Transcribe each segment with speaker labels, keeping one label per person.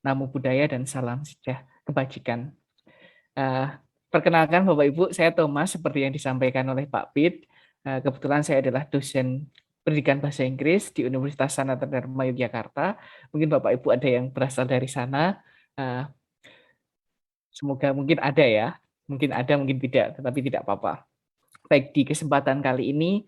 Speaker 1: Namo Buddhaya dan salam kebajikan. Perkenalkan Bapak Ibu, saya Thomas seperti yang disampaikan oleh Pak Pit. Kebetulan saya adalah dosen pendidikan bahasa Inggris di Universitas Sanata Dharma Yogyakarta. Mungkin Bapak Ibu ada yang berasal dari sana. Semoga mungkin ada ya, mungkin ada, mungkin tidak, tetapi tidak apa-apa. Baik, di kesempatan kali ini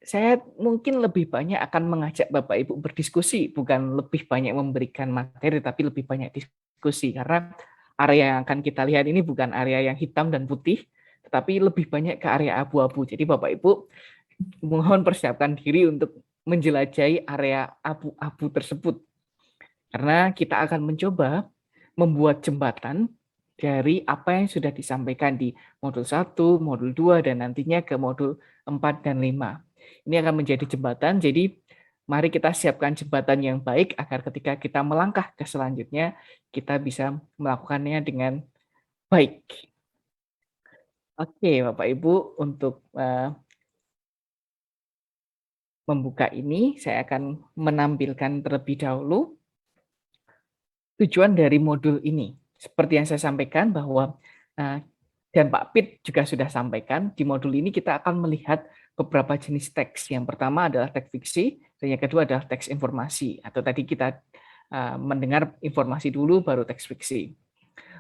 Speaker 1: saya mungkin lebih banyak akan mengajak Bapak Ibu berdiskusi, bukan lebih banyak memberikan materi, tapi lebih banyak diskusi. Karena area yang akan kita lihat ini bukan area yang hitam dan putih, tetapi lebih banyak ke area abu-abu. Jadi Bapak Ibu mohon persiapkan diri untuk menjelajahi area abu-abu tersebut. Karena kita akan mencoba membuat jembatan dari apa yang sudah disampaikan di modul 1, modul 2, dan nantinya ke modul 4 dan 5. Ini akan menjadi jembatan, jadi mari kita siapkan jembatan yang baik agar ketika kita melangkah ke selanjutnya, kita bisa melakukannya dengan baik. Oke, Bapak Ibu, untuk membuka ini, saya akan menampilkan terlebih dahulu tujuan dari modul ini. Seperti yang saya sampaikan bahwa dan Pak Pit juga sudah sampaikan, di modul ini kita akan melihat beberapa jenis teks. Yang pertama adalah teks fiksi, dan yang kedua adalah teks informasi. Atau tadi kita mendengar informasi dulu, baru teks fiksi.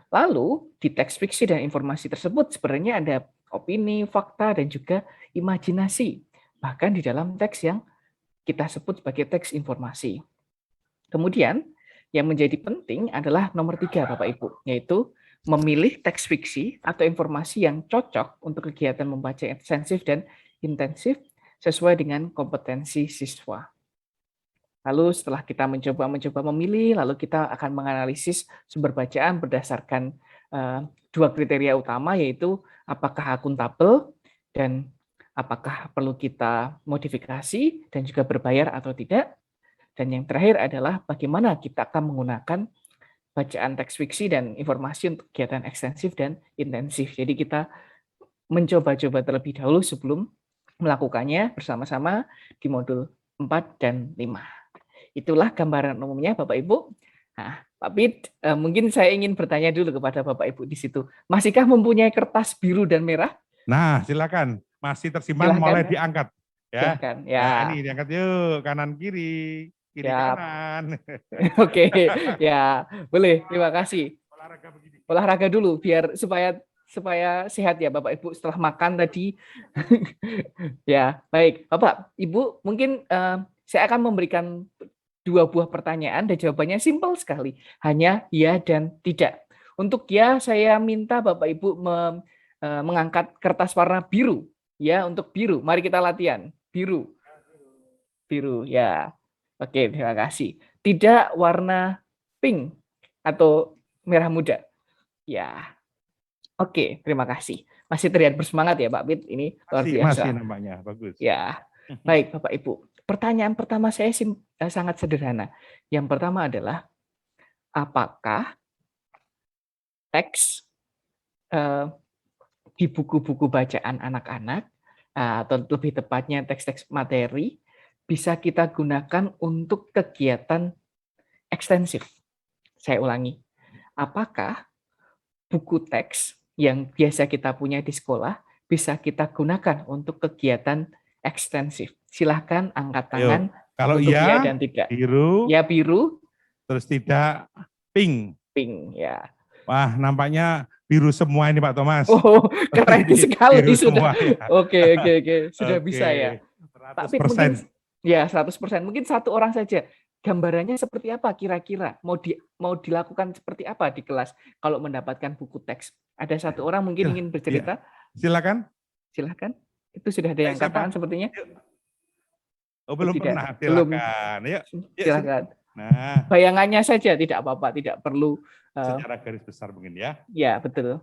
Speaker 1: Lalu, di teks fiksi dan informasi tersebut sebenarnya ada opini, fakta, dan juga imajinasi. Bahkan di dalam teks yang kita sebut sebagai teks informasi. Kemudian, yang menjadi penting adalah nomor 3, Bapak Ibu, yaitu memilih teks fiksi atau informasi yang cocok untuk kegiatan membaca ekstensif dan intensif sesuai dengan kompetensi siswa. Lalu setelah kita mencoba memilih, lalu kita akan menganalisis sumber bacaan berdasarkan 2 kriteria utama, yaitu apakah akuntabel dan apakah perlu kita modifikasi dan juga berbayar atau tidak. Dan yang terakhir adalah bagaimana kita akan menggunakan bacaan teks fiksi dan informasi untuk kegiatan ekstensif dan intensif. Jadi kita mencoba-coba terlebih dahulu sebelum melakukannya bersama-sama di modul 4 dan 5. Itulah gambaran umumnya Bapak Ibu. Nah, Pak Pit, mungkin saya ingin bertanya dulu kepada Bapak Ibu di situ. Masihkah mempunyai kertas biru dan merah?
Speaker 2: Nah, silakan. Masih tersimpan, mulai diangkat. Ya.
Speaker 1: Silakan. Ya.
Speaker 2: Nah, ini diangkat yuk, kanan kiri, kiri
Speaker 1: Siap.
Speaker 2: kanan.
Speaker 1: Oke, ya boleh. Terima kasih.
Speaker 2: Olahraga begini.
Speaker 1: Olahraga dulu biar supaya sehat ya Bapak Ibu setelah makan tadi. Ya, baik. Bapak, Ibu, mungkin saya akan memberikan 2 buah pertanyaan dan jawabannya simpel sekali. Hanya ya dan tidak. Untuk ya, saya minta Bapak Ibu mengangkat kertas warna biru. Ya, untuk biru. Mari kita latihan. Biru. Biru, ya. Oke, terima kasih. Tidak warna pink atau merah muda. Ya. Oke, terima kasih. Masih terlihat bersemangat ya Pak Bit, ini luar biasa.
Speaker 2: Masih nampaknya, bagus.
Speaker 1: Ya, baik Bapak Ibu. Pertanyaan pertama saya sangat sederhana. Yang pertama adalah, apakah teks di buku-buku bacaan anak-anak, atau lebih tepatnya teks-teks materi, bisa kita gunakan untuk kegiatan ekstensif? Saya ulangi, apakah buku teks yang biasa kita punya di sekolah bisa kita gunakan untuk kegiatan ekstensif? Silahkan angkat tangan.
Speaker 2: Kalau
Speaker 1: untuk
Speaker 2: ya,
Speaker 1: dan tidak.
Speaker 2: Biru.
Speaker 1: Ya biru.
Speaker 2: Terus tidak, pink.
Speaker 1: Pink, ya.
Speaker 2: Wah, nampaknya biru semua ini Pak Thomas.
Speaker 1: Oh, keren sekali sudah.
Speaker 2: Semua, ya.
Speaker 1: Oke. Sudah bisa ya.
Speaker 2: 100%.
Speaker 1: Pak Pit, mungkin ya 100%. Mungkin satu orang saja. Gambarannya seperti apa kira-kira? Mau dilakukan seperti apa di kelas kalau mendapatkan buku teks? Ada satu orang mungkin ingin bercerita?
Speaker 2: Silakan.
Speaker 1: Silakan. Itu sudah ada yang katakan sepertinya?
Speaker 2: Oh, belum
Speaker 1: tidak.
Speaker 2: pernah. Silakan. Yuk,
Speaker 1: silakan.
Speaker 2: Nah,
Speaker 1: bayangannya saja, tidak apa-apa, tidak perlu
Speaker 2: secara garis besar mungkin ya.
Speaker 1: Ya, betul.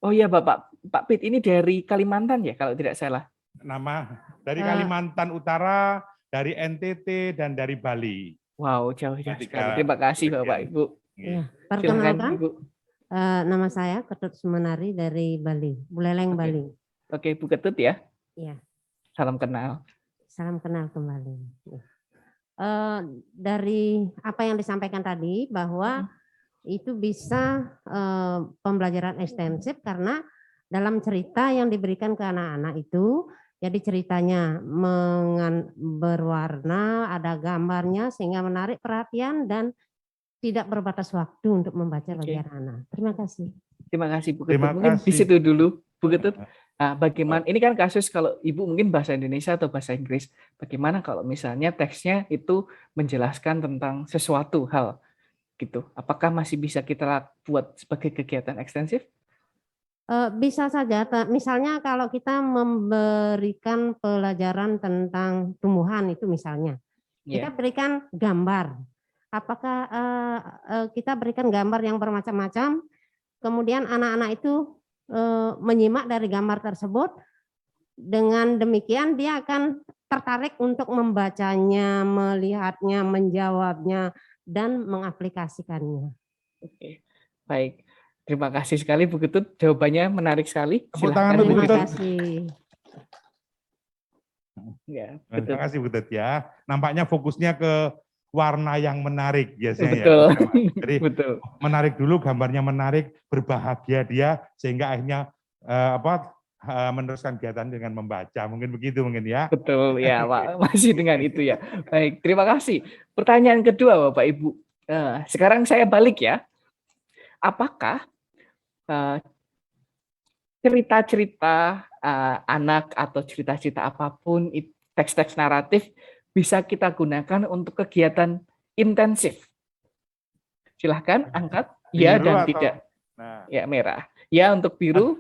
Speaker 1: Oh iya Bapak, Pak Pit ini dari Kalimantan ya kalau tidak salah.
Speaker 2: Nama dari Kalimantan Utara, dari NTT dan dari Bali.
Speaker 1: Wow, jauh sekali. Terima kasih Bapak Ibu.
Speaker 3: Ya, perkenalkan, nama saya Ketut Sumenari dari Bali, Buleleng, Bali.
Speaker 1: Oke, Bu Ketut ya.
Speaker 3: Iya.
Speaker 1: Salam kenal.
Speaker 3: Salam kenal kembali. dari apa yang disampaikan tadi bahwa itu bisa pembelajaran ekstensif karena dalam cerita yang diberikan ke anak-anak itu, jadi ceritanya berwarna, ada gambarnya sehingga menarik perhatian dan tidak berbatas waktu untuk membaca bagi
Speaker 1: Oke.
Speaker 3: anak-anak. Terima kasih.
Speaker 1: Terima kasih Bu Ketut.
Speaker 2: Terima
Speaker 1: Mungkin di
Speaker 2: kasih.
Speaker 1: situ dulu Bu Ketut. Nah, bagaimana ini kan kasus kalau Ibu mungkin bahasa Indonesia atau bahasa Inggris. Bagaimana kalau misalnya teksnya itu menjelaskan tentang sesuatu hal gitu. Apakah masih bisa kita buat sebagai kegiatan ekstensif?
Speaker 3: Bisa saja, misalnya kalau kita memberikan pelajaran tentang tumbuhan itu misalnya, kita
Speaker 1: Ya.
Speaker 3: berikan gambar. Apakah kita berikan gambar yang bermacam-macam, kemudian anak-anak itu menyimak dari gambar tersebut, dengan demikian dia akan tertarik untuk membacanya, melihatnya, menjawabnya, dan mengaplikasikannya.
Speaker 1: Oke, baik. Terima kasih sekali Bu Ketut, jawabannya menarik sekali.
Speaker 2: Tepuk tangan
Speaker 1: Silahkan
Speaker 2: untuk Bu
Speaker 3: Terima
Speaker 2: Ketut.
Speaker 3: kasih.
Speaker 1: Ya,
Speaker 2: Terima kasih Bu Ketut ya. Nampaknya fokusnya ke warna yang menarik biasanya
Speaker 1: betul.
Speaker 2: ya. Jadi
Speaker 1: Betul.
Speaker 2: menarik dulu, gambarnya menarik, berbahagia dia sehingga akhirnya meneruskan kegiatan dengan membaca. Mungkin begitu mungkin ya.
Speaker 1: Betul ya Pak, masih dengan itu ya. Baik, terima kasih. Pertanyaan kedua Bapak Ibu. Sekarang saya balik ya. Apakah cerita-cerita anak atau cerita-cerita apapun, teks-teks naratif bisa kita gunakan untuk kegiatan intensif? Silahkan angkat ya
Speaker 2: Biru
Speaker 1: dan
Speaker 2: atau-
Speaker 1: tidak.
Speaker 2: Nah,
Speaker 1: Ya, merah. Ya untuk biru.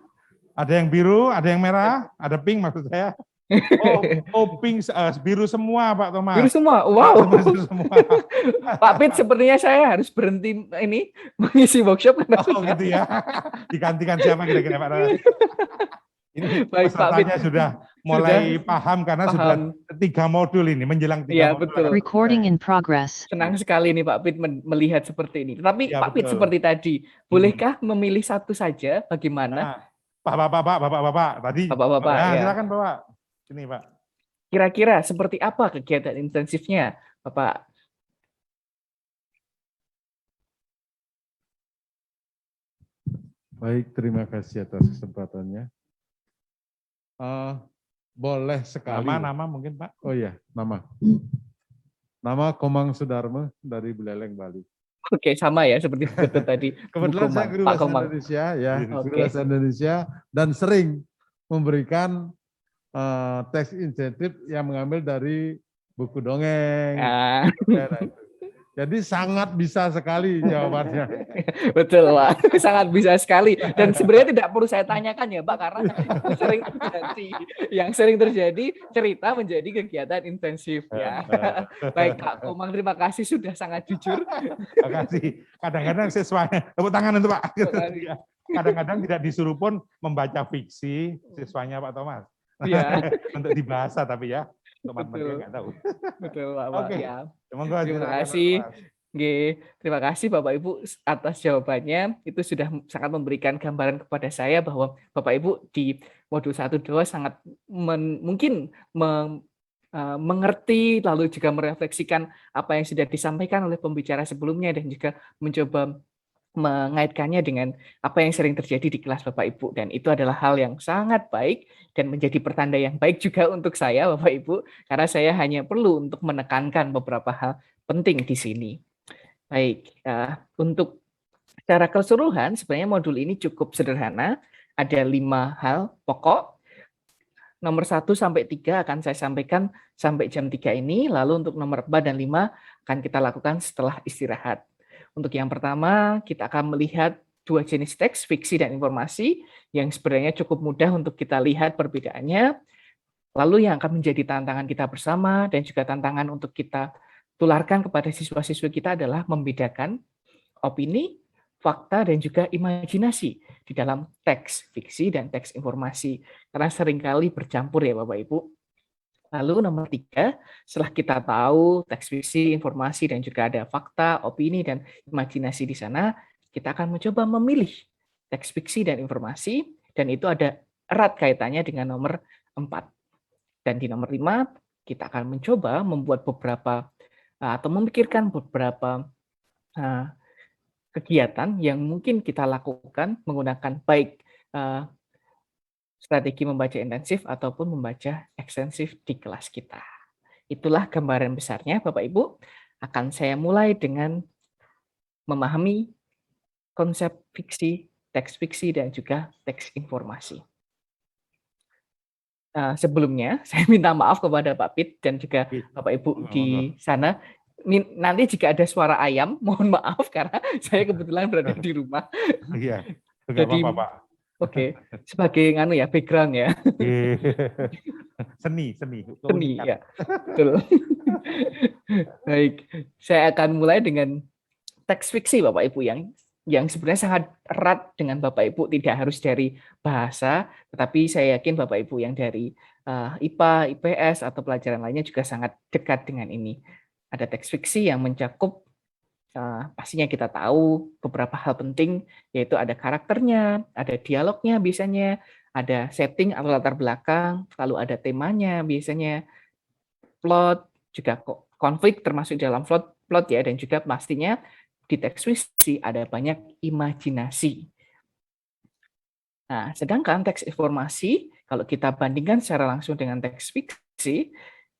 Speaker 2: ada yang biru, ada yang merah, ada pink maksud saya. Oh pink, biru semua Pak Thomas.
Speaker 1: Biru semua. Wow.
Speaker 2: Biru semua.
Speaker 1: Pak Pit, sepertinya saya harus berhenti ini mengisi workshop karena
Speaker 2: Oh gitu ya. Digantikan siapa kira-kira Pak Thomas? Ini
Speaker 1: Baik, Pak Pit.
Speaker 2: pesertanya sudah mulai paham karena sudah 3 modul ini, menjelang 3
Speaker 1: Iya,
Speaker 2: modul.
Speaker 1: betul.
Speaker 4: Recording in progress.
Speaker 1: Senang sekali nih Pak Pit melihat seperti ini. Tapi
Speaker 2: Ya,
Speaker 1: Pak Pit
Speaker 2: betul.
Speaker 1: seperti tadi, bolehkah memilih satu saja? Bagaimana?
Speaker 2: Nah, Bapak-bapak tadi.
Speaker 1: Bapak-bapak,
Speaker 2: Nah,
Speaker 1: ya.
Speaker 2: silakan Bapak. Sini Pak.
Speaker 1: Kira-kira seperti apa kegiatan intensifnya, Bapak?
Speaker 5: Baik, terima kasih atas kesempatannya. Boleh sekali.
Speaker 2: Nama mungkin Pak.
Speaker 5: Oh iya, nama. Nama Komang Sudarma dari Buleleng, Bali.
Speaker 1: Oke, sama ya seperti itu tadi.
Speaker 5: Kebetulan saya guru bahasa Indonesia, ya,
Speaker 1: Oke.
Speaker 5: guru bahasa Indonesia, dan sering memberikan teks insentif yang mengambil dari buku dongeng.
Speaker 1: Ah.
Speaker 5: Jadi sangat bisa sekali jawabannya.
Speaker 1: Betul, Pak. Sangat bisa sekali. Dan sebenarnya tidak perlu saya tanyakan ya, Pak, karena yang sering terjadi cerita menjadi kegiatan intensif ya. Baik, Pak Komang, terima kasih sudah sangat jujur.
Speaker 2: Terima kasih. Kadang-kadang siswanya, tepuk tangan untuk Pak. Kadang-kadang tidak disuruh pun membaca fiksi siswanya Pak Thomas.
Speaker 1: Iya.
Speaker 2: Untuk dibahasa tapi ya. Teman-teman nggak tahu.
Speaker 1: Betul, Pak.
Speaker 2: Oke.
Speaker 1: Ya.
Speaker 2: Terima
Speaker 1: kasih. Terima kasih Bapak Ibu atas jawabannya. Itu sudah sangat memberikan gambaran kepada saya bahwa Bapak Ibu di modul 1-2 sangat mungkin mengerti lalu juga merefleksikan apa yang sudah disampaikan oleh pembicara sebelumnya dan juga mencoba mengaitkannya dengan apa yang sering terjadi di kelas Bapak Ibu, dan itu adalah hal yang sangat baik dan menjadi pertanda yang baik juga untuk saya Bapak Ibu, karena saya hanya perlu untuk menekankan beberapa hal penting di sini. Baik, untuk secara keseluruhan sebenarnya modul ini cukup sederhana, ada 5 hal pokok. Nomor 1 sampai 3 akan saya sampaikan sampai jam 3 ini, lalu untuk nomor 4 dan 5 akan kita lakukan setelah istirahat. Untuk yang pertama, kita akan melihat 2 jenis teks, fiksi dan informasi, yang sebenarnya cukup mudah untuk kita lihat perbedaannya. Lalu yang akan menjadi tantangan kita bersama dan juga tantangan untuk kita tularkan kepada siswa-siswa kita adalah membedakan opini, fakta, dan juga imajinasi di dalam teks fiksi dan teks informasi. Karena seringkali bercampur ya Bapak Ibu. Lalu nomor 3, setelah kita tahu teks fiksi, informasi, dan juga ada fakta, opini, dan imajinasi di sana, kita akan mencoba memilih teks fiksi dan informasi, dan itu ada erat kaitannya dengan nomor 4. Dan di nomor 5, kita akan mencoba membuat beberapa atau memikirkan beberapa kegiatan yang mungkin kita lakukan menggunakan baik strategi membaca intensif ataupun membaca ekstensif di kelas kita. Itulah gambaran besarnya, Bapak Ibu. Akan saya mulai dengan memahami konsep fiksi, teks fiksi, dan juga teks informasi. Sebelumnya, saya minta maaf kepada Pak Pit dan juga Bapak Ibu di sana. Nanti jika ada suara ayam, mohon maaf karena saya kebetulan berada di rumah.
Speaker 2: Iya, nggak
Speaker 1: Jadi,
Speaker 2: apa-apa, Pak.
Speaker 1: oke, sebagai background ya.
Speaker 2: Seni.
Speaker 1: Seni, ya. Betul. Baik, saya akan mulai dengan teks fiksi Bapak Ibu yang sebenarnya sangat erat dengan Bapak Ibu, tidak harus dari bahasa, tetapi saya yakin Bapak Ibu yang dari IPA, IPS, atau pelajaran lainnya juga sangat dekat dengan ini. Ada teks fiksi yang mencakup pastinya kita tahu beberapa hal penting, yaitu ada karakternya, ada dialognya biasanya, ada setting atau latar belakang, lalu ada temanya biasanya, plot, juga konflik termasuk dalam plot ya, dan juga pastinya di teks fiksi ada banyak imajinasi. Nah, sedangkan teks informasi, kalau kita bandingkan secara langsung dengan teks fiksi,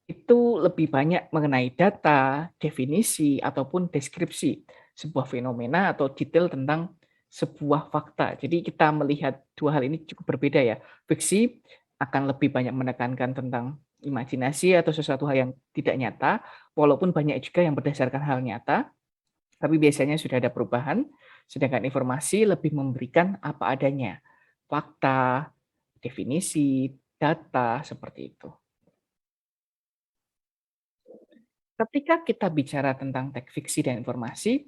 Speaker 1: itu lebih banyak mengenai data, definisi, ataupun deskripsi sebuah fenomena atau detail tentang sebuah fakta. Jadi kita melihat dua hal ini cukup berbeda ya. Fiksi akan lebih banyak menekankan tentang imajinasi atau sesuatu hal yang tidak nyata, walaupun banyak juga yang berdasarkan hal nyata, tapi biasanya sudah ada perubahan, sedangkan informasi lebih memberikan apa adanya, fakta, definisi, data, seperti itu. Ketika kita bicara tentang teks fiksi dan informasi,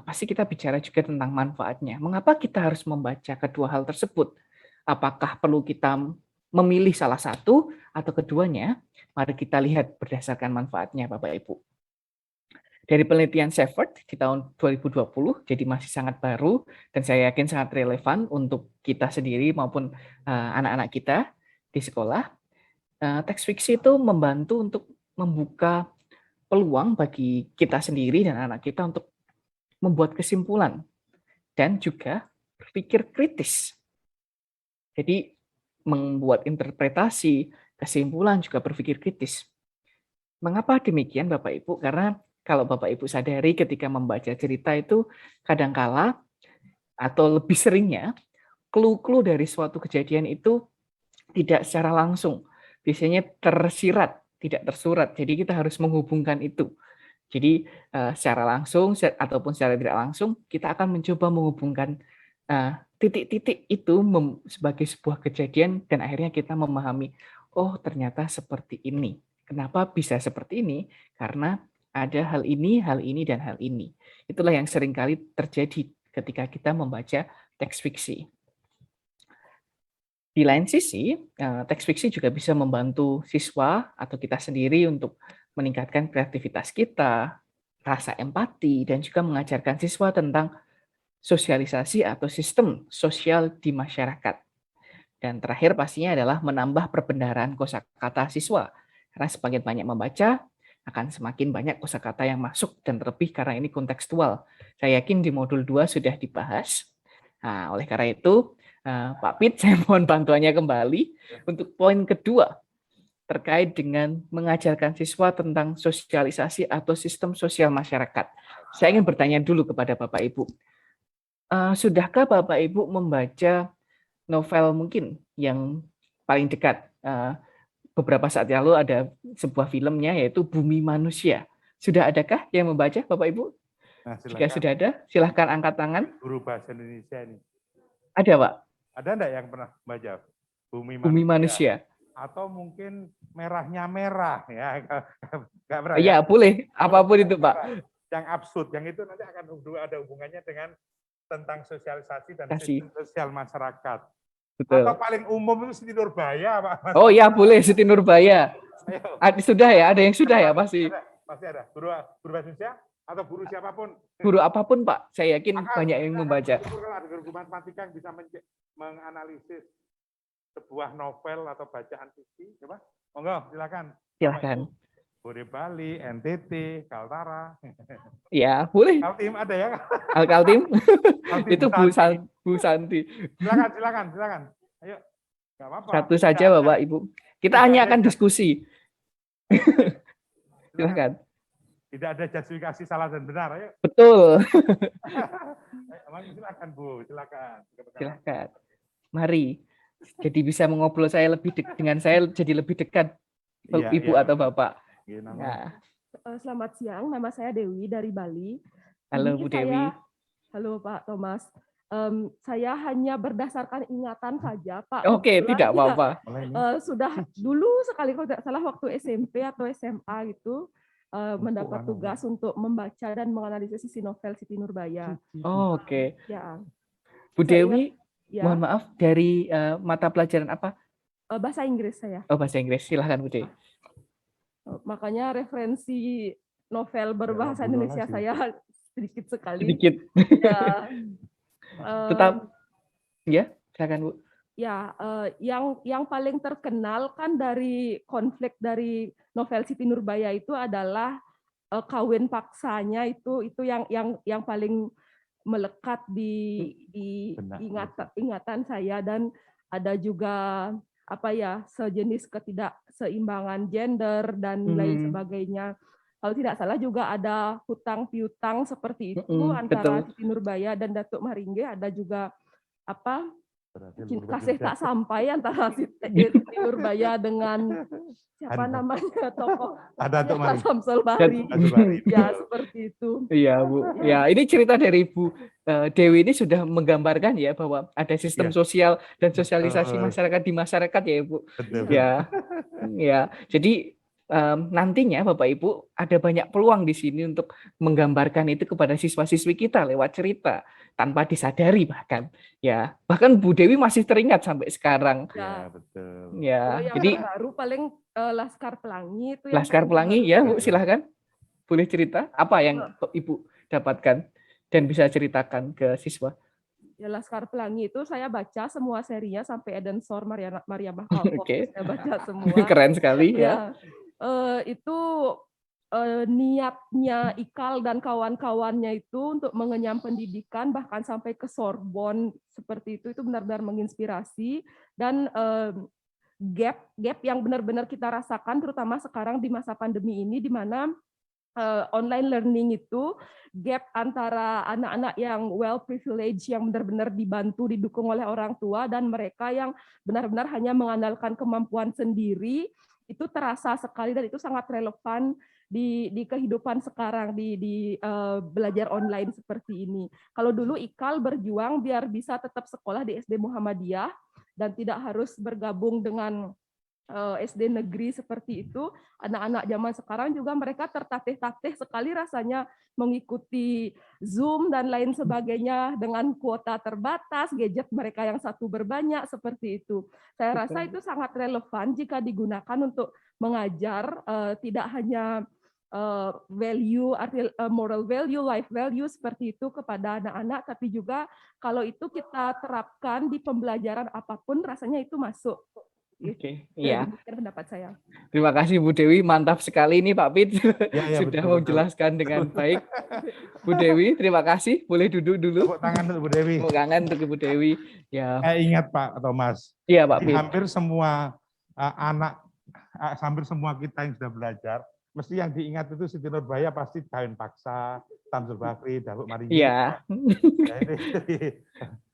Speaker 1: pasti kita bicara juga tentang manfaatnya. Mengapa kita harus membaca kedua hal tersebut? Apakah perlu kita memilih salah satu atau keduanya? Mari kita lihat berdasarkan manfaatnya, Bapak Ibu. Dari penelitian Shepherd di tahun 2020, jadi masih sangat baru, dan saya yakin sangat relevan untuk kita sendiri maupun anak-anak kita di sekolah. Teks fiksi itu membantu untuk membuka peluang bagi kita sendiri dan anak kita untuk membuat kesimpulan dan juga berpikir kritis. Jadi membuat interpretasi, kesimpulan, juga berpikir kritis. Mengapa demikian Bapak Ibu? Karena kalau Bapak Ibu sadari ketika membaca cerita itu kadangkala atau lebih seringnya clue-clue dari suatu kejadian itu tidak secara langsung. Biasanya tersirat, tidak tersurat. Jadi kita harus menghubungkan itu. Jadi secara langsung ataupun secara tidak langsung kita akan mencoba menghubungkan titik-titik itu sebagai sebuah kejadian dan akhirnya kita memahami, oh ternyata seperti ini. Kenapa bisa seperti ini? Karena ada hal ini, dan hal ini. Itulah yang seringkali terjadi ketika kita membaca teks fiksi. Di lain sisi, teks fiksi juga bisa membantu siswa atau kita sendiri untuk meningkatkan kreativitas kita, rasa empati, dan juga mengajarkan siswa tentang sosialisasi atau sistem sosial di masyarakat. Dan terakhir pastinya adalah menambah perbendaharaan kosakata siswa. Karena semakin banyak membaca, akan semakin banyak kosakata yang masuk, dan terlebih karena ini kontekstual. Saya yakin di modul 2 sudah dibahas. Nah, oleh karena itu, Pak Pit, saya mohon bantuannya kembali untuk poin kedua terkait dengan mengajarkan siswa tentang sosialisasi atau sistem sosial masyarakat. Saya ingin bertanya dulu kepada Bapak Ibu. Sudahkah Bapak Ibu membaca novel mungkin yang paling dekat? Beberapa saat lalu ada sebuah filmnya yaitu Bumi Manusia. Sudah adakah yang membaca Bapak Ibu?
Speaker 2: Nah,
Speaker 1: Jika sudah ada, silahkan angkat tangan.
Speaker 2: Guru bahasa Indonesia ini.
Speaker 1: Ada, Pak?
Speaker 2: Ada enggak yang pernah baca Bumi
Speaker 1: Bumi Manusia?
Speaker 2: Atau mungkin Merahnya Merah ya. Enggak pernah
Speaker 1: ya? Boleh, apapun itu, Pak.
Speaker 2: Yang absurd, yang itu nanti akan ada hubungannya dengan tentang sosialisasi dan
Speaker 1: Kasih.
Speaker 2: sistem sosial masyarakat.
Speaker 1: Betul.
Speaker 2: Atau paling umum itu Siti Nurbaya, Pak.
Speaker 1: Oh ya, boleh Siti Nurbaya.
Speaker 2: Ayo.
Speaker 1: Sudah ya, ada yang sudah ya pasti.
Speaker 2: Pasti ada. Guru bahasa Indonesia atau guru siapapun.
Speaker 1: Guru apapun, Pak. Saya yakin banyak yang membaca.
Speaker 2: Kalau ada guru matematika yang bisa menganalisis sebuah novel atau bacaan fiksi, coba. Monggo, silakan.
Speaker 1: Silakan.
Speaker 2: Bode Bali, NTT, Kaltara.
Speaker 1: Ya, boleh.
Speaker 2: Kaltim ada ya?
Speaker 1: Kaltim.
Speaker 2: Kaltim
Speaker 1: Itu Bu Santi.
Speaker 2: Silakan. Ayo, nggak apa-apa.
Speaker 1: Satu saja
Speaker 2: Tidak ada-
Speaker 1: Bapak Ibu. Kita
Speaker 2: tidak
Speaker 1: hanya
Speaker 2: ada
Speaker 1: akan
Speaker 2: jas-
Speaker 1: diskusi. Silakan.
Speaker 2: Tidak ada justifikasi salah dan benar. Ayo,
Speaker 1: Betul.
Speaker 2: silakan Bu, silakan.
Speaker 1: Silakan. Mari. Jadi bisa mengobrol dengan saya jadi lebih dekat
Speaker 2: Iya,
Speaker 1: Ibu
Speaker 2: iya.
Speaker 1: atau Bapak.
Speaker 2: Iya, nama.
Speaker 1: Nah,
Speaker 6: Selamat siang, nama saya Dewi dari Bali.
Speaker 1: halo
Speaker 6: Ini
Speaker 1: Bu Dewi.
Speaker 6: Halo Pak Thomas. Saya hanya berdasarkan ingatan saja, Pak.
Speaker 1: Oke,
Speaker 6: Kebetulan
Speaker 1: tidak apa-apa.
Speaker 2: Mulai ini.
Speaker 6: Sudah dulu sekali kalau tidak salah waktu SMP atau SMA gitu mendapat tugas untuk membaca dan menganalisis isi novel Siti Nurbaya.
Speaker 1: Oh, oke.
Speaker 6: Ya,
Speaker 1: Bu
Speaker 6: Saya
Speaker 1: Dewi,
Speaker 6: ya
Speaker 1: mohon maaf, dari mata pelajaran apa?
Speaker 6: bahasa Inggris saya.
Speaker 1: Oh, bahasa Inggris. Silahkan Bu Dewi.
Speaker 6: Makanya referensi novel berbahasa
Speaker 2: Bu Lola
Speaker 6: Indonesia
Speaker 2: sih.
Speaker 6: saya sedikit sekali.
Speaker 1: Sedikit.
Speaker 6: Ya,
Speaker 1: Tetap. Ya, silakan Bu.
Speaker 6: ya, yang paling terkenal kan dari konflik dari novel Siti Nurbaya itu adalah kawin paksanya itu yang paling melekat di
Speaker 2: Benar.
Speaker 6: ingatan saya, dan ada juga apa ya sejenis ketidakseimbangan gender dan lain sebagainya. Kalau tidak salah juga ada hutang piutang seperti itu antara
Speaker 1: betul.
Speaker 6: Siti Nurbaya dan Datuk Maringge, ada juga apa
Speaker 2: Berarti
Speaker 6: kasih tak
Speaker 2: berbeda.
Speaker 6: sampai antara Siti Nurbaya dengan siapa
Speaker 2: Anda.
Speaker 6: namanya tokoh
Speaker 2: Ada Datuk Maringge.
Speaker 6: Samsul Bahri.
Speaker 2: Datuk Bahri.
Speaker 6: Ya seperti itu.
Speaker 1: Iya Bu. Ya, ini cerita dari Bu Dewi ini sudah menggambarkan ya bahwa ada sistem
Speaker 2: Iya.
Speaker 1: sosial dan sosialisasi
Speaker 2: Betul.
Speaker 1: masyarakat di masyarakat ya Bu.
Speaker 2: Betul.
Speaker 1: Ya, ya. Jadi nantinya Bapak Ibu ada banyak peluang di sini untuk menggambarkan itu kepada siswa-siswi kita lewat cerita tanpa disadari bahkan. Ya, bahkan Bu Dewi masih teringat sampai sekarang.
Speaker 2: Ya, betul.
Speaker 1: Ya,
Speaker 6: Kalau yang
Speaker 1: jadi
Speaker 6: baru paling Laskar Pelangi itu yang
Speaker 1: Laskar
Speaker 6: paling
Speaker 1: Pelangi
Speaker 6: baru.
Speaker 1: ya Bu, silahkan. Boleh cerita apa yang Ibu dapatkan dan bisa ceritakan ke siswa.
Speaker 6: Ya, Laskar Pelangi itu saya baca semua serinya sampai Eden Sor Maria Bahkaukok.
Speaker 1: Oke.
Speaker 6: Saya baca semua.
Speaker 1: Keren sekali ya.
Speaker 6: Ya, itu niatnya Ikal dan kawan-kawannya itu untuk mengenyam pendidikan bahkan sampai ke Sorbonne seperti itu benar-benar menginspirasi, dan gap yang benar-benar kita rasakan terutama sekarang di masa pandemi ini, di mana online learning itu gap antara anak-anak yang well privileged yang benar-benar dibantu didukung oleh orang tua dan mereka yang benar-benar hanya mengandalkan kemampuan sendiri itu terasa sekali, dan itu sangat relevan di kehidupan sekarang di belajar online seperti ini. Kalau dulu Ikal berjuang biar bisa tetap sekolah di SD Muhammadiyah dan tidak harus bergabung dengan SD negeri seperti itu, anak-anak zaman sekarang juga mereka tertatih-tatih sekali rasanya mengikuti Zoom dan lain sebagainya dengan kuota terbatas, gadget mereka yang satu berbanyak seperti itu. Saya rasa itu sangat relevan jika digunakan untuk mengajar tidak hanya value, moral value, life value seperti itu kepada anak-anak, tapi juga kalau itu kita terapkan di pembelajaran apapun rasanya itu masuk.
Speaker 1: Oke, iya.
Speaker 6: Demikian pendapat saya.
Speaker 1: Terima kasih Bu Dewi, mantap sekali ini Pak Pit
Speaker 2: Ya,
Speaker 1: sudah
Speaker 2: betul.
Speaker 1: menjelaskan dengan baik. Bu Dewi, terima kasih. Boleh duduk dulu.
Speaker 2: Tepuk tangan untuk Bu Dewi.
Speaker 1: Tepuk tangan untuk Bu Dewi. Ya.
Speaker 2: Ingat Pak Thomas.
Speaker 1: Iya Pak
Speaker 2: Jadi
Speaker 1: Pit.
Speaker 2: hampir semua hampir semua kita yang sudah belajar, mesti yang diingat itu Siti Nurbaya pasti kawin paksa, Samsul Bahri, Datuk Maringge.
Speaker 1: Iya.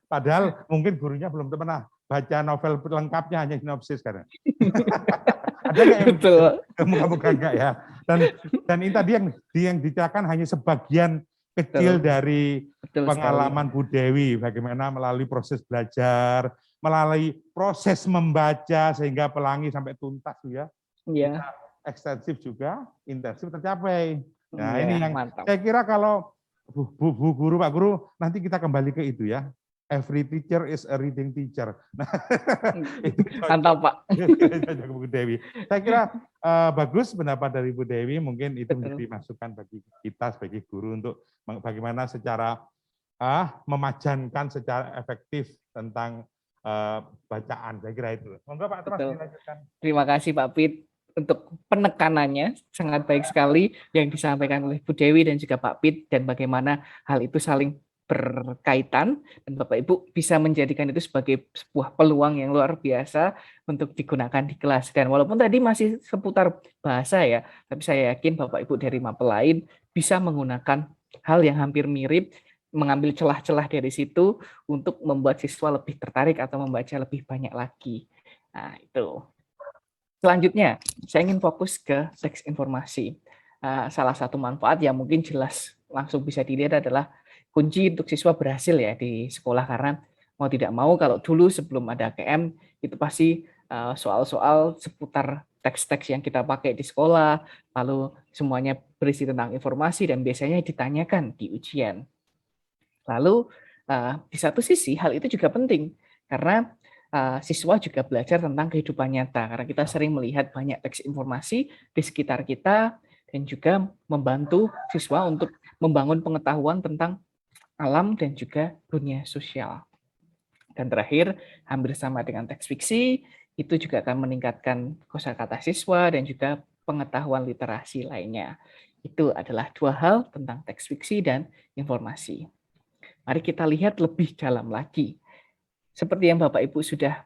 Speaker 2: Padahal mungkin gurunya belum pernah baca novel lengkapnya, hanya sinopsis kan. Ada nggak yang
Speaker 1: Betul.
Speaker 2: Moga-moga enggak ya. Dan ini tadi yang diceritakan hanya sebagian kecil dari pengalaman Bu Dewi, bagaimana melalui proses belajar, melalui proses membaca sehingga Pelangi sampai tuntas ya.
Speaker 1: Iya.
Speaker 2: Ekstensif juga, intensif tercapai. Nah,
Speaker 1: Ya,
Speaker 2: ini yang
Speaker 1: mantap.
Speaker 2: saya kira kalau Bu Guru, Pak Guru, nanti kita kembali ke itu ya. Every teacher is a reading teacher. Nah,
Speaker 1: mantap Pak.
Speaker 2: Bu Dewi. Saya kira bagus pendapat dari Bu Dewi, mungkin itu menjadi masukan bagi kita sebagai guru untuk bagaimana secara memajankan secara efektif tentang bacaan. Saya kira itu. Monggo Pak Thomas dilanjutkan.
Speaker 1: Terima kasih Pak Pit. untuk penekanannya sangat baik sekali yang disampaikan oleh Bu Dewi dan juga Pak Pit, dan bagaimana hal itu saling berkaitan, dan Bapak Ibu bisa menjadikan itu sebagai sebuah peluang yang luar biasa untuk digunakan di kelas. Dan walaupun tadi masih seputar bahasa ya, tapi saya yakin Bapak Ibu dari mapel lain bisa menggunakan hal yang hampir mirip, mengambil celah-celah dari situ untuk membuat siswa lebih tertarik atau membaca lebih banyak lagi. Nah, itu. Selanjutnya, saya ingin fokus ke teks informasi. Salah satu manfaat yang mungkin jelas langsung bisa dilihat adalah kunci untuk siswa berhasil ya di sekolah, karena mau tidak mau kalau dulu sebelum ada KM itu pasti soal-soal seputar teks-teks yang kita pakai di sekolah, lalu semuanya berisi tentang informasi dan biasanya ditanyakan di ujian. Lalu di satu sisi hal itu juga penting karena siswa juga belajar tentang kehidupan nyata, karena kita sering melihat banyak teks informasi di sekitar kita dan juga membantu siswa untuk membangun pengetahuan tentang alam dan juga dunia sosial. Dan terakhir, hampir sama dengan teks fiksi, itu juga akan meningkatkan kosakata siswa dan juga pengetahuan literasi lainnya. Itu adalah dua hal tentang teks fiksi dan informasi. Mari kita lihat lebih dalam lagi. Seperti yang Bapak Ibu sudah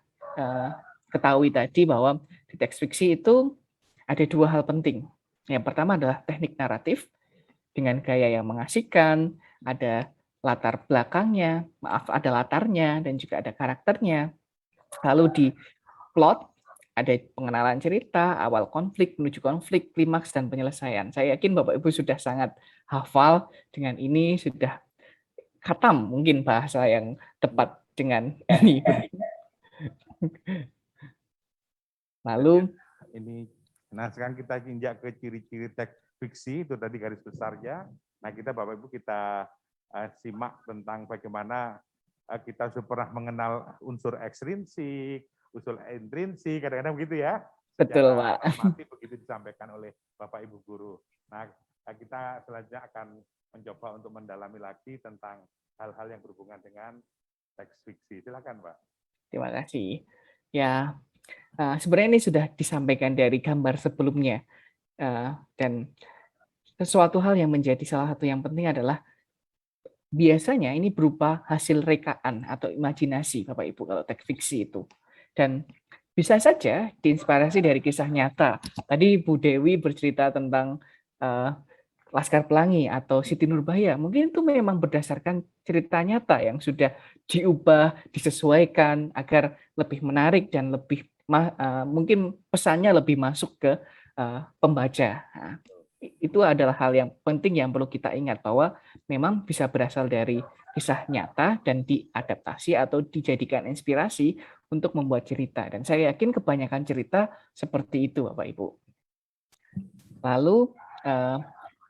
Speaker 1: ketahui tadi bahwa di teks fiksi itu ada dua hal penting. Yang pertama adalah teknik naratif dengan gaya yang mengasihkan, ada latar belakangnya, ada latarnya dan juga ada karakternya. Lalu di plot ada pengenalan cerita, awal konflik, menuju konflik, klimaks dan penyelesaian. Saya yakin Bapak Ibu sudah sangat hafal dengan ini, sudah khatam mungkin bahasa yang tepat dengan ini. Lalu
Speaker 2: ini, nah sekarang kita injak ke ciri-ciri teks fiksi, itu tadi garis besarnya. Nah kita Bapak Ibu kita simak tentang bagaimana kita sudah pernah mengenal unsur ekstrinsik, unsur intrinsik, kadang-kadang begitu ya.
Speaker 1: Betul, Pak.
Speaker 2: Mati begitu disampaikan oleh Bapak Ibu guru. Nah kita selanjutnya akan mencoba untuk mendalami lagi tentang hal-hal yang berhubungan dengan teks fiksi. Silakan, Pak.
Speaker 1: Terima kasih. Ya, sebenarnya ini sudah disampaikan dari gambar sebelumnya. Dan sesuatu hal yang menjadi salah satu yang penting adalah biasanya ini berupa hasil rekaan atau imajinasi, Bapak Ibu, kalau teks fiksi itu. Dan bisa saja diinspirasi dari kisah nyata. Tadi Bu Dewi bercerita tentang Laskar Pelangi atau Siti Nurbaya. Mungkin itu memang berdasarkan cerita nyata yang sudah diubah, disesuaikan agar lebih menarik dan lebih mungkin pesannya lebih masuk ke pembaca. Nah, itu adalah hal yang penting yang perlu kita ingat, bahwa memang bisa berasal dari kisah nyata dan diadaptasi atau dijadikan inspirasi untuk membuat cerita. Dan saya yakin kebanyakan cerita seperti itu, Bapak Ibu. Lalu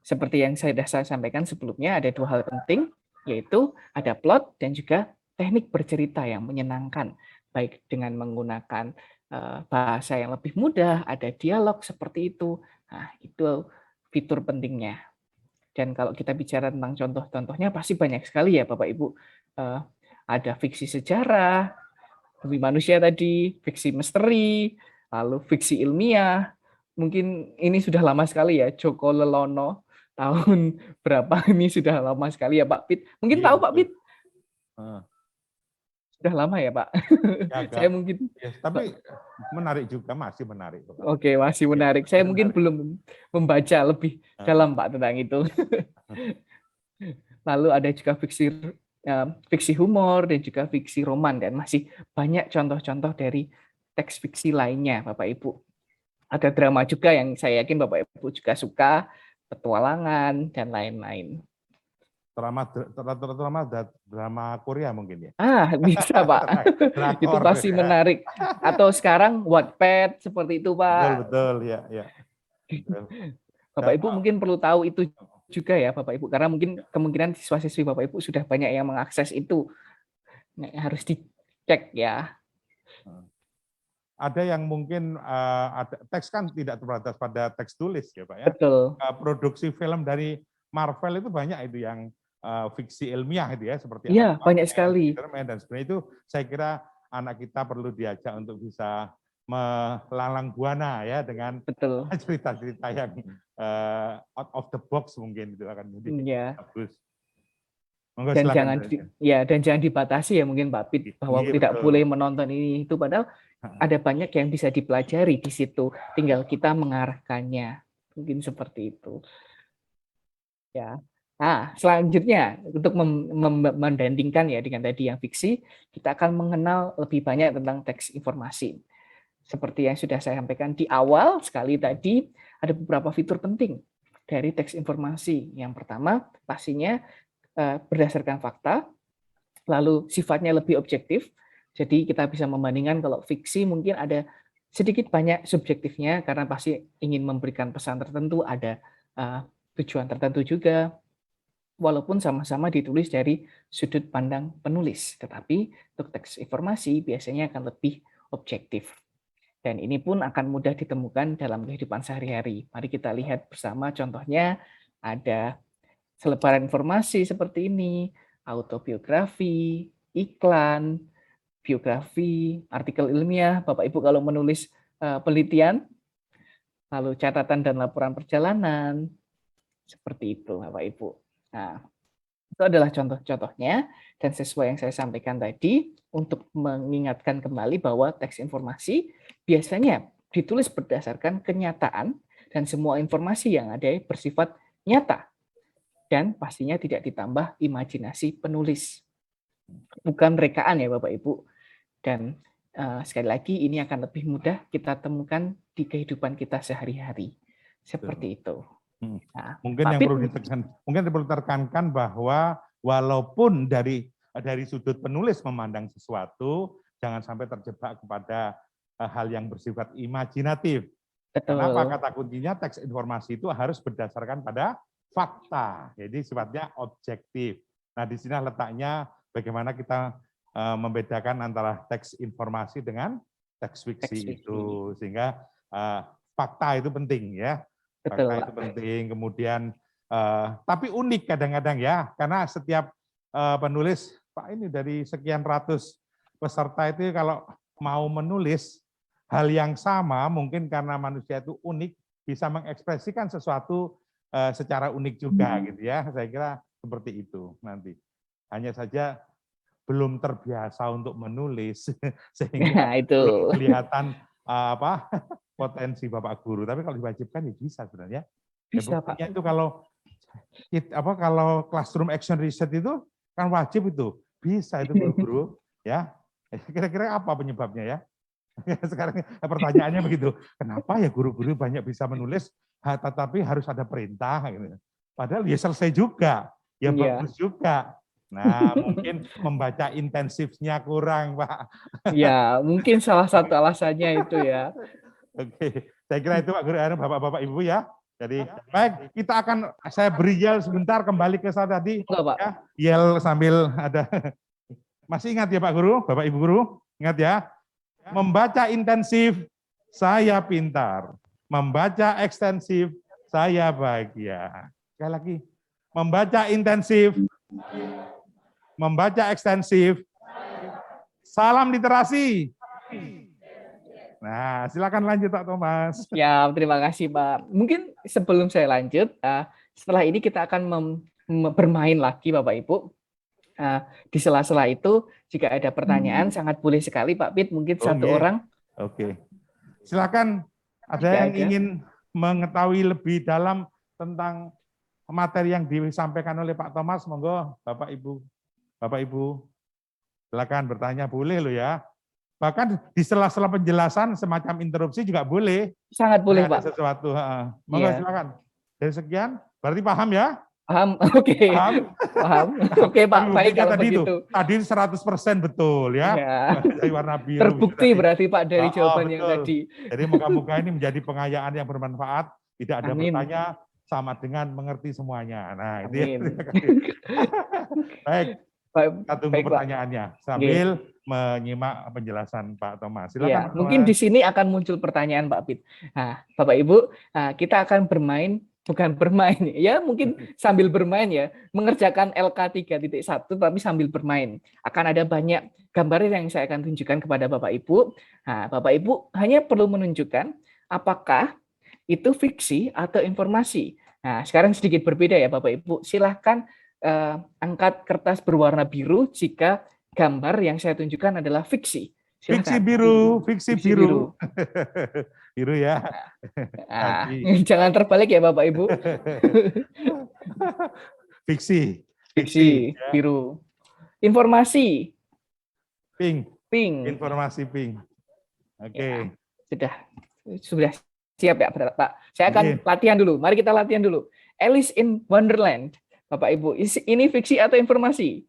Speaker 1: seperti yang saya sudah sampaikan sebelumnya, ada dua hal penting, yaitu ada plot dan juga teknik bercerita yang menyenangkan, baik dengan menggunakan bahasa yang lebih mudah, ada dialog seperti itu. Nah, itu fitur pentingnya. Dan kalau kita bicara tentang contoh-contohnya, pasti banyak sekali ya Bapak Ibu. Ada fiksi sejarah, Bumi Manusia tadi, fiksi misteri, lalu fiksi ilmiah. Mungkin ini sudah lama sekali ya, Joko Lelono, tahun berapa ini sudah lama sekali ya Pak Pit. Mungkin tahu Pak Pit? Sudah lama ya Pak. Saya mungkin.
Speaker 2: Ya, tapi menarik juga, masih menarik.
Speaker 1: Oke, masih menarik. Saya mungkin belum membaca lebih dalam Pak tentang itu. Lalu ada juga fiksi humor dan juga fiksi roman, dan masih banyak contoh-contoh dari teks fiksi lainnya Bapak Ibu. Ada drama juga yang saya yakin Bapak Ibu juga suka, petualangan dan lain-lain.
Speaker 2: Drama Korea mungkin ya?
Speaker 1: Bisa Pak. Itu pasti menarik. Atau sekarang Wattpad seperti itu Pak.
Speaker 2: Betul, ya.
Speaker 1: Bapak Ibu mungkin perlu tahu itu juga ya Bapak Ibu, karena mungkin kemungkinan siswa-siswi Bapak Ibu sudah banyak yang mengakses itu. Harus dicek ya.
Speaker 2: Ada yang mungkin ada teks kan tidak terbatas pada teks tulis ya Pak ya.
Speaker 1: Betul.
Speaker 2: Produksi film dari Marvel itu banyak itu yang fiksi ilmiah itu ya, seperti
Speaker 1: banyak sekali.
Speaker 2: Dan sebenarnya itu saya kira anak kita perlu diajak untuk bisa melalang buana ya dengan
Speaker 1: Betul.
Speaker 2: cerita-cerita yang out of the box mungkin itu akan menjadi
Speaker 1: Ya.
Speaker 2: bagus. Monggo
Speaker 1: Dan
Speaker 2: silakan.
Speaker 1: jangan dan jangan dibatasi ya mungkin Pak Pit bahwa
Speaker 2: Iya,
Speaker 1: tidak
Speaker 2: betul.
Speaker 1: boleh menonton ini itu, padahal ada banyak yang bisa dipelajari di situ, tinggal kita mengarahkannya, mungkin seperti itu ya. Nah, selanjutnya untuk membandingkan ya dengan tadi yang fiksi, kita akan mengenal lebih banyak tentang teks informasi. Seperti yang sudah saya sampaikan di awal sekali tadi, ada beberapa fitur penting dari teks informasi. Yang pertama, pastinya berdasarkan fakta, lalu sifatnya lebih objektif. Jadi kita bisa membandingkan kalau fiksi mungkin ada sedikit banyak subjektifnya karena pasti ingin memberikan pesan tertentu, ada tujuan tertentu juga. Walaupun sama-sama ditulis dari sudut pandang penulis, tetapi untuk teks informasi biasanya akan lebih objektif. Dan ini pun akan mudah ditemukan dalam kehidupan sehari-hari. Mari kita lihat bersama contohnya, ada selebaran informasi seperti ini, autobiografi, iklan, biografi, artikel ilmiah, Bapak Ibu kalau menulis penelitian, lalu catatan dan laporan perjalanan, seperti itu Bapak Ibu. Nah, itu adalah contoh-contohnya, dan sesuai yang saya sampaikan tadi, untuk mengingatkan kembali bahwa teks informasi biasanya ditulis berdasarkan kenyataan, dan semua informasi yang ada bersifat nyata, dan pastinya tidak ditambah imajinasi penulis. Bukan rekaan ya Bapak Ibu. Dan sekali lagi ini akan lebih mudah kita temukan di kehidupan kita sehari-hari. Seperti itu. Nah,
Speaker 2: mungkin yang perlu ditekankan bahwa walaupun dari sudut penulis memandang sesuatu, jangan sampai terjebak kepada hal yang bersifat imajinatif.
Speaker 1: Betul.
Speaker 2: Kenapa? Kata kuncinya teks informasi itu harus berdasarkan pada fakta, jadi sifatnya objektif. Nah, di sini letaknya bagaimana kita membedakan antara teks informasi dengan teks fiksi itu, sehingga fakta itu penting ya.
Speaker 1: Betul.
Speaker 2: Fakta itu penting, kemudian tapi unik kadang-kadang ya, karena setiap penulis, Pak ini dari sekian ratus peserta itu kalau mau menulis hal yang sama, mungkin karena manusia itu unik, bisa mengekspresikan sesuatu secara unik juga gitu ya. Saya kira seperti itu nanti. Hanya saja belum terbiasa untuk menulis sehingga belum kelihatan potensi Bapak Guru, tapi kalau diwajibkan ya bisa sebenarnya.
Speaker 1: Bisa,
Speaker 2: ya,
Speaker 1: Pak.
Speaker 2: Itu kalau classroom action research itu kan wajib itu, bisa itu guru-guru ya. Kira-kira apa penyebabnya ya? Sekarang pertanyaannya begitu, kenapa ya guru-guru banyak bisa menulis, tetapi harus ada perintah gitu. Padahal ya selesai juga, ya bagus juga. Nah, mungkin membaca intensifnya kurang, Pak.
Speaker 1: Ya, mungkin salah satu alasannya itu ya.
Speaker 2: Oke, saya kira itu Pak Guru, Bapak-Bapak Ibu ya. Jadi baik, saya beri yel sebentar kembali ke saya tadi.
Speaker 1: Enggak, Pak.
Speaker 2: Ya, yel sambil ada. Masih ingat ya Pak Guru, Bapak Ibu Guru? Ingat ya. Membaca intensif, saya pintar. Membaca ekstensif, saya bahagia. Sekali lagi, membaca intensif, membaca ekstensif, salam literasi. Nah, silakan lanjut Pak Thomas.
Speaker 1: Ya, terima kasih Pak. Mungkin sebelum saya lanjut, setelah ini kita akan bermain lagi Bapak Ibu. Di sela-sela itu, jika ada pertanyaan, sangat boleh sekali Pak Pit, mungkin satu orang.
Speaker 2: Oke. Silakan, ada yang ingin mengetahui lebih dalam tentang materi yang disampaikan oleh Pak Thomas, monggo Bapak Ibu, silakan bertanya, boleh loh ya. Bahkan di sela-sela penjelasan semacam interupsi juga boleh.
Speaker 1: Sangat boleh Pak.
Speaker 2: Sesuatu. Monggo silakan. Dari sekian, berarti paham ya?
Speaker 1: Paham, oke. Paham. Oke Pak, baik kalau begitu.
Speaker 2: Tadi 100% betul ya. Dari warna biru.
Speaker 1: Terbukti berarti Pak dari jawaban yang tadi.
Speaker 2: Jadi moga-moga ini menjadi pengayaan yang bermanfaat. Tidak ada bertanya, sama dengan mengerti semuanya. Nah, itu ya. Baik, kita tunggu pertanyaannya sambil menyimak penjelasan Pak Thomas. Silakan.
Speaker 1: Ya,
Speaker 2: Pak Thomas.
Speaker 1: mungkin di sini akan muncul pertanyaan Pak Pit. Nah, Bapak Ibu, kita akan bermain bukan bermain ya, mungkin sambil bermain ya, mengerjakan LK 3.1 tapi sambil bermain. Akan ada banyak gambar yang saya akan tunjukkan kepada Bapak Ibu. Nah, Bapak Ibu hanya perlu menunjukkan apakah itu fiksi atau informasi. Nah, sekarang sedikit berbeda ya Bapak Ibu. Silahkan angkat kertas berwarna biru jika gambar yang saya tunjukkan adalah fiksi.
Speaker 2: Fiksi
Speaker 1: Silahkan.
Speaker 2: biru, fiksi
Speaker 1: Fiksi
Speaker 2: biru. Biru ya.
Speaker 1: Nah,
Speaker 2: Tadi.
Speaker 1: jangan terbalik ya Bapak Ibu.
Speaker 2: Fiksi.
Speaker 1: Fiksi
Speaker 2: ya.
Speaker 1: biru. Informasi
Speaker 2: Pink.
Speaker 1: pink.
Speaker 2: Informasi pink. Oke.
Speaker 1: Ya, sudah siap ya Pak. Saya akan latihan dulu. Mari kita latihan dulu. Alice in Wonderland. Bapak Ibu, ini fiksi atau informasi?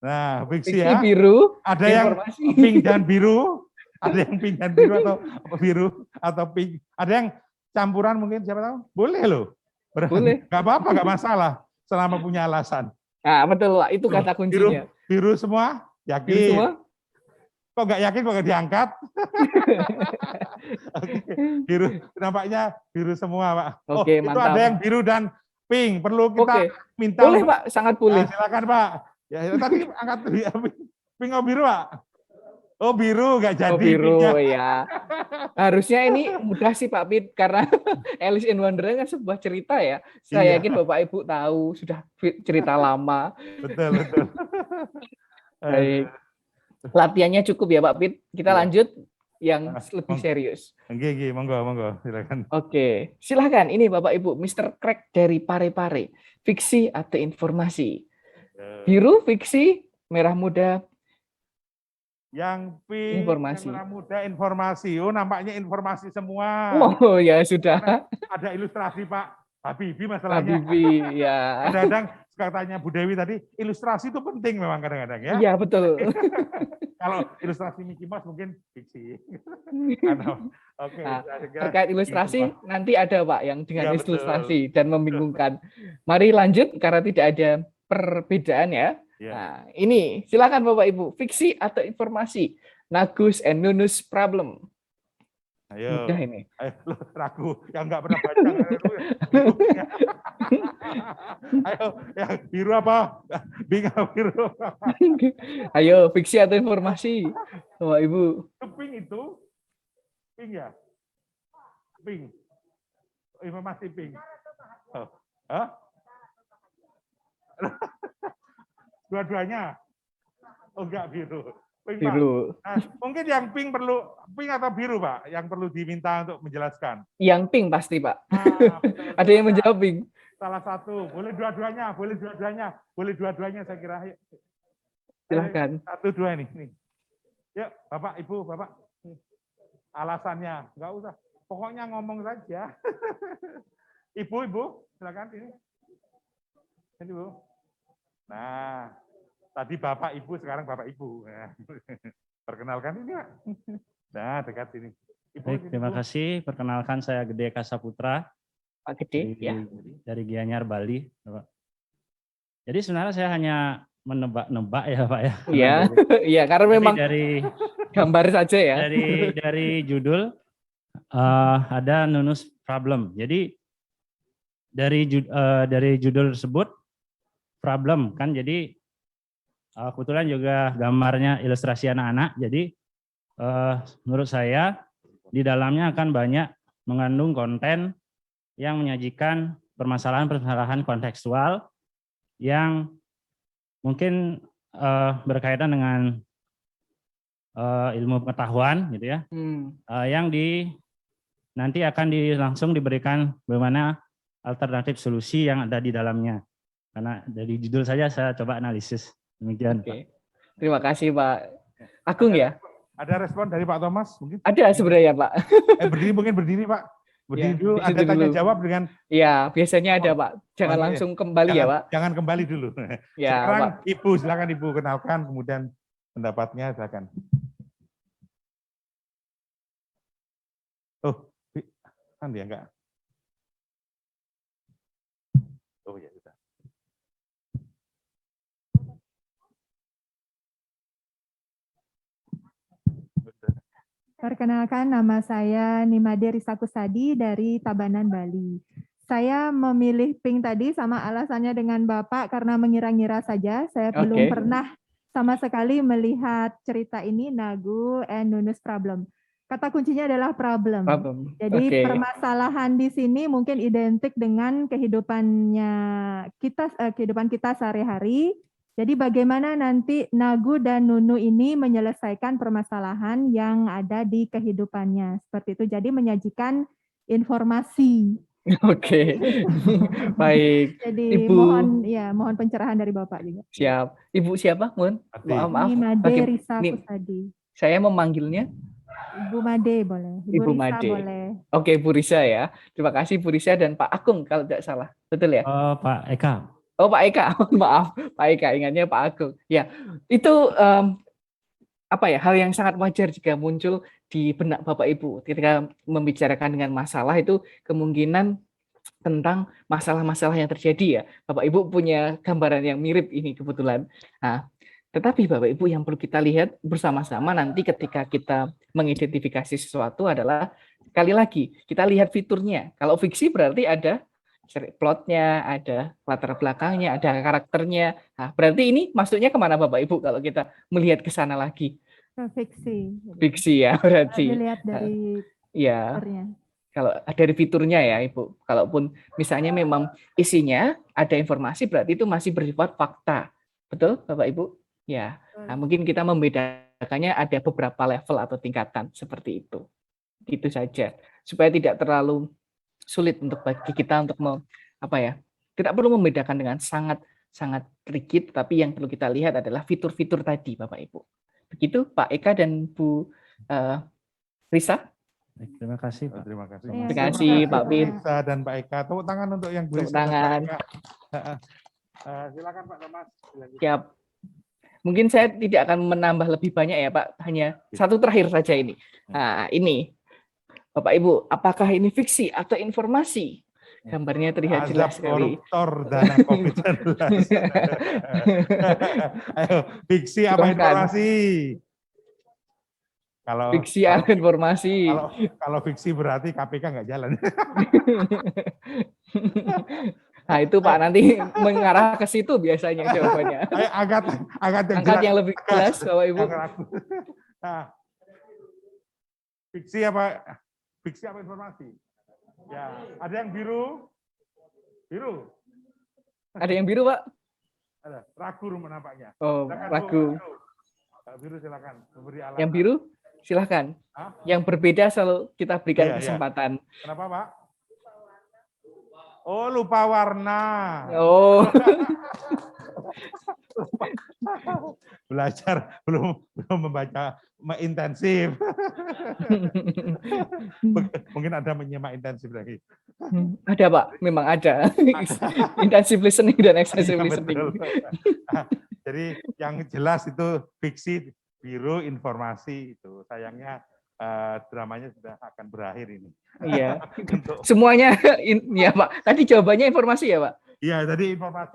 Speaker 2: Nah, fiksi
Speaker 1: Fiksi
Speaker 2: ya.
Speaker 1: biru,
Speaker 2: Ada
Speaker 1: informasi.
Speaker 2: yang pink dan biru, ada yang pink dan biru atau biru atau pink. Ada yang campuran mungkin, siapa tahu? Boleh loh.
Speaker 1: Boleh.
Speaker 2: Gak apa-apa, gak masalah. Selama punya alasan.
Speaker 1: Nah, betul Pak. Itu kata kuncinya.
Speaker 2: Biru semua? Yakin?
Speaker 1: Biru semua?
Speaker 2: Kok nggak yakin kok nggak diangkat? Oke. Biru, nampaknya biru semua Pak.
Speaker 1: Oke,
Speaker 2: itu
Speaker 1: mantap.
Speaker 2: ada yang biru dan pink. Perlu kita minta.
Speaker 1: Boleh Pak, sangat boleh.
Speaker 2: Nah, silakan Pak. Ya, tadi angkat pink atau biru Pak? Oh biru, nggak jadi.
Speaker 1: Oh biru
Speaker 2: pinknya.
Speaker 1: ya. Harusnya ini mudah sih Pak Pit, karena Alice in Wonderland kan sebuah cerita ya. Saya yakin Bapak Ibu tahu, sudah cerita lama.
Speaker 2: Betul, betul.
Speaker 1: Baik. Latihannya cukup ya Pak Pit. Kita lanjut yang lebih serius.
Speaker 2: Oke, monggo, silakan.
Speaker 1: Oke, silahkan. Ini Bapak Ibu, Mr. Crack dari Pare-Pare. Fiksi atau informasi? Biru fiksi, merah muda
Speaker 2: Yang pink,
Speaker 1: informasi.
Speaker 2: yang merah muda informasi. Oh, nampaknya informasi semua.
Speaker 1: Oh ya sudah.
Speaker 2: Ada ilustrasi Pak Habibie masalahnya.
Speaker 1: Habibie ya.
Speaker 2: Kadang-kadang suka tanya Bu Dewi tadi, ilustrasi itu penting memang kadang-kadang ya.
Speaker 1: Iya betul.
Speaker 2: Kalau ilustrasi Mickey Mouse mungkin fiksi. Oke.
Speaker 1: Nah, terkait ilustrasi nanti ada Pak yang dengan ilustrasi dan membingungkan. Mari lanjut karena tidak ada perbedaan ya. Nah, ini silakan Bapak Ibu, fiksi atau informasi? Nagus and Nunus problem.
Speaker 2: Ayo.
Speaker 1: Mudah ini.
Speaker 2: Ayo, ragu yang nggak pernah baca. Ayo, yang biru apa? Bingung biru.
Speaker 1: Ayo, fiksi atau informasi? Bapak Ibu.
Speaker 2: Pink itu? Pink ya? Pink. Informasi pink. Oh. Hah? Dua-duanya? Oh enggak, biru. Pink,
Speaker 1: biru.
Speaker 2: Nah, mungkin yang pink perlu pink atau biru Pak? Yang perlu diminta untuk menjelaskan.
Speaker 1: Yang pink pasti Pak. Ada yang menjawab pink.
Speaker 2: Salah satu, boleh dua-duanya, saya kira. Ayo.
Speaker 1: Silahkan.
Speaker 2: Satu dua ini. Yuk, Bapak, Ibu, Bapak. Alasannya, enggak usah. Pokoknya ngomong saja. Ibu, silakan ini. Ini Bu. Nah, tadi Bapak Ibu, sekarang Bapak Ibu. Perkenalkan ini Pak. Nah, dekat sini. Ibu,
Speaker 7: baik, terima kasih. Perkenalkan saya Gede Kasaputra.
Speaker 1: Pak Gede, ya.
Speaker 7: Dari Gianyar, Bali. Bapak. Jadi sebenarnya saya hanya menebak-nebak ya Pak ya.
Speaker 1: Iya, iya karena memang
Speaker 7: dari
Speaker 1: gambar saja ya.
Speaker 7: Dari judul ada Nunus problem. Jadi dari judul tersebut problem kan, jadi kebetulan juga gambarnya ilustrasi anak-anak. Jadi menurut saya di dalamnya akan banyak mengandung konten yang menyajikan permasalahan-permasalahan kontekstual yang mungkin berkaitan dengan ilmu pengetahuan gitu ya, yang nanti akan langsung diberikan bagaimana alternatif solusi yang ada di dalamnya. Karena dari judul saja saya coba analisis. Demikian.
Speaker 1: Oke. Terima kasih Pak Agung ya.
Speaker 2: Ada respon dari Pak Thomas mungkin?
Speaker 1: Ada sebenarnya Pak.
Speaker 2: Berdiri Pak. Berdiri
Speaker 1: Ya,
Speaker 2: dulu, ada tanya jawab dengan.
Speaker 1: Iya, biasanya ada Pak. Jangan langsung kembali ya Pak.
Speaker 2: Jangan kembali dulu.
Speaker 1: Ya,
Speaker 2: sekarang
Speaker 1: Pak.
Speaker 2: Ibu, silakan Ibu kenalkan, kemudian pendapatnya silakan. Oh, kan dia enggak? Oh ya sudah.
Speaker 8: Perkenalkan, nama saya Nimade Risakusadi dari Tabanan, Bali. Saya memilih pink tadi sama alasannya dengan Bapak karena mengira-ngira saja. Saya belum
Speaker 1: Oke.
Speaker 8: pernah sama sekali melihat cerita ini, Nagu and Nunus problem. Kata kuncinya adalah problem.
Speaker 1: Problem.
Speaker 8: Jadi
Speaker 1: Oke.
Speaker 8: permasalahan di sini mungkin identik dengan kehidupan kita sehari-hari. Jadi bagaimana nanti Nagu dan Nunu ini menyelesaikan permasalahan yang ada di kehidupannya. Seperti itu. Jadi menyajikan informasi.
Speaker 1: Oke. Baik.
Speaker 8: Jadi
Speaker 1: Ibu
Speaker 8: mohon pencerahan dari Bapak juga.
Speaker 1: siap. Ibu siapa, Mun? Maaf.
Speaker 8: Ini Made Risa
Speaker 1: Ini
Speaker 8: Kusadi.
Speaker 1: saya memanggilnya
Speaker 8: Ibu Made boleh.
Speaker 1: Ibu
Speaker 8: Risa
Speaker 1: Made.
Speaker 8: boleh.
Speaker 1: Oke, Bu Risa ya. Terima kasih Bu Risa dan Pak Agung kalau tidak salah. Betul ya?
Speaker 7: Oh, Pak Eka.
Speaker 1: Oh, Pak Eka. Maaf, Pak Eka, ingatnya Pak Agung. Ya, itu hal yang sangat wajar jika muncul di benak Bapak Ibu ketika membicarakan dengan masalah itu kemungkinan tentang masalah-masalah yang terjadi ya. Bapak Ibu punya gambaran yang mirip ini kebetulan. Nah, tetapi Bapak Ibu yang perlu kita lihat bersama-sama nanti ketika kita mengidentifikasi sesuatu adalah sekali lagi kita lihat fiturnya. Kalau fiksi berarti ada plotnya, ada latar belakangnya, ada karakternya. Nah, berarti ini masuknya kemana Bapak Ibu kalau kita melihat ke sana lagi?
Speaker 8: Fiksi.
Speaker 1: Fiksi ya berarti.
Speaker 8: Dilihat dari
Speaker 1: ya.
Speaker 8: fiturnya.
Speaker 1: Kalau dari fiturnya ya Ibu. Kalaupun misalnya memang isinya ada informasi berarti itu masih bersifat fakta. Betul Bapak Ibu? Ya. Nah, mungkin kita membedakannya ada beberapa level atau tingkatan seperti itu. Itu saja. Supaya tidak terlalu sulit untuk bagi kita untuk tidak perlu membedakan dengan sangat rigid, tapi yang perlu kita lihat adalah fitur-fitur tadi Bapak Ibu. Begitu Pak Eka dan Bu Risa.
Speaker 7: Terima kasih, Pak.
Speaker 2: Terima kasih.
Speaker 8: Terima
Speaker 1: kasih, Pak Pit.
Speaker 2: Risa dan Pak Eka. Tepuk tangan untuk yang Bu
Speaker 1: Tepuk
Speaker 2: Risa dan Pak
Speaker 1: tangan.
Speaker 2: Eka. Silakan Pak Thomas.
Speaker 1: Siap. Mungkin saya tidak akan menambah lebih banyak ya Pak, hanya satu terakhir saja ini. Nah, ini Bapak Ibu, apakah ini fiksi atau informasi? Gambarnya terlihat jelas sekali.
Speaker 2: Koruptor dana COVID-19. Ayo, fiksi apa informasi? Kalau
Speaker 1: fiksi atau informasi.
Speaker 2: Kalau fiksi berarti KPK nggak jalan.
Speaker 1: Nah itu Pak nanti mengarah ke situ biasanya jawabannya.
Speaker 2: Angkat
Speaker 1: yang lebih jelas Bapak Ibu.
Speaker 2: Nah, fiksi apa informasi? Ya, ada yang biru? Biru.
Speaker 1: Ada yang biru Pak?
Speaker 2: Ada. Ragu nampaknya.
Speaker 1: Oh,
Speaker 2: silakan,
Speaker 1: ragu.
Speaker 2: Biru silakan. Alasan.
Speaker 1: Yang biru silakan.
Speaker 2: Hah?
Speaker 1: Yang berbeda selalu kita berikan kesempatan.
Speaker 2: Kenapa Pak? Oh, lupa warna.
Speaker 1: Oh.
Speaker 2: Belajar belum membaca intensif. Mungkin ada menyimak intensif lagi.
Speaker 1: Ada Pak, memang ada. Intensive listening dan excessive listening.
Speaker 2: Jadi yang jelas itu fiksi, biru, informasi itu. Sayangnya dramanya sudah akan berakhir ini.
Speaker 1: Iya. Semuanya ya Pak. Tadi jawabannya informasi ya Pak?
Speaker 2: Iya, tadi informasi.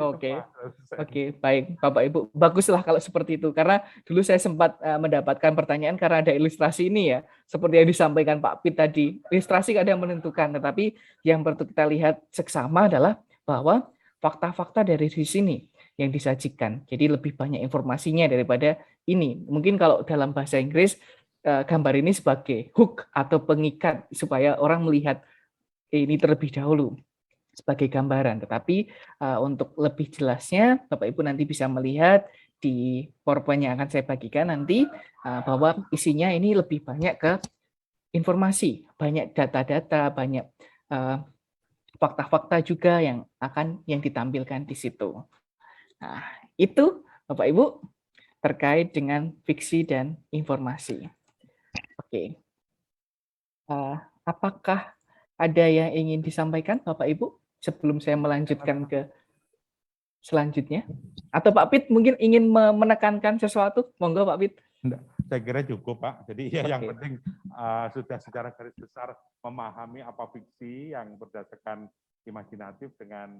Speaker 1: Oke, baik Bapak Ibu. Baguslah kalau seperti itu. Karena dulu saya sempat mendapatkan pertanyaan karena ada ilustrasi ini ya. Seperti yang disampaikan Pak Pit tadi. Ilustrasi kadang menentukan. Tetapi yang perlu kita lihat seksama adalah bahwa fakta-fakta dari sini yang disajikan. Jadi lebih banyak informasinya daripada ini. Mungkin kalau dalam bahasa Inggris, gambar ini sebagai hook atau pengikat supaya orang melihat ini terlebih dahulu sebagai gambaran. Tetapi untuk lebih jelasnya Bapak Ibu nanti bisa melihat di PowerPoint yang akan saya bagikan nanti bahwa isinya ini lebih banyak ke informasi, banyak data-data, banyak fakta-fakta juga yang ditampilkan di situ. Nah, itu Bapak Ibu terkait dengan fiksi dan informasi. Oke. Apakah ada yang ingin disampaikan Bapak Ibu sebelum saya melanjutkan ke selanjutnya? Atau Pak Pit mungkin ingin menekankan sesuatu? Monggo Pak Pit.
Speaker 2: Saya kira cukup Pak. Jadi yang penting sudah secara garis besar memahami apa fiksi yang berdasarkan imajinatif dengan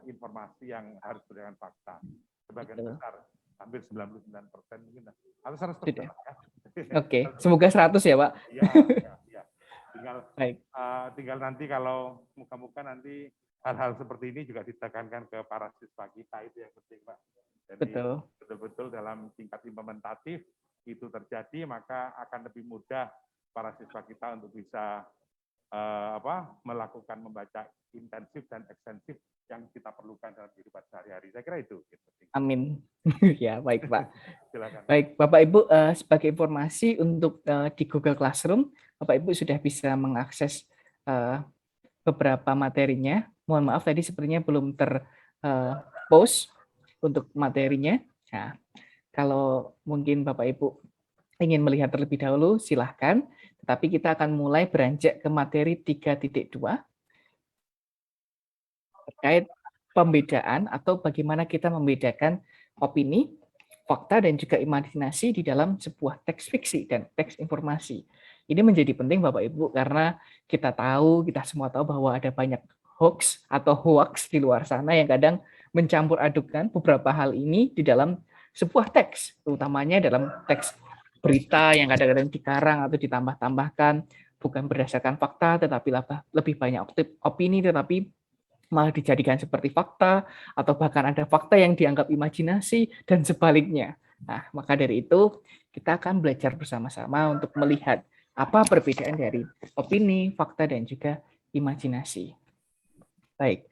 Speaker 2: informasi yang harus berdasarkan fakta. Sebagian besar, hampir 99% mungkin. Atau 100%.
Speaker 1: Oke, semoga 100 ya Pak.
Speaker 2: Iya. tinggal nanti kalau muka-muka nanti hal-hal seperti ini juga ditekankan ke para siswa kita, itu yang penting, Pak. Jadi betul-betul dalam tingkat implementatif itu terjadi, maka akan lebih mudah para siswa kita untuk bisa melakukan membaca intensif dan ekstensif yang kita perlukan dalam kehidupan sehari-hari. Saya kira itu.
Speaker 1: Amin. Ya, baik Pak.
Speaker 2: Silakan.
Speaker 1: Baik, Bapak Ibu, sebagai informasi untuk di Google Classroom, Bapak Ibu sudah bisa mengakses beberapa materinya. Mohon maaf tadi sepertinya belum terpost untuk materinya. Nah, kalau mungkin Bapak Ibu ingin melihat terlebih dahulu, silahkan. Tetapi kita akan mulai beranjak ke materi 3.2 terkait pembedaan atau bagaimana kita membedakan opini, fakta, dan juga imajinasi di dalam sebuah teks fiksi dan teks informasi. Ini menjadi penting Bapak Ibu karena kita semua tahu bahwa ada banyak hoax atau hoax di luar sana yang kadang mencampur adukan beberapa hal ini di dalam sebuah teks, terutamanya dalam teks berita yang kadang-kadang dikarang atau ditambah-tambahkan, bukan berdasarkan fakta, tetapi lebih banyak opini, tetapi malah dijadikan seperti fakta, atau bahkan ada fakta yang dianggap imajinasi, dan sebaliknya. Nah, maka dari itu, kita akan belajar bersama-sama untuk melihat apa perbedaan dari opini, fakta, dan juga imajinasi. Baik,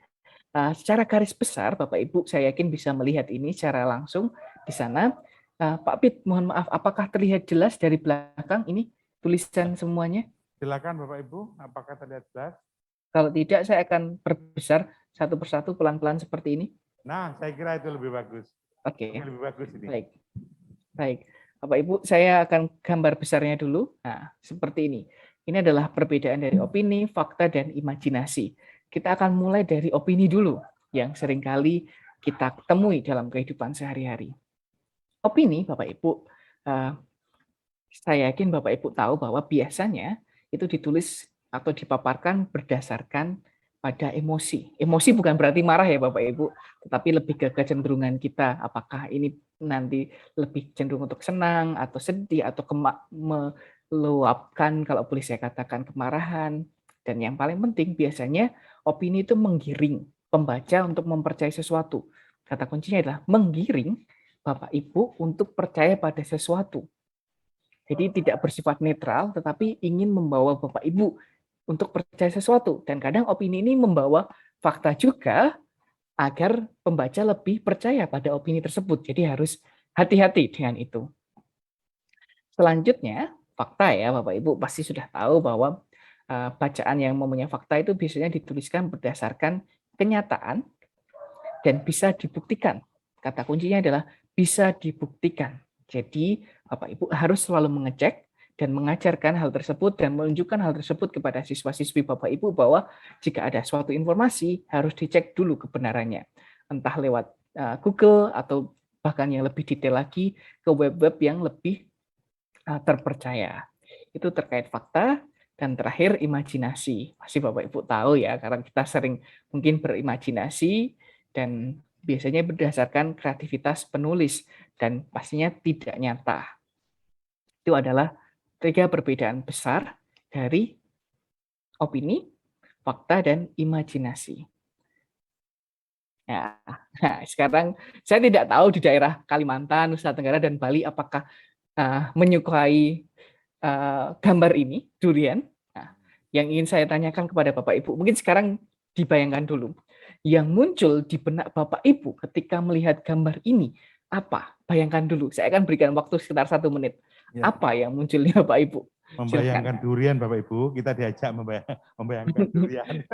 Speaker 1: secara garis besar, Bapak Ibu, saya yakin bisa melihat ini secara langsung di sana. Pak Pit, mohon maaf, apakah terlihat jelas dari belakang ini tulisan semuanya?
Speaker 2: Silakan Bapak Ibu, apakah terlihat jelas?
Speaker 1: Kalau tidak, saya akan perbesar satu persatu pelan-pelan seperti ini.
Speaker 2: Nah, saya kira itu lebih bagus.
Speaker 1: Oke.
Speaker 2: Lebih bagus ini.
Speaker 1: Baik. Baik. Bapak Ibu, saya akan gambar besarnya dulu. Nah, seperti ini. Ini adalah perbedaan dari opini, fakta, dan imajinasi. Kita akan mulai dari opini dulu, yang seringkali kita temui dalam kehidupan sehari-hari. Opini, Bapak Ibu, saya yakin Bapak Ibu tahu bahwa biasanya itu ditulis atau dipaparkan berdasarkan pada emosi. Emosi bukan berarti marah ya Bapak Ibu, tetapi lebih ke kecenderungan kita. Apakah ini nanti lebih cenderung untuk senang atau sedih atau meluapkan, kalau boleh saya katakan, kemarahan. Dan yang paling penting biasanya opini itu menggiring pembaca untuk mempercayai sesuatu. Kata kuncinya adalah menggiring Bapak Ibu untuk percaya pada sesuatu. Jadi tidak bersifat netral, tetapi ingin membawa Bapak Ibu untuk percaya sesuatu. Dan kadang opini ini membawa fakta juga agar pembaca lebih percaya pada opini tersebut. Jadi harus hati-hati dengan itu. Selanjutnya, fakta ya Bapak Ibu pasti sudah tahu bahwa bacaan yang mempunyai fakta itu biasanya dituliskan berdasarkan kenyataan dan bisa dibuktikan. Kata kuncinya adalah bisa dibuktikan. Jadi Bapak Ibu harus selalu mengecek dan mengajarkan hal tersebut dan menunjukkan hal tersebut kepada siswa-siswi Bapak Ibu bahwa jika ada suatu informasi harus dicek dulu kebenarannya. Entah lewat Google atau bahkan yang lebih detail lagi ke web-web yang lebih terpercaya. Itu terkait fakta. Dan terakhir imajinasi. Pasti Bapak Ibu tahu ya karena kita sering mungkin berimajinasi dan biasanya berdasarkan kreativitas penulis dan pastinya tidak nyata. Itu adalah 3 perbedaan besar dari opini, fakta, dan imajinasi. Nah, sekarang saya tidak tahu di daerah Kalimantan, Nusa Tenggara, dan Bali apakah menyukai gambar ini, durian. Nah, yang ingin saya tanyakan kepada Bapak Ibu, mungkin sekarang dibayangkan dulu. Yang muncul di benak Bapak Ibu ketika melihat gambar ini, apa? Bayangkan dulu, saya akan berikan waktu sekitar 1 menit. Ya. Apa yang muncul di Bapak Ibu?
Speaker 2: Membayangkan durian Bapak Ibu, kita diajak membayangkan durian.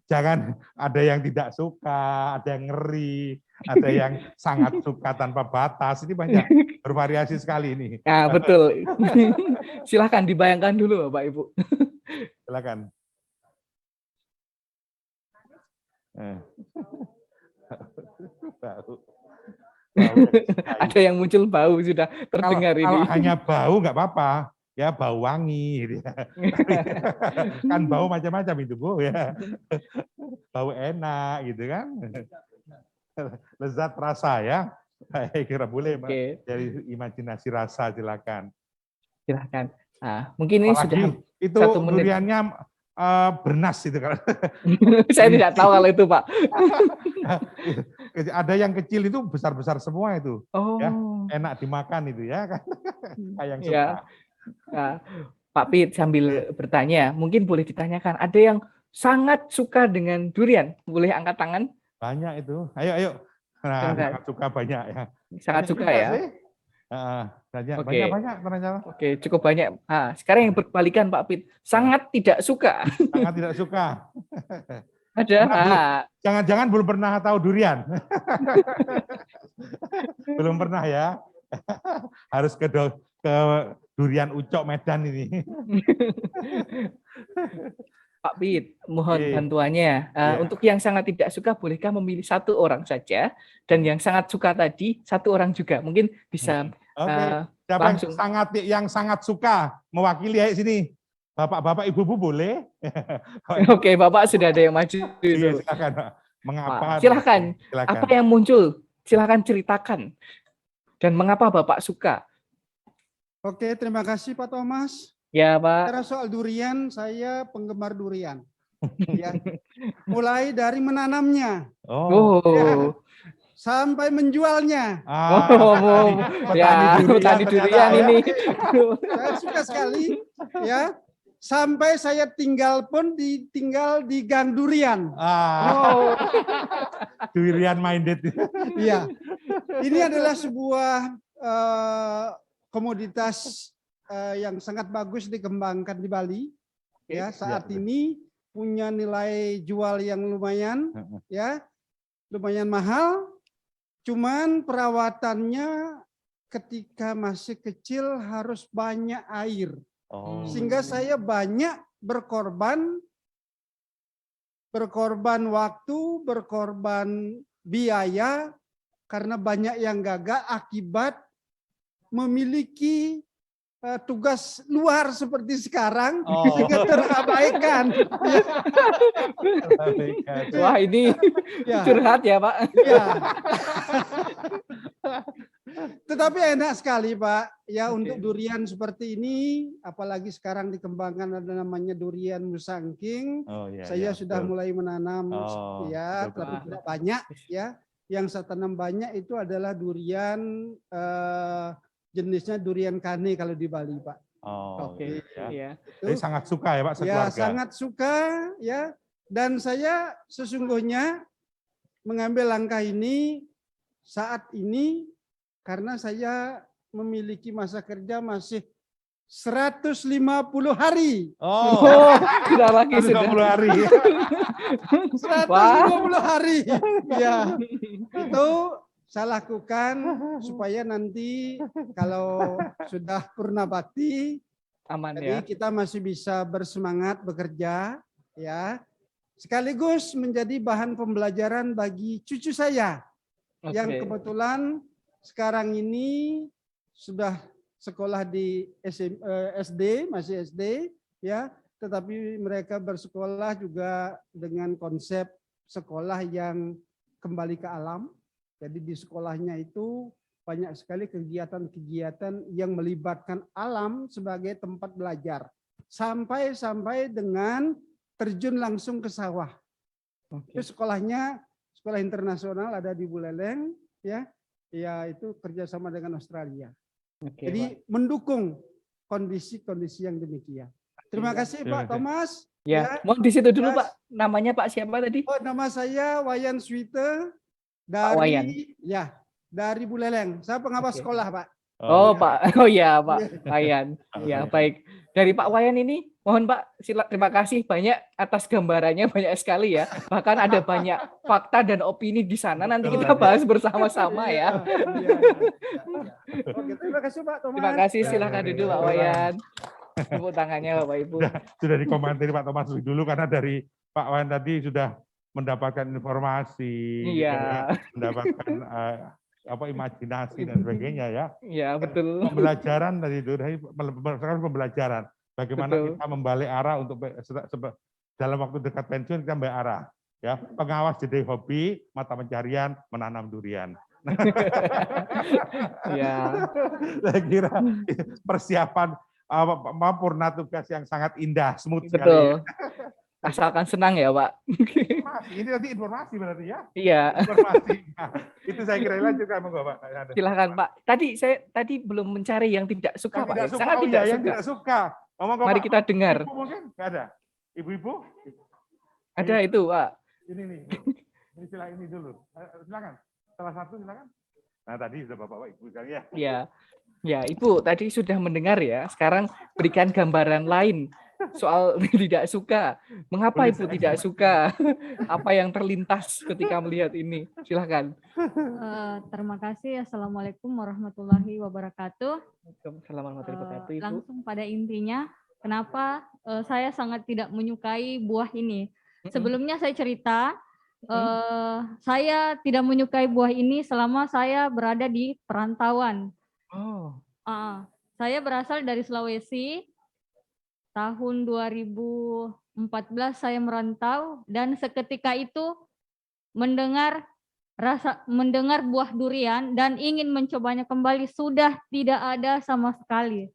Speaker 2: Jangan ada yang tidak suka, ada yang ngeri, ada yang sangat suka tanpa batas. Ini banyak, bervariasi sekali ini.
Speaker 1: Ya, betul. Silakan dibayangkan dulu Bapak Ibu.
Speaker 2: Silakan. Bau.
Speaker 1: Ada yang muncul bau sudah terdengar ini.
Speaker 2: Kalau hanya bau nggak apa-apa, ya bau wangi, gitu ya. Kan bau macam-macam itu Bu ya, bau enak gitu kan, lezat rasa ya. Saya kira boleh dari imajinasi rasa, silakan.
Speaker 1: Silakan. Nah, mungkin ini sudah
Speaker 2: Apalagi itu
Speaker 1: 1 menit.
Speaker 2: duriannya bernas itu kan.
Speaker 1: Saya tidak tahu kalau itu, Pak.
Speaker 2: Ada yang kecil itu besar-besar semua itu. Ya,
Speaker 1: Oh.
Speaker 2: enak dimakan itu ya kan. Kayak yang suka.
Speaker 1: Ya. Nah, Pak Pit sambil bertanya, mungkin boleh ditanyakan, ada yang sangat suka dengan durian? Boleh angkat tangan?
Speaker 2: Banyak itu. Ayo. Nah,
Speaker 1: Silakan.
Speaker 2: sangat suka banyak ya.
Speaker 1: Sangat
Speaker 2: Banyak
Speaker 1: suka
Speaker 2: juga
Speaker 1: ya.
Speaker 2: sih. Banyak
Speaker 1: Oke.
Speaker 2: ternyata.
Speaker 1: Oke, cukup banyak. Sekarang yang berbalikan Pak Pit, sangat tidak suka.
Speaker 2: Sangat tidak suka.
Speaker 1: Ada.
Speaker 2: Jangan-jangan belum pernah tahu durian. Belum pernah ya. Harus ke durian Ucok Medan ini.
Speaker 1: Pak Pit, mohon
Speaker 2: Oke.
Speaker 1: bantuannya.
Speaker 2: Iya.
Speaker 1: Untuk yang sangat tidak suka, bolehkah memilih 1 orang saja? Dan yang sangat suka tadi, 1 orang juga. Mungkin bisa
Speaker 2: Oke. Siapa
Speaker 1: langsung.
Speaker 2: yang sangat suka mewakili ayo sini. Bapak-bapak, ibu-ibu boleh?
Speaker 1: Oke, Bapak sudah ada yang maju.
Speaker 2: Iya, silakan. Mengapa?
Speaker 1: Pak, silakan.
Speaker 2: Silakan.
Speaker 1: Apa yang muncul? Silakan ceritakan. Dan mengapa Bapak suka?
Speaker 9: Oke, terima kasih Pak Thomas.
Speaker 1: Ya, Pak.
Speaker 9: Bicara soal durian, saya penggemar durian. Ya. Mulai dari menanamnya
Speaker 2: Oh.
Speaker 1: Oh.
Speaker 9: sampai menjualnya.
Speaker 1: Ya, petani durian ini.
Speaker 9: Saya suka sekali. Ya, sampai saya tinggal di Gang Durian.
Speaker 2: Durian minded.
Speaker 9: Iya. Ini adalah sebuah komoditas yang sangat bagus dikembangkan di Bali. Ya, saat ini punya nilai jual yang lumayan, ya, lumayan mahal. Cuman perawatannya ketika masih kecil harus banyak air, sehingga saya banyak berkorban waktu, berkorban biaya karena banyak yang gagal akibat memiliki tugas luar seperti sekarang sehingga terabaikan.
Speaker 1: Wah, ini
Speaker 9: Ya.
Speaker 1: curhat ya, Pak.
Speaker 9: Ya. Tetapi enak sekali, Pak. Ya, untuk durian seperti ini, apalagi sekarang dikembangkan ada namanya durian musangking. Saya sudah mulai menanam, ya, tapi tidak banyak. Ya, yang saya tanam banyak itu adalah durian jenisnya durian kane kalau di Bali, Pak.
Speaker 1: Oke. Ya.
Speaker 2: Jadi sangat suka ya Pak
Speaker 9: Ya,
Speaker 2: sekeluarga.
Speaker 9: sangat suka ya. Dan saya sesungguhnya mengambil langkah ini saat ini karena saya memiliki masa kerja masih 150 hari.
Speaker 1: Sudah lagi sudah.
Speaker 2: 150 hari.
Speaker 9: 150 hari. Ya. Itu saya lakukan supaya nanti kalau sudah purna bakti,
Speaker 1: aman
Speaker 9: jadi
Speaker 1: ya.
Speaker 9: kita masih bisa bersemangat bekerja, ya. Sekaligus menjadi bahan pembelajaran bagi cucu saya yang kebetulan sekarang ini sudah sekolah di SD, masih SD, ya. Tetapi mereka bersekolah juga dengan konsep sekolah yang kembali ke alam. Jadi di sekolahnya itu banyak sekali kegiatan-kegiatan yang melibatkan alam sebagai tempat belajar. Sampai dengan terjun langsung ke sawah. Itu sekolahnya sekolah internasional ada di Buleleng, ya. Ya, itu kerjasama dengan Australia. Jadi mendukung kondisi-kondisi yang demikian. Terima kasih Pak Thomas.
Speaker 1: Ya, mohon di situ dulu Pak. Namanya Pak siapa tadi?
Speaker 9: Oh, nama saya Wayan Suite. Dari Buleleng. Saya pengawas sekolah, Pak.
Speaker 1: Pak. Oh ya, Pak Wayan. Ya, baik. Dari Pak Wayan ini, mohon Pak, terima kasih banyak atas gambarannya, banyak sekali ya. Bahkan ada banyak fakta dan opini di sana. Nanti kita bahas bersama-sama ya.
Speaker 9: Oke, terima kasih Pak Thomas.
Speaker 1: Terima kasih, silakan duduk Pak Wayan. Tepuk tangannya Bapak Ibu.
Speaker 2: Sudah dikomentari Pak Thomas dulu karena dari Pak Wayan tadi sudah mendapatkan informasi, mendapatkan imajinasi dan sebagainya ya.
Speaker 1: Iya, betul.
Speaker 2: Pembelajaran tadi itu, pembelajaran bagaimana kita membalik arah untuk dalam waktu dekat pensiun kita membalik arah. Ya, pengawas jadi hobi, mata pencarian menanam durian.
Speaker 1: Ya.
Speaker 2: Saya kira persiapan purna tugas yang sangat indah, smooth sekali.
Speaker 1: Betul.
Speaker 2: Ya.
Speaker 1: Asalkan senang ya, Pak.
Speaker 2: Ini nanti informasi berarti ya?
Speaker 1: Iya.
Speaker 2: Informasi. Nah, itu saya kira lanjutkan, monggo Pak.
Speaker 1: Silahkan Pak. Tadi belum mencari yang tidak suka,
Speaker 2: yang
Speaker 1: Pak.
Speaker 2: Tidak suka,
Speaker 1: Sangat tidak
Speaker 2: ya,
Speaker 1: suka.
Speaker 2: Yang tidak suka.
Speaker 1: Mari kita dengar.
Speaker 2: Ibu mungkin nggak ada. Ibu-ibu?
Speaker 1: Ada itu, Pak.
Speaker 2: Ini nih. Ini silakan ini dulu. Silakan. Salah satu silakan. Nah tadi sudah Bapak Ibu sekali ya.
Speaker 1: Ya. Ya, Ibu tadi sudah mendengar ya. Sekarang berikan gambaran lain soal tidak suka. Mengapa Ibu tidak suka? Apa yang terlintas ketika melihat ini? Silahkan.
Speaker 10: Terima kasih. Assalamualaikum warahmatullahi wabarakatuh.
Speaker 1: Assalamualaikum warahmatullahi wabarakatuh, Ibu.
Speaker 10: Langsung pada intinya, kenapa saya sangat tidak menyukai buah ini. Sebelumnya saya cerita, saya tidak menyukai buah ini selama saya berada di perantauan.
Speaker 1: Oh.
Speaker 10: Saya berasal dari Sulawesi. Tahun 2014 saya merantau dan seketika itu mendengar buah durian dan ingin mencobanya kembali sudah tidak ada sama sekali.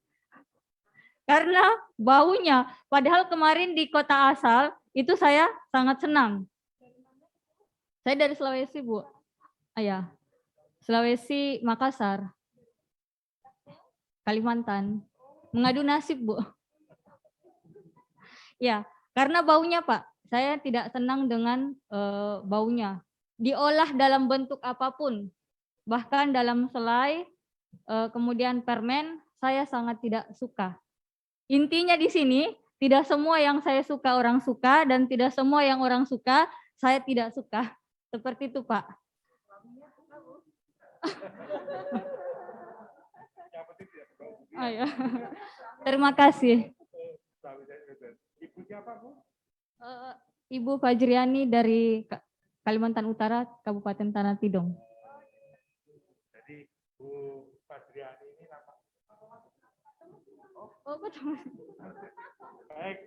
Speaker 10: Karena baunya, padahal kemarin di kota asal itu saya sangat senang. Saya dari Sulawesi, Bu. Ya. Sulawesi, Makassar. Kalimantan. Mengadu nasib, Bu. Ya, karena baunya, Pak. Saya tidak senang dengan baunya. Diolah dalam bentuk apapun. Bahkan dalam selai, kemudian permen, saya sangat tidak suka. Intinya di sini, tidak semua yang saya suka orang suka, dan tidak semua yang orang suka, saya tidak suka. Seperti itu, Pak. Terima kasih.
Speaker 2: Ibu siapa, Bu?
Speaker 10: Ibu Fajriani dari Kalimantan Utara, Kabupaten Tanah Tidung.
Speaker 2: Jadi Bu Fajriani ini nama.
Speaker 10: Oh, betul.
Speaker 2: Baik,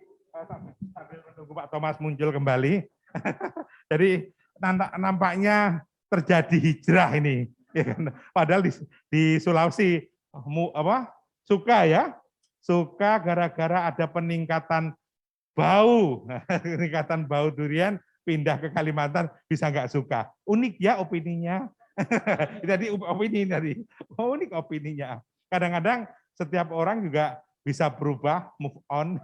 Speaker 2: sambil menunggu Pak Thomas muncul kembali. Jadi nampaknya terjadi hijrah ini. Ya kan? Padahal di Sulawesi suka ya, suka gara-gara ada peningkatan bau, peningkatan bau durian, pindah ke Kalimantan bisa nggak suka. Unik ya opininya. Jadi opini tadi, unik opininya. Kadang-kadang setiap orang juga bisa berubah, move on.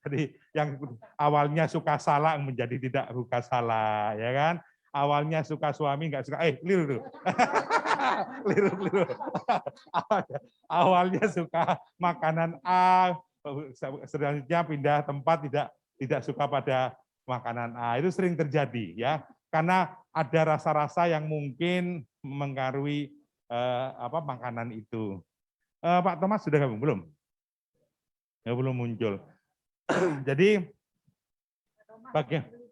Speaker 2: Jadi yang awalnya suka salah menjadi tidak suka salah, ya kan? Awalnya suka suami nggak suka, keliru. Keliru. Awalnya suka makanan A, selanjutnya pindah tempat tidak suka pada makanan A. Itu sering terjadi ya, karena ada rasa-rasa yang mungkin mengaruhi makanan itu. Pak Thomas sudah gabung belum? Ya, belum muncul. Jadi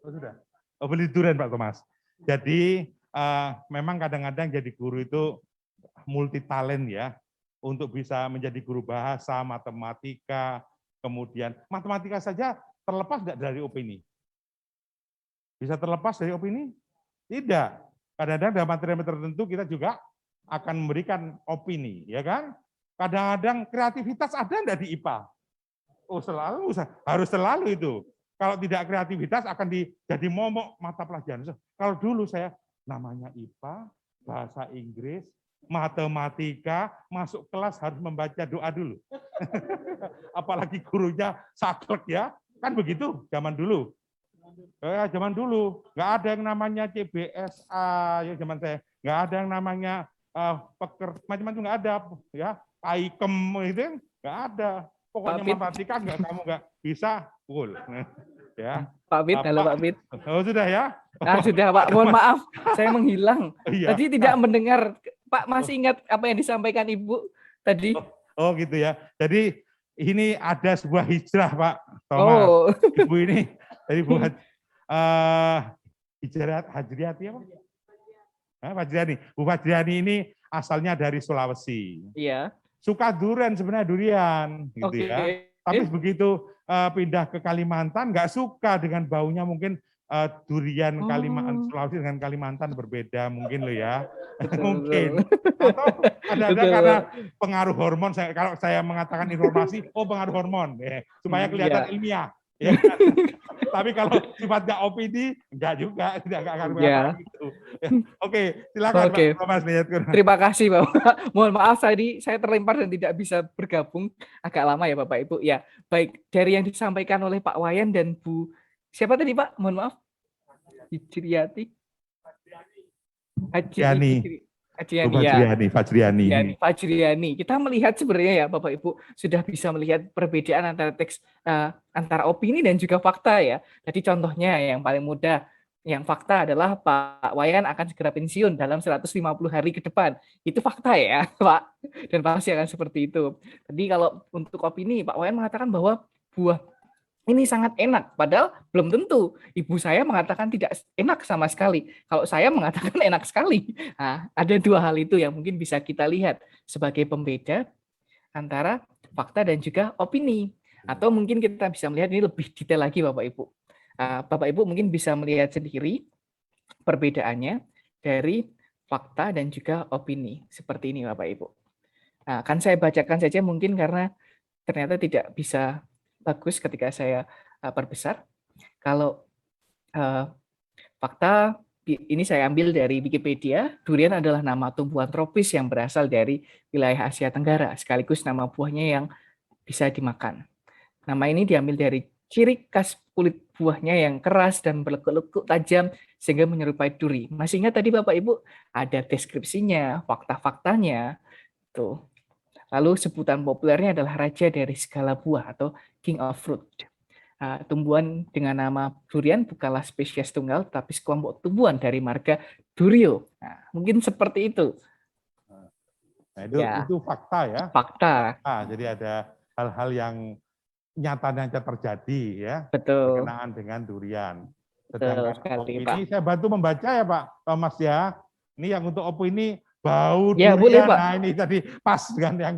Speaker 2: sudah. Beli durian Pak Thomas. Jadi memang kadang-kadang jadi guru itu multi talent ya, untuk bisa menjadi guru bahasa, matematika, kemudian matematika saja terlepas nggak dari opini? Bisa terlepas dari opini? Tidak. Kadang-kadang dalam materi-materi tertentu kita juga akan memberikan opini, ya kan? Kadang-kadang kreativitas ada enggak di IPA? Oh selalu, harus selalu itu. Kalau tidak kreativitas akan jadi momok mata pelajaran. Kalau dulu saya namanya IPA, bahasa Inggris, matematika, masuk kelas harus membaca doa dulu. Apalagi gurunya saklek ya, kan begitu zaman dulu. Zaman dulu nggak ada yang namanya CBSA, ya zaman saya nggak ada yang namanya macam-macam nggak ada ya, PAIKEM itu nggak ada. Pokoknya matematika kamu nggak bisa, full. Ya.
Speaker 1: Pak Bit, halo Pak Bit.
Speaker 2: Oh sudah ya?
Speaker 1: Nah, sudah Pak, mohon maaf, saya menghilang.
Speaker 2: Iya.
Speaker 1: Tadi tidak mendengar. Pak masih ingat apa yang disampaikan Ibu tadi?
Speaker 2: Oh gitu ya. Jadi ini ada sebuah hijrah Pak Thomas.
Speaker 1: Oh.
Speaker 2: Ibu ini dari Bu Hajriati apa? Fajriani. Bu Fajriani ini asalnya dari Sulawesi.
Speaker 1: Iya.
Speaker 2: Suka durian sebenarnya durian gitu ya. Tapi begitu pindah ke Kalimantan nggak suka dengan baunya, mungkin durian Kalimantan
Speaker 1: Oh.
Speaker 2: Sulawesi dengan Kalimantan berbeda mungkin loh ya.
Speaker 1: Betul,
Speaker 2: Mungkin.
Speaker 1: betul.
Speaker 2: Atau ada
Speaker 1: Betul.
Speaker 2: karena pengaruh hormon. Kalau saya mengatakan informasi, oh pengaruh hormon, supaya kelihatan
Speaker 1: Ya.
Speaker 2: ilmiah. Ya kan? Tapi kalau sifatnya opini, enggak juga, tidak akan mengatakan
Speaker 1: Ya.
Speaker 2: gitu. Oke, silakan
Speaker 1: Oke.
Speaker 2: Pak Thomas Niyatkur.
Speaker 1: Terima kasih Bapak. Mohon maaf tadi saya terlempar dan tidak bisa bergabung agak lama ya Bapak Ibu. Ya, baik dari yang disampaikan oleh Pak Wayan dan Bu siapa tadi Pak? Mohon maaf. Hijriyati. Fajriani. Kita melihat sebenarnya ya Bapak Ibu sudah bisa melihat perbedaan antara teks antara opini dan juga fakta ya. Jadi contohnya yang paling mudah, yang fakta adalah Pak Wayan akan segera pensiun dalam 150 hari ke depan. Itu fakta ya Pak. Dan pasti akan seperti itu. Jadi kalau untuk opini Pak Wayan mengatakan bahwa buah ini sangat enak, padahal belum tentu. Ibu saya mengatakan tidak enak sama sekali. Kalau saya mengatakan enak sekali. Nah, ada dua hal itu yang mungkin bisa kita lihat sebagai pembeda antara fakta dan juga opini. Atau mungkin kita bisa melihat ini lebih detail lagi Bapak Ibu. Bapak Ibu mungkin bisa melihat sendiri perbedaannya dari fakta dan juga opini. Seperti ini Bapak Ibu. Nah, akan saya bacakan saja mungkin karena ternyata tidak bisa bagus ketika saya perbesar. Kalau fakta ini saya ambil dari Wikipedia, durian adalah nama tumbuhan tropis yang berasal dari wilayah Asia Tenggara, sekaligus nama buahnya yang bisa dimakan. Nama ini diambil dari ciri khas kulit buahnya yang keras dan berlekuk-lekuk tajam sehingga menyerupai duri. Masih ingat tadi Bapak Ibu ada deskripsinya, fakta-faktanya. Tuh. Lalu sebutan populernya adalah raja dari segala buah atau king of fruit. Tumbuhan dengan nama durian bukanlah spesies tunggal, tapi sekelompok tumbuhan dari marga Durio. Nah, mungkin seperti itu.
Speaker 2: Nah, itu fakta ya.
Speaker 1: Fakta.
Speaker 2: Jadi ada hal-hal yang nyata terjadi ya.
Speaker 1: Betul.
Speaker 2: Berkenaan dengan durian.
Speaker 1: Betul sekali, Pak.
Speaker 2: Ini saya bantu membaca ya Pak Thomas ya. Ini yang untuk opini bau
Speaker 1: ya,
Speaker 2: durian.
Speaker 1: Boleh, Pak.
Speaker 2: Nah ini tadi pas dengan yang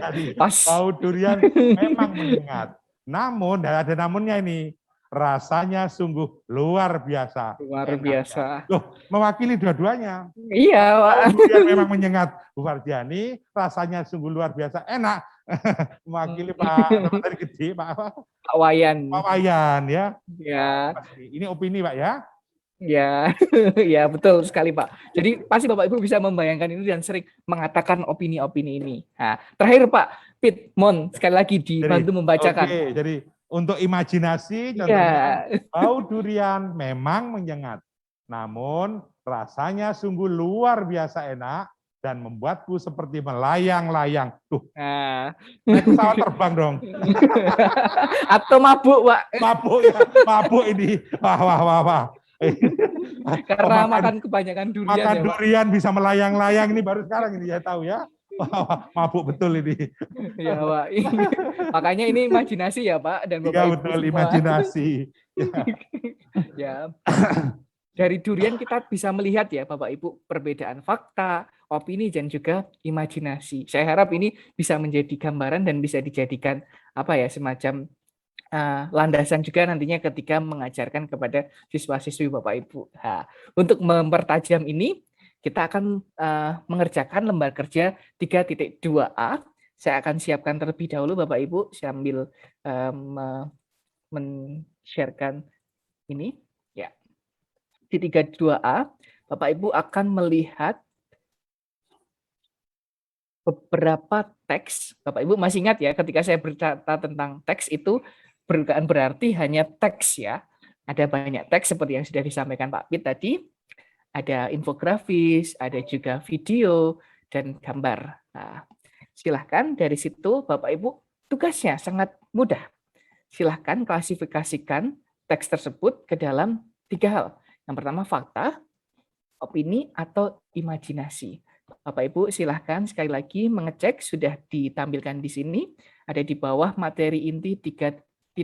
Speaker 2: tadi.
Speaker 1: Pas.
Speaker 2: Bau durian memang menyengat. Namun ada namunnya ini. Rasanya sungguh luar biasa.
Speaker 1: Luar biasa.
Speaker 2: Loh, mewakili dua-duanya.
Speaker 1: Iya, Pak.
Speaker 2: Bau durian memang menyengat. Bu Fardiani, rasanya sungguh luar biasa. Enak. Mewakili Pak tadi gede, Pak
Speaker 1: Wayan.
Speaker 2: Pak Wayan ya.
Speaker 1: Ya.
Speaker 2: Ini opini Pak ya.
Speaker 1: Ya, ya betul sekali Pak. Jadi pasti Bapak Ibu bisa membayangkan ini dan sering mengatakan opini-opini ini. Nah, terakhir Pak Pit, Mon sekali lagi dibantu membacakan.
Speaker 2: Oke, jadi untuk imajinasi contohnya bau durian memang menyengat. Namun rasanya sungguh luar biasa enak dan membuatku seperti melayang-layang. Tuh.
Speaker 1: Nah,
Speaker 2: pesawat terbang dong.
Speaker 1: Atau mabuk, Pak.
Speaker 2: Mabuk ya, mabuk ini. Wah.
Speaker 1: Karena makan kebanyakan durian.
Speaker 2: Makan
Speaker 1: ya,
Speaker 2: durian Pak. Bisa melayang-layang ini baru sekarang ini saya tahu ya. Wah, mabuk betul ini.
Speaker 1: Ya Pak. Makanya ini imajinasi ya Pak dan Bapak
Speaker 2: ya,
Speaker 1: Ibu
Speaker 2: betul
Speaker 1: semua.
Speaker 2: Imajinasi.
Speaker 1: Ya. Dari durian kita bisa melihat ya Bapak Ibu perbedaan fakta, opini dan juga imajinasi. Saya harap ini bisa menjadi gambaran dan bisa dijadikan apa ya semacam landasan juga nantinya ketika mengajarkan kepada siswa-siswi Bapak Ibu. Nah, untuk mempertajam ini kita akan mengerjakan lembar kerja 3.2a. Saya akan siapkan terlebih dahulu Bapak Ibu sambil men-sharekan ini. Ya. Di 3.2a, Bapak Ibu akan melihat beberapa teks. Bapak Ibu masih ingat ya ketika saya berkata tentang teks itu bukan berarti hanya teks ya. Ada banyak teks seperti yang sudah disampaikan Pak Pit tadi. Ada infografis, ada juga video dan gambar. Nah, silahkan dari situ Bapak Ibu tugasnya sangat mudah. Silahkan klasifikasikan teks tersebut ke dalam 3 hal. Yang pertama fakta, opini, atau imajinasi. Bapak Ibu silahkan sekali lagi mengecek sudah ditampilkan di sini. Ada di bawah materi inti 3.2.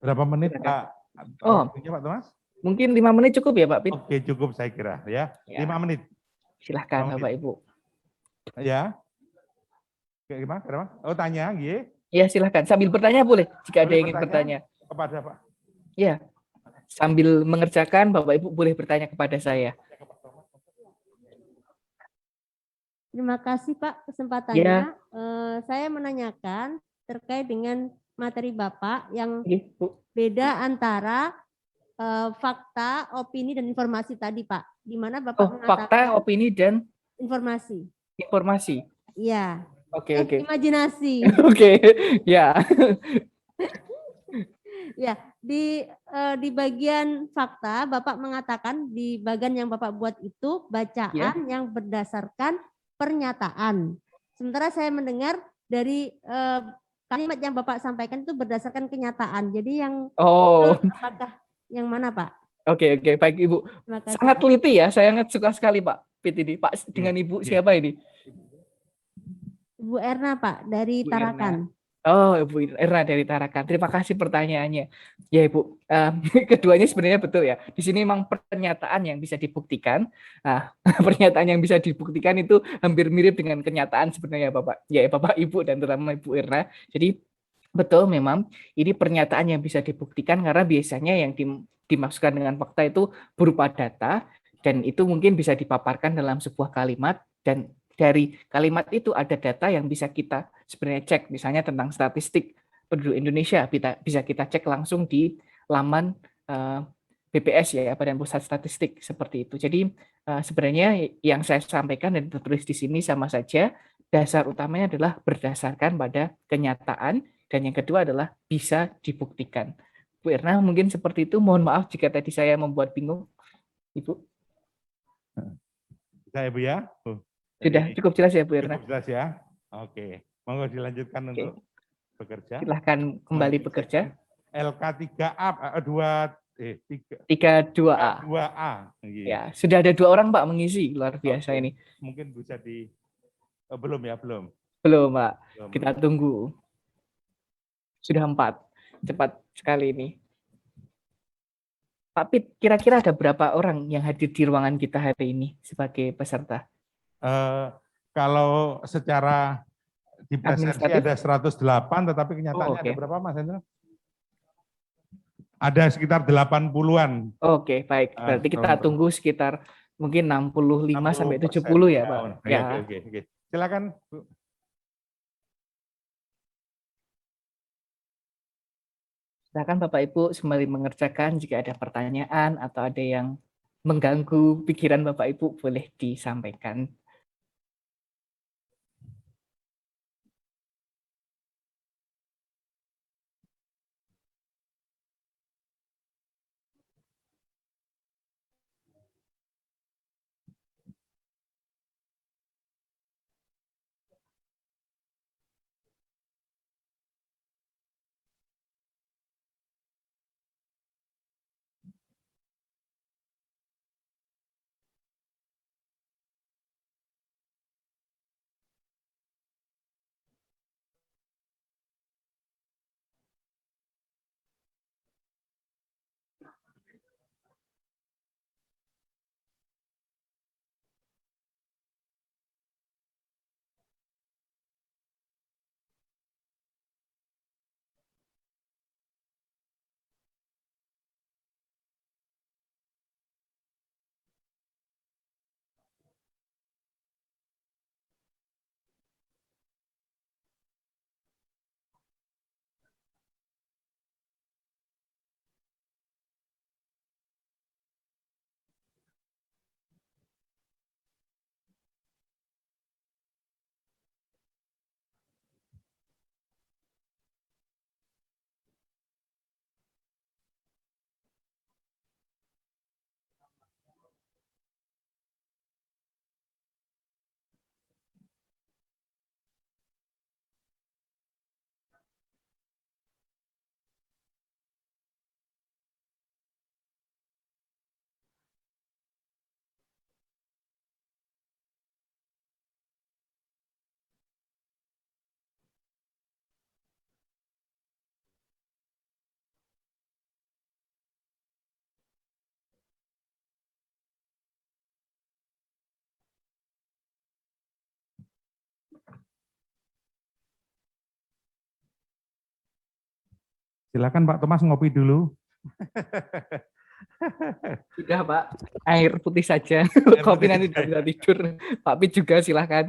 Speaker 2: Berapa menit Pak? Waktunya Pak Thomas?
Speaker 1: Mungkin 5 menit cukup ya Pak Pit?
Speaker 2: Oke, cukup saya kira ya. 5 menit.
Speaker 1: Silahkan Bapak Ibu.
Speaker 2: Ya. Gimana? Oh, tanya, gitu.
Speaker 1: Ya, silahkan. Sambil bertanya boleh jika ada yang ingin bertanya.
Speaker 2: kepada Pak.
Speaker 1: Ya, sambil mengerjakan Bapak Ibu boleh bertanya kepada saya.
Speaker 3: Terima kasih Pak
Speaker 1: Ya.
Speaker 3: kesempatannya. Saya menanyakan terkait dengan materi Bapak yang beda antara fakta, opini, dan informasi tadi Pak. Di mana Bapak mengatakan
Speaker 1: fakta, opini, dan
Speaker 3: informasi.
Speaker 1: Informasi.
Speaker 3: Iya.
Speaker 1: Oke.
Speaker 3: Imajinasi.
Speaker 1: Oke, ya.
Speaker 3: Ya, di bagian fakta Bapak mengatakan di bagian yang Bapak buat itu bacaan yang berdasarkan pernyataan. Sementara saya mendengar dari kalimat yang Bapak sampaikan itu berdasarkan kenyataan. Jadi yang apakah yang mana Pak?
Speaker 1: Oke, baik Ibu. Sangat teliti ya, saya sangat suka sekali Pak Pit ini. Pak dengan Ibu siapa ini?
Speaker 3: Ibu Erna Pak dari
Speaker 1: Ibu
Speaker 3: Tarakan.
Speaker 1: Erna. Oh, Ibu Erna dari Tarakan. Terima kasih pertanyaannya. Ya Ibu, keduanya sebenarnya betul ya. Di sini memang pernyataan yang bisa dibuktikan. Nah, pernyataan yang bisa dibuktikan itu hampir mirip dengan kenyataan sebenarnya Bapak. Ya Bapak Ibu dan terutama Ibu Erna. Jadi betul memang ini pernyataan yang bisa dibuktikan karena biasanya yang dimaksudkan dengan fakta itu berupa data dan itu mungkin bisa dipaparkan dalam sebuah kalimat dan dari kalimat itu ada data yang bisa kita sebenarnya cek, misalnya tentang statistik penduduk Indonesia bisa kita cek langsung di laman BPS ya, Badan Pusat Statistik seperti itu. Jadi sebenarnya yang saya sampaikan dan tertulis di sini sama saja, dasar utamanya adalah berdasarkan pada kenyataan dan yang kedua adalah bisa dibuktikan. Bu Erna mungkin seperti itu. Mohon maaf jika tadi saya membuat bingung, Ibu.
Speaker 2: Saya Ibu ya.
Speaker 1: Sudah cukup jelas ya Bu Erna?
Speaker 2: Cukup jelas ya. Oke. Monggo dilanjutkan untuk bekerja.
Speaker 1: Silahkan kembali bekerja.
Speaker 2: LK 3A
Speaker 1: 32A.
Speaker 2: 2A.
Speaker 1: Ya, sudah ada 2 orang Pak mengisi, luar biasa ini.
Speaker 2: Mungkin bisa belum ya, belum.
Speaker 1: Belum, Pak. Kita tunggu. Sudah 4. Cepat sekali ini. Pak Pit, kira-kira ada berapa orang yang hadir di ruangan kita hari ini sebagai peserta?
Speaker 2: Kalau secara di presensi ada 108, tetapi kenyataannya ada berapa Mas Hendra? Ada sekitar 80-an.
Speaker 1: Oke, baik. Berarti kita tunggu sekitar mungkin 65 sampai 70 ya, Pak. Ya.
Speaker 2: Oke. Silakan, Bu.
Speaker 1: Silakan Bapak Ibu sembari mengerjakan, jika ada pertanyaan atau ada yang mengganggu pikiran Bapak Ibu boleh disampaikan.
Speaker 2: Silakan Pak Thomas ngopi dulu.
Speaker 1: Sudah Pak, air putih saja.
Speaker 2: Air
Speaker 1: Kopi
Speaker 2: putih
Speaker 1: nanti
Speaker 2: saja.
Speaker 1: tidak bisa tidur. Pak Pit juga silahkan.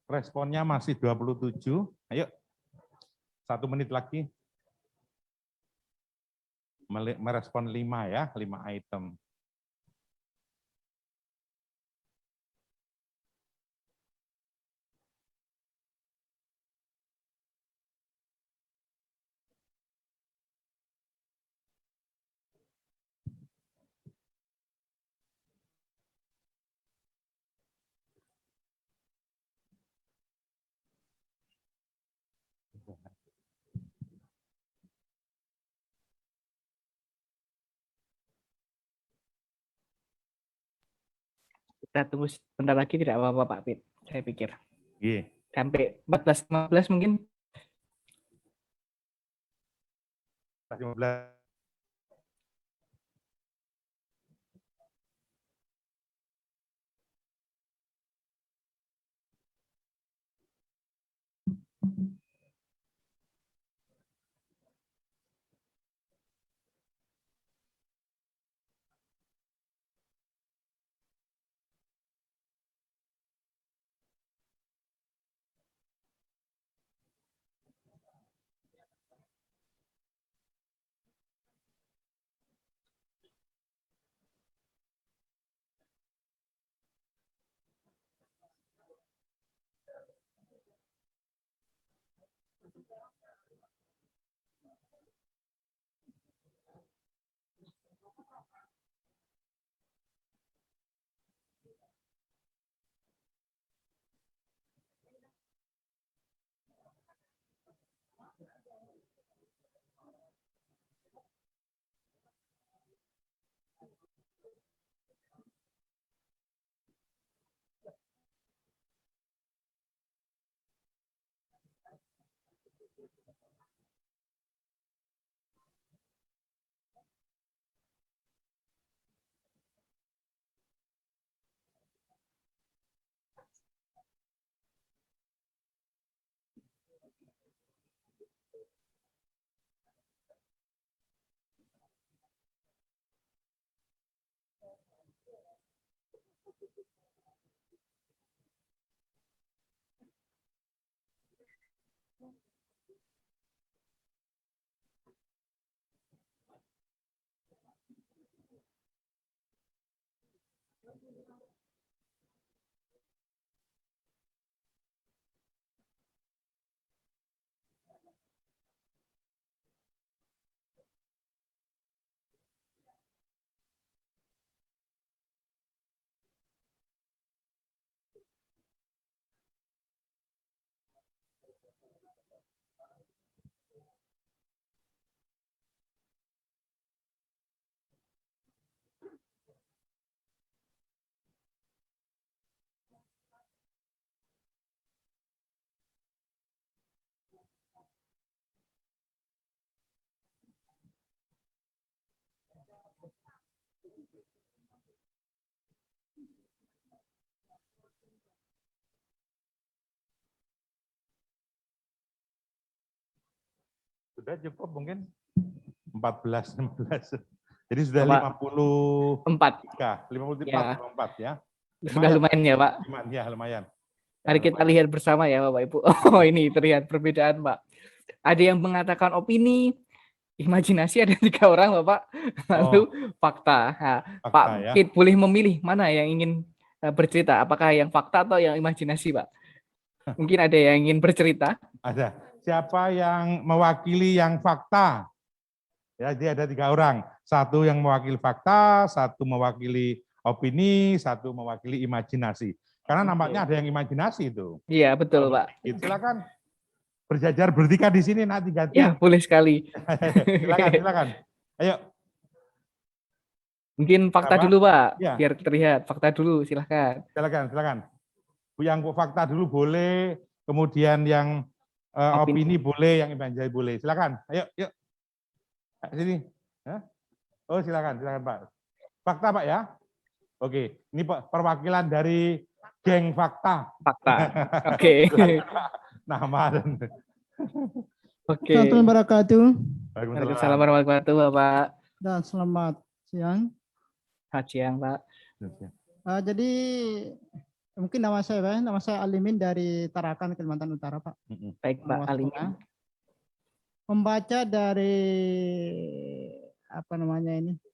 Speaker 2: Responnya masih 27. Ayo, 1 menit lagi. Merespon 5 ya, 5 item.
Speaker 1: Kita tunggu sebentar lagi tidak apa-apa Pak Pit, saya pikir.
Speaker 2: Iya.
Speaker 1: Sampai 14.15 mungkin.
Speaker 2: 15. Sudah cukup mungkin 14, 16. Jadi sudah
Speaker 1: Bapak,
Speaker 2: 54
Speaker 1: Ya.
Speaker 2: 54 ya.
Speaker 1: Sudah lumayan ya, Pak.
Speaker 2: Ya, lumayan.
Speaker 1: Mari kita lihat bersama ya, Bapak Ibu. Oh, ini terlihat perbedaan, Pak. Ada yang mengatakan opini, imajinasi, ada 3 orang, Bapak. Lalu fakta. Nah,
Speaker 2: Fakta,
Speaker 1: Pak
Speaker 2: ya.
Speaker 1: Pit boleh memilih mana yang ingin bercerita, apakah yang fakta atau yang imajinasi, Pak? Mungkin ada yang ingin bercerita.
Speaker 2: Ada. Siapa yang mewakili yang fakta? Ya, jadi ada 3 orang. Satu yang mewakili fakta, satu mewakili opini, satu mewakili imajinasi. Karena nampaknya ada yang imajinasi itu.
Speaker 1: Iya, betul, Pak.
Speaker 2: Silakan berjajar bertiga di sini nanti ganti.
Speaker 1: Ya, boleh sekali.
Speaker 2: Silakan. Ayo.
Speaker 1: Mungkin fakta dulu, Pak.
Speaker 2: Ya.
Speaker 1: Biar terlihat. Fakta dulu, silahkan.
Speaker 2: Silakan. Yang fakta dulu boleh, kemudian yang opini boleh, yang imajinasi boleh. Silakan. Ayo. Sini. Oh, silakan Pak. Fakta, Pak ya. Oke, ini perwakilan dari geng fakta.
Speaker 1: Oke.
Speaker 2: Nama dan.
Speaker 1: Oke.
Speaker 11: Assalamualaikum wabarakatuh.
Speaker 1: Waalaikumsalam warahmatullahi wabarakatuh, Bapak.
Speaker 11: Dan selamat siang.
Speaker 1: Selamat siang, Pak.
Speaker 11: Jadi mungkin nama saya Alimin dari Tarakan, Kalimantan Utara, Pak.
Speaker 1: Baik, Pak Alimin.
Speaker 11: Membaca dari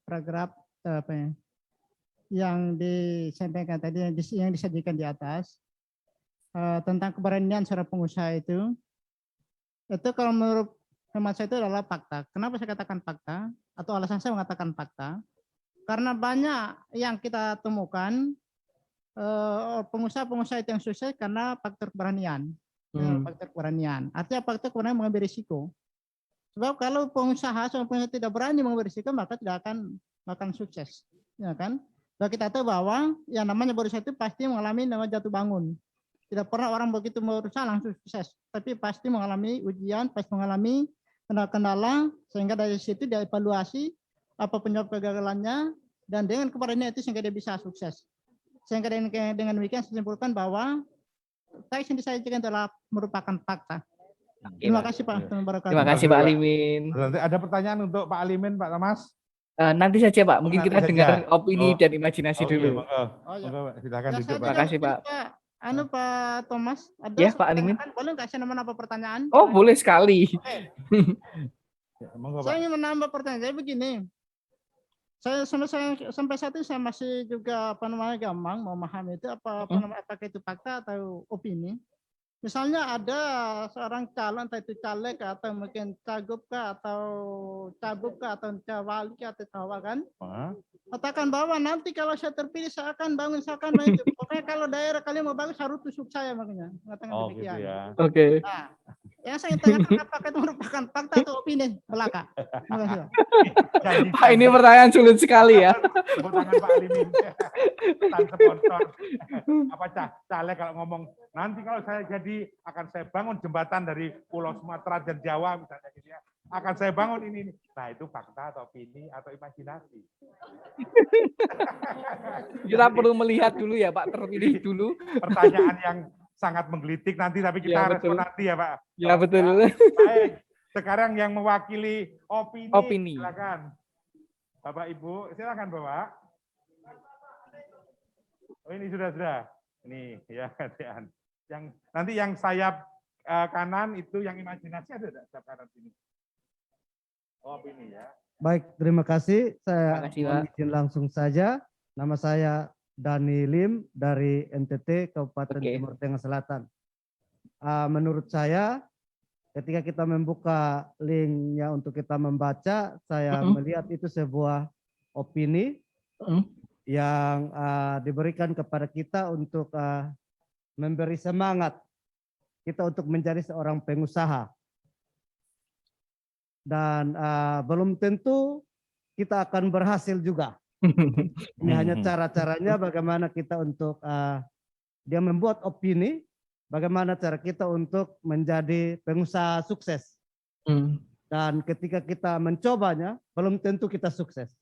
Speaker 11: paragraf yang disampaikan tadi, yang disajikan di atas tentang keberanian seorang pengusaha itu kalau menurut hemat saya itu adalah fakta. Kenapa saya katakan fakta atau alasan saya mengatakan fakta? Karena banyak yang kita temukan pengusaha-pengusaha itu yang sukses karena faktor keberanian. Faktor keberanian. Artinya faktor keberanian mengambil risiko. Sebab kalau pengusaha tidak berani mengambil risiko, maka tidak akan sukses, ya kan? Nah, kita tahu bahwa yang namanya berusaha itu pasti mengalami namanya jatuh bangun. Tidak pernah orang begitu berusaha langsung sukses, tapi pasti mengalami ujian, pasti mengalami kendala, sehingga dari situ dia evaluasi apa penyebab kegagalannya, dan dengan keberanian itu sehingga dia bisa sukses. Sehingga dengan demikian saya simpulkan bahwa teks yang disajikan adalah merupakan fakta. Terima kasih, Pak.
Speaker 1: Terima kasih, Pak Alimin.
Speaker 2: Ada pertanyaan untuk Pak Alimin, Pak Thomas?
Speaker 1: Nanti saja, Pak. Mungkin kita dengar opini dan imajinasi dulu.
Speaker 2: Silakan duduk, Pak.
Speaker 1: Terima kasih, Pak.
Speaker 11: Pak Thomas, ada
Speaker 1: ya, Pak Alimin.
Speaker 11: Boleh nggak saya menambah pertanyaan?
Speaker 1: Oh, boleh sekali.
Speaker 11: Saya ingin menambah pertanyaan. Saya begini. Sampai saat ini saya masih juga gampang memahami itu apakah itu fakta atau opini. Misalnya ada seorang calon, entah itu caleg atau mungkin cagup atau cabub atau cawali atau cawa kan, katakan bahwa nanti kalau saya terpilih saya akan bangun, itu. Pokoknya kalau daerah kalian mau bagus harus tusuk saya, makanya mengatakan demikian.
Speaker 2: Gitu ya.
Speaker 1: Oke.
Speaker 11: Nah, yang saya tanyakan apakah itu merupakan fakta atau opini belaka? Terima kasih, Pak.
Speaker 1: Pak, ini pertanyaan sulit sekali ya.
Speaker 2: Tepuk tangan Pak Alimin. Tanpa sponsor. Apa caleg kalau ngomong nanti kalau saya jadi akan saya bangun jembatan dari Pulau Sumatera dan Jawa misalnya gitu ya. Akan saya bangun ini. Nah, itu fakta atau opini atau imajinasi.
Speaker 1: Kita perlu melihat dulu ya, Pak, terpilih dulu.
Speaker 2: Pertanyaan yang sangat menggelitik nanti, tapi kita respon nanti ya, Pak.
Speaker 1: Ya, betul.
Speaker 2: Baik, sekarang yang mewakili opini. Silakan. Bapak, Ibu, silakan, Bapak. Oh, ini sudah. Ini ya, yang nanti yang sayap kanan itu yang imajinasi ada enggak sayap kanan sini? Oh, opini ya.
Speaker 11: Baik, terima kasih. Saya
Speaker 1: izin
Speaker 11: langsung saja. Nama saya Dani Lim dari NTT Kabupaten Timur Tengah Selatan. Menurut saya, ketika kita membuka linknya untuk kita membaca, saya melihat itu sebuah opini yang diberikan kepada kita untuk memberi semangat kita untuk menjadi seorang pengusaha. Dan belum tentu kita akan berhasil juga. Ini hanya cara-caranya bagaimana kita untuk dia membuat opini, bagaimana cara kita untuk menjadi pengusaha sukses. Dan ketika kita mencobanya, belum tentu kita sukses.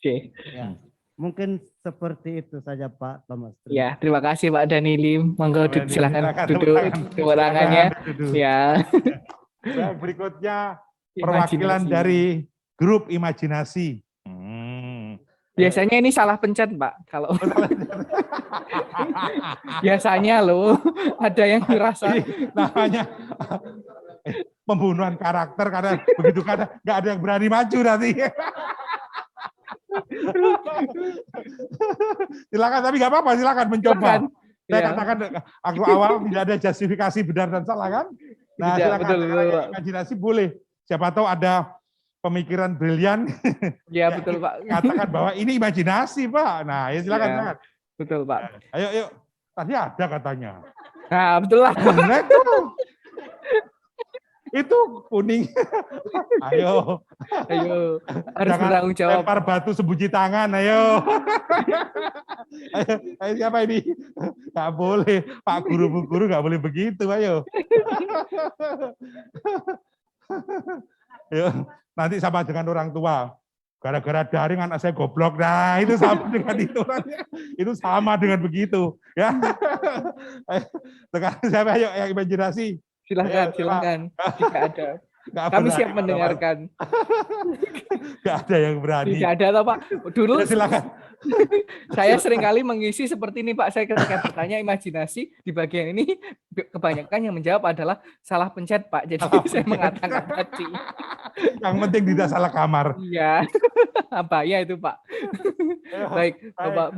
Speaker 1: Oke.
Speaker 11: Ya. Mungkin seperti itu saja, Pak Thomas.
Speaker 1: Ya, terima kasih Pak Dani Lim. Monggo silakan duduk. Tepuk tangannya. Ya.
Speaker 2: Baik, berikutnya perwakilan dari grup imajinasi.
Speaker 1: Biasanya ini salah pencet, Pak. Kalau biasanya loh ada yang merasa
Speaker 2: namanya pembunuhan karakter karena begitu kan nggak ada yang berani maju nanti. Silakan, tapi nggak apa-apa, silakan mencoba. Saya katakan aku awal tidak ada justifikasi benar dan salah kan. Nah, silakan imajinasi boleh. Siapa tahu ada pemikiran brilian.
Speaker 1: Ya betul Pak.
Speaker 2: Katakan bahwa ini imajinasi Pak. Nah, ya silakan.
Speaker 1: Ya, betul Pak.
Speaker 2: Ayo, yuk. Tadi ada katanya.
Speaker 1: Nah, betul lah.
Speaker 2: Nah, itu kuning. Ayo.
Speaker 1: Harus bertanggung jawab.
Speaker 2: Lempar batu sembunyi tangan, ayo. Ayo, siapa ini? Nggak boleh, Pak Guru, Bu Guru nggak boleh begitu, ayo. Ayo. Nanti sama dengan orang tua. Gara-gara daring anak saya goblok. Nah, itu sama dengan itu. Itu sama dengan begitu. Ya. Sekarang siapa ayo yang imajinasi?
Speaker 1: Silakan. Jika ada. Kami siap mendengarkan.
Speaker 2: Nggak ada yang berani.
Speaker 1: Tidak ada Pak. Dulu
Speaker 2: ya, silakan.
Speaker 1: Saya seringkali mengisi seperti ini Pak. Saya ketika bertanya imajinasi di bagian ini kebanyakan yang menjawab adalah salah pencet Pak. Jadi saya mengatakan tadi.
Speaker 2: Yang penting tidak salah kamar.
Speaker 1: Iya. Bahaya itu Pak. Baik Bapak.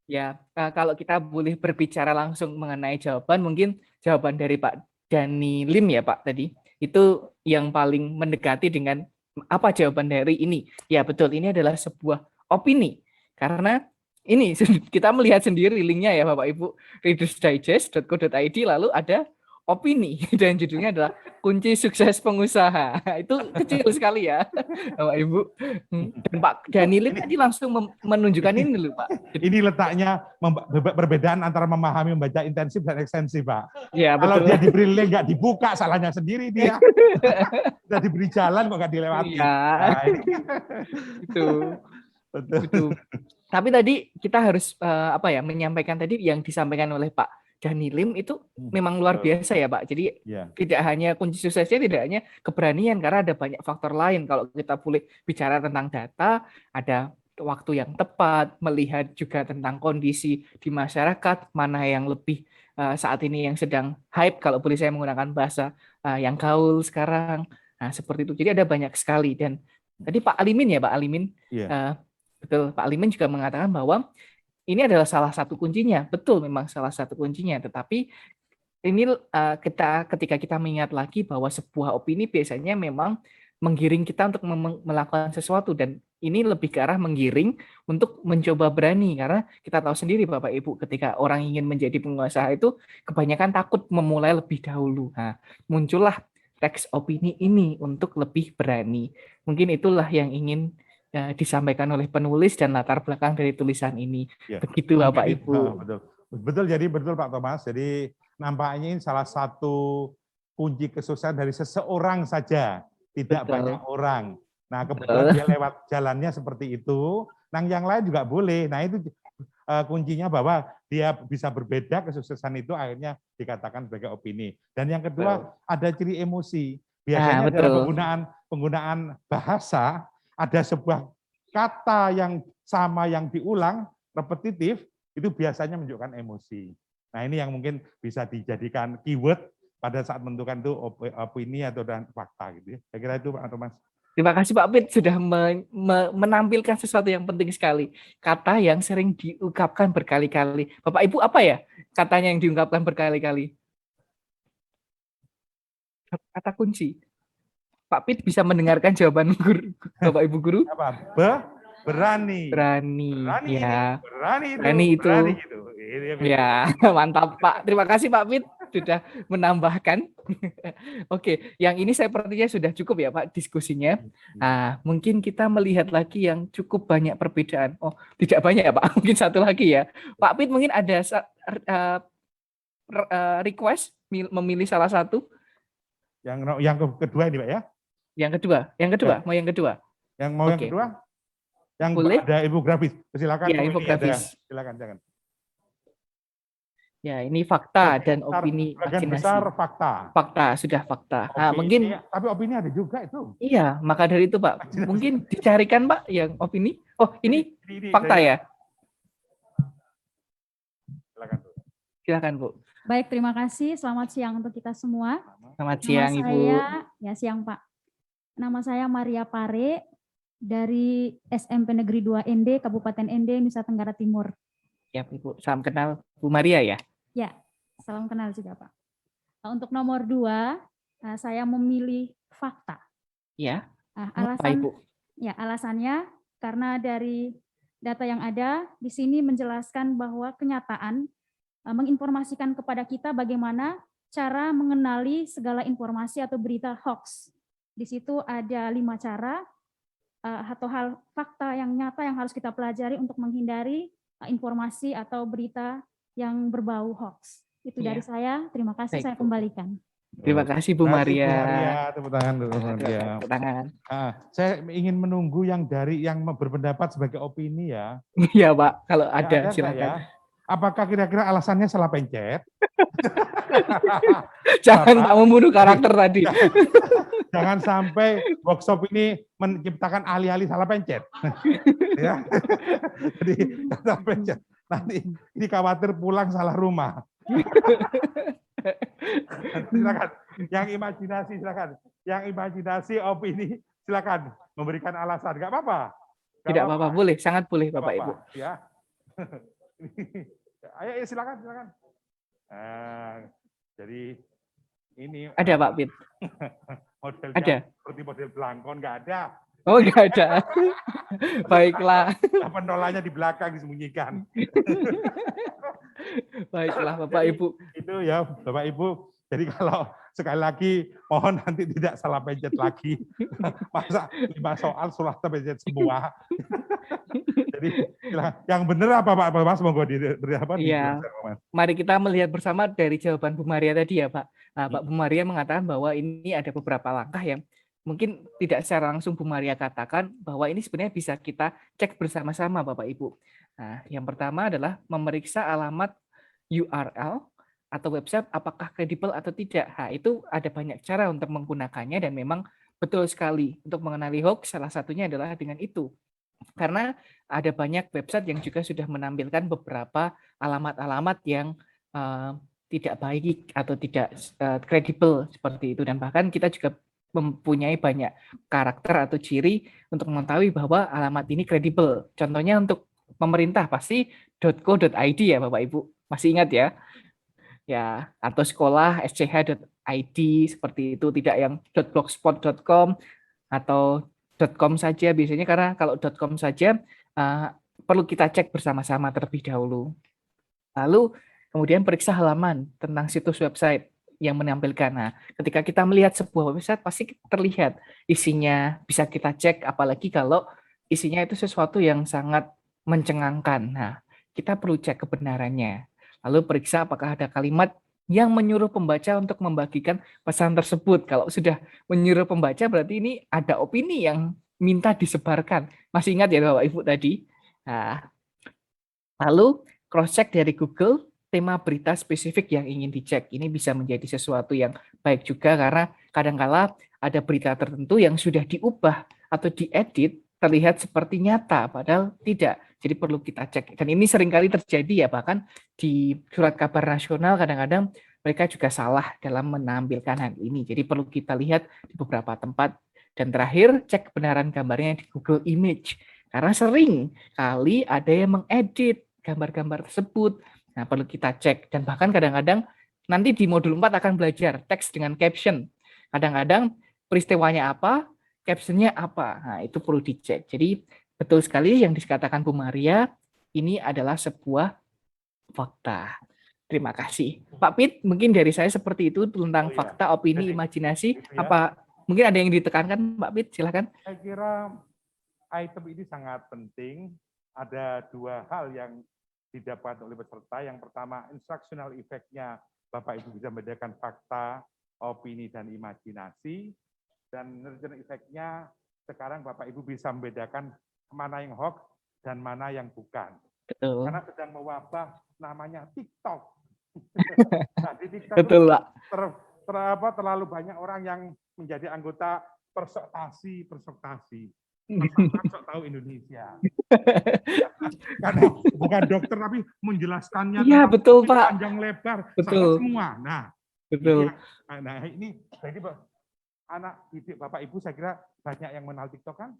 Speaker 1: Ya, kalau kita boleh berbicara langsung mengenai jawaban, mungkin jawaban dari Pak Dhani Lim ya Pak tadi. Itu yang paling mendekati dengan apa jawaban dari ini. Ya betul, ini adalah sebuah opini. Karena ini kita melihat sendiri linknya ya Bapak Ibu, readersdigest.co.id, lalu ada opini dan judulnya adalah kunci sukses pengusaha. Itu kecil sekali ya Bapak Ibu. Dan Pak Dhani Lim tadi langsung menunjukkan ini loh Pak.
Speaker 2: Ini letaknya perbedaan antara memahami, membaca intensif dan ekstensif Pak.
Speaker 1: Ya,
Speaker 2: kalau
Speaker 1: betul.
Speaker 2: dia diberi link nggak dibuka, salahnya sendiri dia. Sudah diberi jalan kok nggak dilewati.
Speaker 1: Ya. Nah, itu. Tapi tadi kita harus menyampaikan tadi yang disampaikan oleh Pak Dhani Lim itu memang luar biasa ya Pak. Jadi tidak hanya kunci suksesnya, tidak hanya keberanian, karena ada banyak faktor lain. Kalau kita boleh bicara tentang data, ada waktu yang tepat, melihat juga tentang kondisi di masyarakat, mana yang lebih saat ini yang sedang hype, kalau boleh saya menggunakan bahasa yang gaul sekarang. Nah seperti itu. Jadi ada banyak sekali. Dan tadi Pak Alimin ya Pak Alimin, betul Pak Alimin juga mengatakan bahwa ini adalah salah satu kuncinya. Betul, memang salah satu kuncinya. Tetapi ini ketika kita mengingat lagi bahwa sebuah opini biasanya memang menggiring kita untuk melakukan sesuatu. Dan ini lebih ke arah menggiring untuk mencoba berani. Karena kita tahu sendiri Bapak Ibu, ketika orang ingin menjadi pengusaha itu kebanyakan takut memulai lebih dahulu. Nah, muncullah teks opini ini untuk lebih berani. Mungkin itulah yang ingin disampaikan oleh penulis dan latar belakang dari tulisan ini. Begitu Bapak Ibu.
Speaker 2: Betul, jadi betul Pak Thomas. Jadi nampaknya ini salah satu kunci kesuksesan dari seseorang saja, tidak banyak orang. Nah kebetulan dia lewat jalannya seperti itu. Nah yang lain juga boleh. Nah itu kuncinya bahwa dia bisa berbeda, kesuksesan itu akhirnya dikatakan sebagai opini. Dan yang kedua ada ciri emosi. Biasanya dalam penggunaan bahasa, ada sebuah kata yang sama yang diulang, repetitif, itu biasanya menunjukkan emosi. Nah ini yang mungkin bisa dijadikan keyword pada saat menentukan itu opini atau dan fakta gitu ya. Saya kira itu Pak Thomas.
Speaker 1: Terima kasih Pak Pit sudah menampilkan sesuatu yang penting sekali. Kata yang sering diungkapkan berkali-kali. Bapak Ibu apa ya katanya yang diungkapkan berkali-kali? Kata kunci. Pak Pit bisa mendengarkan jawaban guru, Bapak Ibu guru?
Speaker 2: Apa? Berani.
Speaker 1: Berani itu. Ya, mantap Pak. Terima kasih Pak Pit sudah menambahkan. Oke, yang ini sepertinya sudah cukup ya Pak diskusinya. Nah, mungkin kita melihat lagi yang cukup banyak perbedaan. Oh, tidak banyak ya Pak. Mungkin satu lagi ya. Pak Pit mungkin ada request memilih salah satu.
Speaker 2: Yang kedua ini Pak ya.
Speaker 1: Yang kedua, mau yang kedua.
Speaker 2: Yang mau yang kedua? Yang boleh? Ada infografis, silakan.
Speaker 1: Ya, infografis.
Speaker 2: Silakan, jangan.
Speaker 1: Ya, ini fakta dan opini
Speaker 2: Bagian
Speaker 1: imajinasi.
Speaker 2: besar fakta.
Speaker 1: Fakta, sudah fakta. Nah, mungkin
Speaker 2: tapi opini ada juga itu.
Speaker 1: iya, maka dari itu Pak, mungkin dicarikan Pak yang opini. Oh, ini fakta ya?
Speaker 2: Silakan, Bu.
Speaker 1: Silakan, Bu.
Speaker 12: Baik, terima kasih. Selamat siang untuk kita semua.
Speaker 1: Selamat siang, Ibu.
Speaker 12: Ya, siang Pak. Nama saya Maria Pare dari SMP Negeri 2 ND, Kabupaten ND, Nusa Tenggara Timur.
Speaker 1: Ya, Ibu. Salam kenal Bu Maria ya?
Speaker 12: Ya, salam kenal juga Pak. Untuk nomor 2, saya memilih fakta.
Speaker 1: Ya.
Speaker 12: Alasannya karena dari data yang ada di sini menjelaskan bahwa kenyataan menginformasikan kepada kita bagaimana cara mengenali segala informasi atau berita hoax. Di situ ada 5 cara atau hal fakta yang nyata yang harus kita pelajari untuk menghindari informasi atau berita yang berbau hoax. Itu dari saya. Terima kasih. Baik, saya kembalikan.
Speaker 1: Terima kasih Bu Maria.
Speaker 2: Bu Maria, tepuk tangan dulu.
Speaker 1: Tepuk tangan.
Speaker 2: Saya ingin menunggu yang berpendapat sebagai opini ya.
Speaker 1: Iya Pak, kalau ada silakan.
Speaker 2: Ya? Apakah kira-kira alasannya salah pencet?
Speaker 1: Jangan Pak membunuh karakter tadi.
Speaker 2: Jangan sampai workshop ini menciptakan alih-alih salah pencet. Ya. Jadi salah pencet. Nanti ini khawatir pulang salah rumah. Silakan. Yang imajinasi silakan. Yang imajinasi opini silakan memberikan alasan. Enggak apa-apa.
Speaker 1: Tidak apa-apa, boleh, sangat boleh Bapak Ibu.
Speaker 2: Ya. Ayo silakan. Jadi ini
Speaker 1: ada Pak Pit.
Speaker 2: Modelnya
Speaker 1: ada.
Speaker 2: Seperti model belangkon nggak ada.
Speaker 1: Oh nggak ada. Baiklah.
Speaker 2: Penolanya di belakang disembunyikan.
Speaker 1: Baiklah Bapak Ibu.
Speaker 2: Itu ya Bapak Ibu. Jadi kalau sekali lagi mohon nanti tidak salah pencet lagi. Masa 5 soal sudah terpencet semua. Jadi yang benar apa Pak Mas? Monggo
Speaker 1: Iya. Mari kita melihat bersama dari jawaban Bu Maria tadi ya Pak. Nah, Pak Bu Maria mengatakan bahwa ini ada beberapa langkah yang mungkin tidak secara langsung Bu Maria katakan bahwa ini sebenarnya bisa kita cek bersama-sama Bapak Ibu. Nah, yang pertama adalah memeriksa alamat URL atau website apakah kredibel atau tidak. Nah, itu ada banyak cara untuk menggunakannya dan memang betul sekali untuk mengenali hoax salah satunya adalah dengan itu. Karena ada banyak website yang juga sudah menampilkan beberapa alamat-alamat yang tidak baik atau tidak kredibel seperti itu dan bahkan kita juga mempunyai banyak karakter atau ciri untuk mengetahui bahwa alamat ini kredibel. Contohnya untuk pemerintah pasti .co.id ya Bapak Ibu. Masih ingat ya? Ya, atau sekolah sch.id seperti itu, tidak yang .blogspot.com atau .com saja biasanya, karena kalau .com saja perlu kita cek bersama-sama terlebih dahulu. Lalu kemudian periksa halaman tentang situs website yang menampilkan. Nah, ketika kita melihat sebuah website pasti terlihat isinya, bisa kita cek, apalagi kalau isinya itu sesuatu yang sangat mencengangkan. Nah, kita perlu cek kebenarannya. Lalu periksa apakah ada kalimat yang menyuruh pembaca untuk membagikan pesan tersebut. Kalau sudah menyuruh pembaca berarti ini ada opini yang minta disebarkan. Masih ingat ya Bapak Ibu tadi? Nah, lalu cross-check dari Google tema berita spesifik yang ingin dicek. Ini bisa menjadi sesuatu yang baik juga karena kadang-kala ada berita tertentu yang sudah diubah atau diedit terlihat seperti nyata, padahal tidak. Jadi perlu kita cek. Dan ini seringkali terjadi ya, bahkan di surat kabar nasional kadang-kadang mereka juga salah dalam menampilkan hal ini. Jadi perlu kita lihat di beberapa tempat. Dan terakhir, cek kebenaran gambarnya di Google Image. Karena sering kali ada yang mengedit gambar-gambar tersebut. Nah, perlu kita cek. Dan bahkan kadang-kadang nanti di modul 4 akan belajar teks dengan caption. Kadang-kadang peristiwanya apa, captionnya apa. Nah, itu perlu dicek. Jadi betul sekali yang dikatakan Bu Maria, ini adalah sebuah fakta. Terima kasih. Pak Pit, mungkin dari saya seperti itu tentang fakta, opini, imajinasi. Apa mungkin ada yang ditekankan Pak Pit? Silakan.
Speaker 2: Saya kira item ini sangat penting. Ada 2 hal yang didapat oleh peserta. Yang pertama, instructional effect-nya Bapak Ibu bisa membedakan fakta, opini, dan imajinasi. Dan nurture effect-nya sekarang Bapak Ibu bisa membedakan mana yang hoax dan mana yang bukan.
Speaker 1: Betul.
Speaker 2: Karena sedang mewabah namanya TikTok. Nah, di TikTok
Speaker 1: Betul, Pak.
Speaker 2: terlalu banyak orang yang menjadi anggota persoktasi. Persoktasi sok tahu Indonesia. Karena bukan dokter tapi menjelaskannya
Speaker 1: Iya, betul, Pak.
Speaker 2: panjang lebar, salah
Speaker 1: Betul.
Speaker 2: semua. Nah,
Speaker 1: Betul.
Speaker 2: ini jadi anak didik Bapak Ibu saya kira banyak yang mengenal TikTok kan?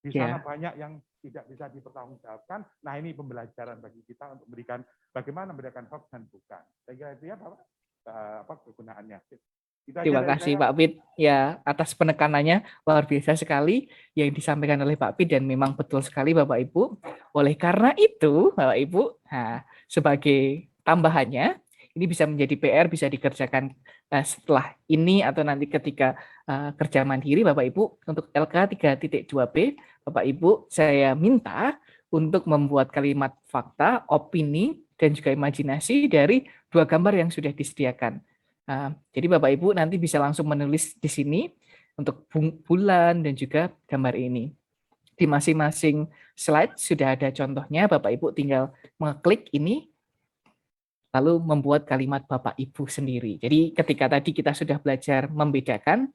Speaker 2: Di
Speaker 1: Iya.
Speaker 2: sana banyak yang tidak bisa dipertanggungjawabkan. Nah, ini pembelajaran bagi kita untuk memberikan bagaimana membedakan hoax dan bukan. Saya kira itu ya Bapak, kegunaannya.
Speaker 1: Terima kasih Pak Pit ya atas penekanannya, luar biasa sekali yang disampaikan oleh Pak Pit dan memang betul sekali Bapak Ibu. Oleh karena itu Bapak Ibu, sebagai tambahannya ini bisa menjadi PR, bisa dikerjakan setelah ini atau nanti ketika kerja mandiri Bapak Ibu. Untuk LK 3.2B Bapak Ibu saya minta untuk membuat kalimat fakta, opini dan juga imajinasi dari 2 gambar yang sudah disediakan. Jadi Bapak Ibu nanti bisa langsung menulis di sini untuk bulan dan juga gambar ini. Di masing-masing slide sudah ada contohnya, Bapak Ibu tinggal mengklik ini, lalu membuat kalimat Bapak Ibu sendiri. Jadi ketika tadi kita sudah belajar membedakan,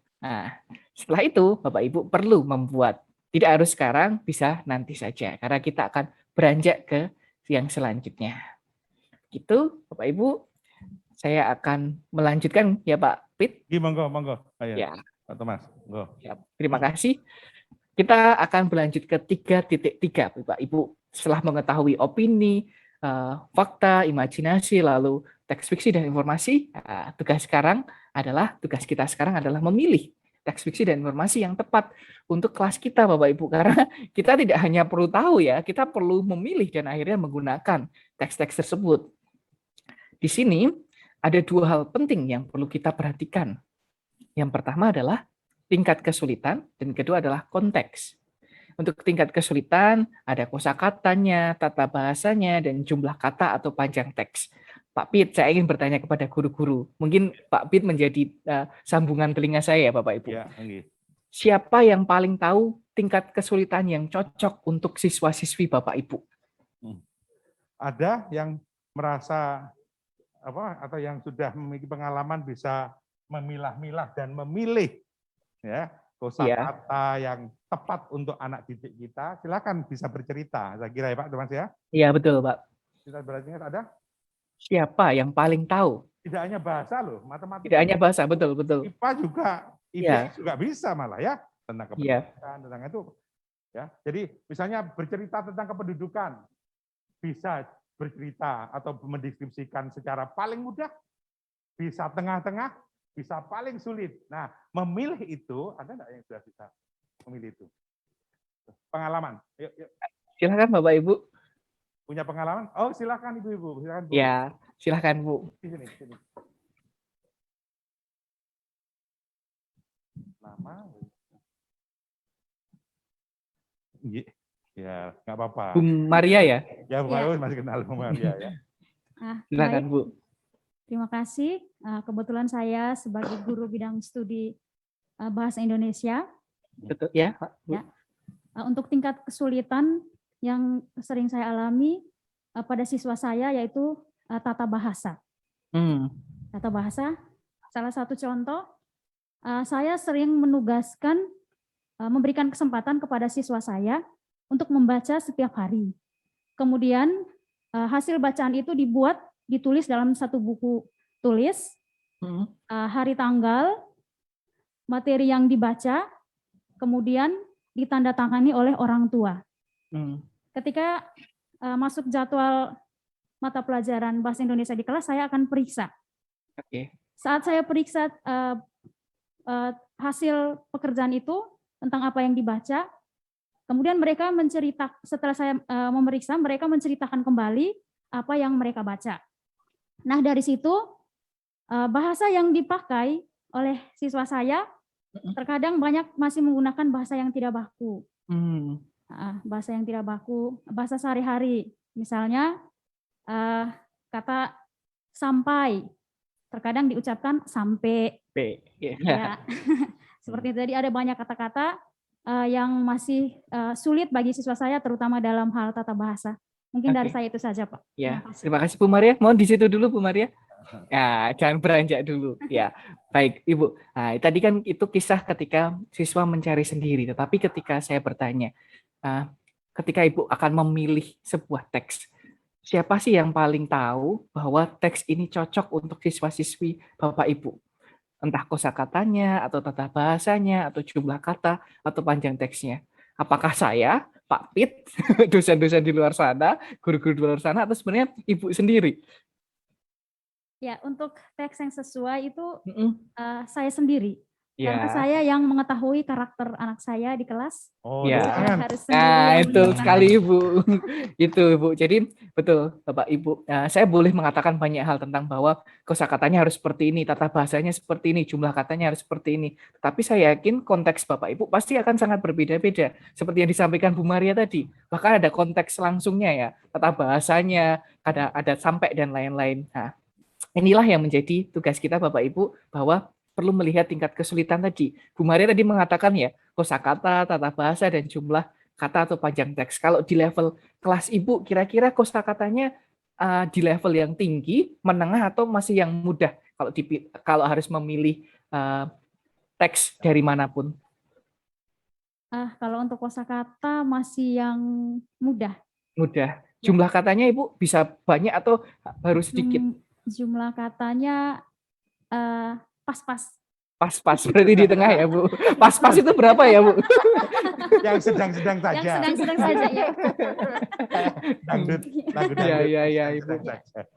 Speaker 1: setelah itu Bapak Ibu perlu membuat. Tidak harus sekarang, bisa nanti saja, karena kita akan beranjak ke yang selanjutnya. Gitu Bapak Ibu. Saya akan melanjutkan ya Pak Pit.
Speaker 2: Monggo. Ayo.
Speaker 1: Ya.
Speaker 2: Pak Thomas. Monggo.
Speaker 1: Ya, terima kasih. Kita akan berlanjut ke 3.3 Bapak Ibu. Setelah mengetahui opini, fakta, imajinasi, lalu teks fiksi dan informasi, tugas kita sekarang adalah memilih teks fiksi dan informasi yang tepat untuk kelas kita Bapak Ibu. Karena kita tidak hanya perlu tahu ya, kita perlu memilih dan akhirnya menggunakan teks-teks tersebut. Di sini ada 2 hal penting yang perlu kita perhatikan. Yang pertama adalah tingkat kesulitan, dan kedua adalah konteks. Untuk tingkat kesulitan, ada kosakatanya, tata bahasanya, dan jumlah kata atau panjang teks. Pak Pit, saya ingin bertanya kepada guru-guru. Mungkin Pak Pit menjadi sambungan telinga saya ya Bapak Ibu.
Speaker 2: Ya,
Speaker 1: siapa yang paling tahu tingkat kesulitan yang cocok untuk siswa-siswi Bapak Ibu?
Speaker 2: Ada yang merasa atau yang sudah memiliki pengalaman bisa memilah-milah dan memilih ya kosakata yang tepat untuk anak didik kita. Silakan bisa bercerita. Saya kira ya Pak Thomas ya.
Speaker 1: Iya betul Pak.
Speaker 2: Kita berarti ada.
Speaker 1: Siapa yang paling tahu?
Speaker 2: Tidak hanya bahasa loh, matematika.
Speaker 1: Tidak hanya bahasa, betul.
Speaker 2: IPA juga, juga bisa malah ya tentang kependudukan, tentang itu. Ya, jadi misalnya bercerita tentang kependudukan bisa bercerita atau mendeskripsikan secara paling mudah, bisa tengah-tengah, bisa paling sulit. Nah, memilih itu, ada nggak yang sudah bisa memilih itu? Pengalaman. Yuk.
Speaker 1: Silakan Bapak Ibu.
Speaker 2: Punya pengalaman? Oh, silakan Ibu-ibu. Silakan, Bu.
Speaker 1: Ya, silakan Bu.
Speaker 2: Di sini. Nama. Ya, nggak apa-apa.
Speaker 1: Bu Maria ya?
Speaker 2: Ya, Bu Maria masih kenal Bu Maria ya.
Speaker 1: Silakan Bu.
Speaker 12: Terima kasih. Kebetulan saya sebagai guru bidang studi bahasa Indonesia.
Speaker 1: Betul ya, Pak. Bu.
Speaker 12: Ya. Untuk tingkat kesulitan yang sering saya alami pada siswa saya yaitu tata bahasa. Tata bahasa. Salah satu contoh, saya sering memberikan kesempatan kepada siswa saya untuk membaca setiap hari. Kemudian hasil bacaan itu ditulis dalam satu buku tulis, hari tanggal, materi yang dibaca, kemudian ditandatangani oleh orang tua. Ketika masuk jadwal mata pelajaran bahasa Indonesia di kelas, saya akan periksa. Saat saya periksa hasil pekerjaan itu tentang apa yang dibaca, kemudian mereka setelah saya memeriksa, mereka menceritakan kembali apa yang mereka baca. Nah, dari situ bahasa yang dipakai oleh siswa saya terkadang banyak masih menggunakan bahasa yang tidak baku. Bahasa yang tidak baku, bahasa sehari-hari. Misalnya kata sampai, terkadang diucapkan sampai. Ya. Seperti itu. Jadi ada banyak kata-kata yang masih sulit bagi siswa saya, terutama dalam hal tata bahasa. Mungkin dari saya itu saja, Pak.
Speaker 1: Ya, terima kasih Bu Maria. Mohon di situ dulu Bu Maria. Ya, jangan beranjak dulu. Ya, baik Ibu. Nah, tadi kan itu kisah ketika siswa mencari sendiri. Tetapi ketika saya bertanya, ketika Ibu akan memilih sebuah teks, siapa sih yang paling tahu bahwa teks ini cocok untuk siswa-siswi Bapak Ibu? Entah kosakatanya, atau tata bahasanya, atau jumlah kata, atau panjang teksnya. Apakah saya, Pak Pit, dosen-dosen di luar sana, guru-guru di luar sana, atau sebenarnya Ibu sendiri?
Speaker 12: Ya, untuk teks yang sesuai itu saya sendiri. Karena
Speaker 1: Ya.
Speaker 12: saya yang mengetahui karakter anak saya di kelas.
Speaker 2: Oh,
Speaker 1: Ya.
Speaker 12: Saya harus sendiri
Speaker 1: Nah,
Speaker 12: yang
Speaker 1: itu
Speaker 12: menentukan.
Speaker 1: sekali Ibu. Itu Ibu. Jadi betul Bapak Ibu. Saya boleh mengatakan banyak hal tentang bahwa kosakatanya harus seperti ini, tata bahasanya seperti ini, jumlah katanya harus seperti ini. Tapi saya yakin konteks Bapak Ibu pasti akan sangat berbeda-beda. Seperti yang disampaikan Bu Maria tadi. Bahkan ada konteks langsungnya ya, tata bahasanya, ada sampai dan lain-lain. Nah, inilah yang menjadi tugas kita Bapak Ibu, bahwa perlu melihat tingkat kesulitan tadi. Bu Maria tadi mengatakan ya, kosakata, tata bahasa, dan jumlah kata atau panjang teks. Kalau di level kelas Ibu, kira-kira kosakatanya di level yang tinggi, menengah, atau masih yang mudah? Kalau harus memilih teks dari manapun.
Speaker 12: Kalau untuk kosakata masih yang mudah.
Speaker 1: Mudah. Jumlah katanya Ibu bisa banyak atau baru sedikit?
Speaker 12: Jumlah katanya pas-pas.
Speaker 1: Pas-pas, berarti di tengah ya Bu. Pas-pas itu berapa ya Bu?
Speaker 2: Yang sedang-sedang saja.
Speaker 12: Yang sedang-sedang saja ya.
Speaker 2: Dangdut.
Speaker 1: Ya, Ibu.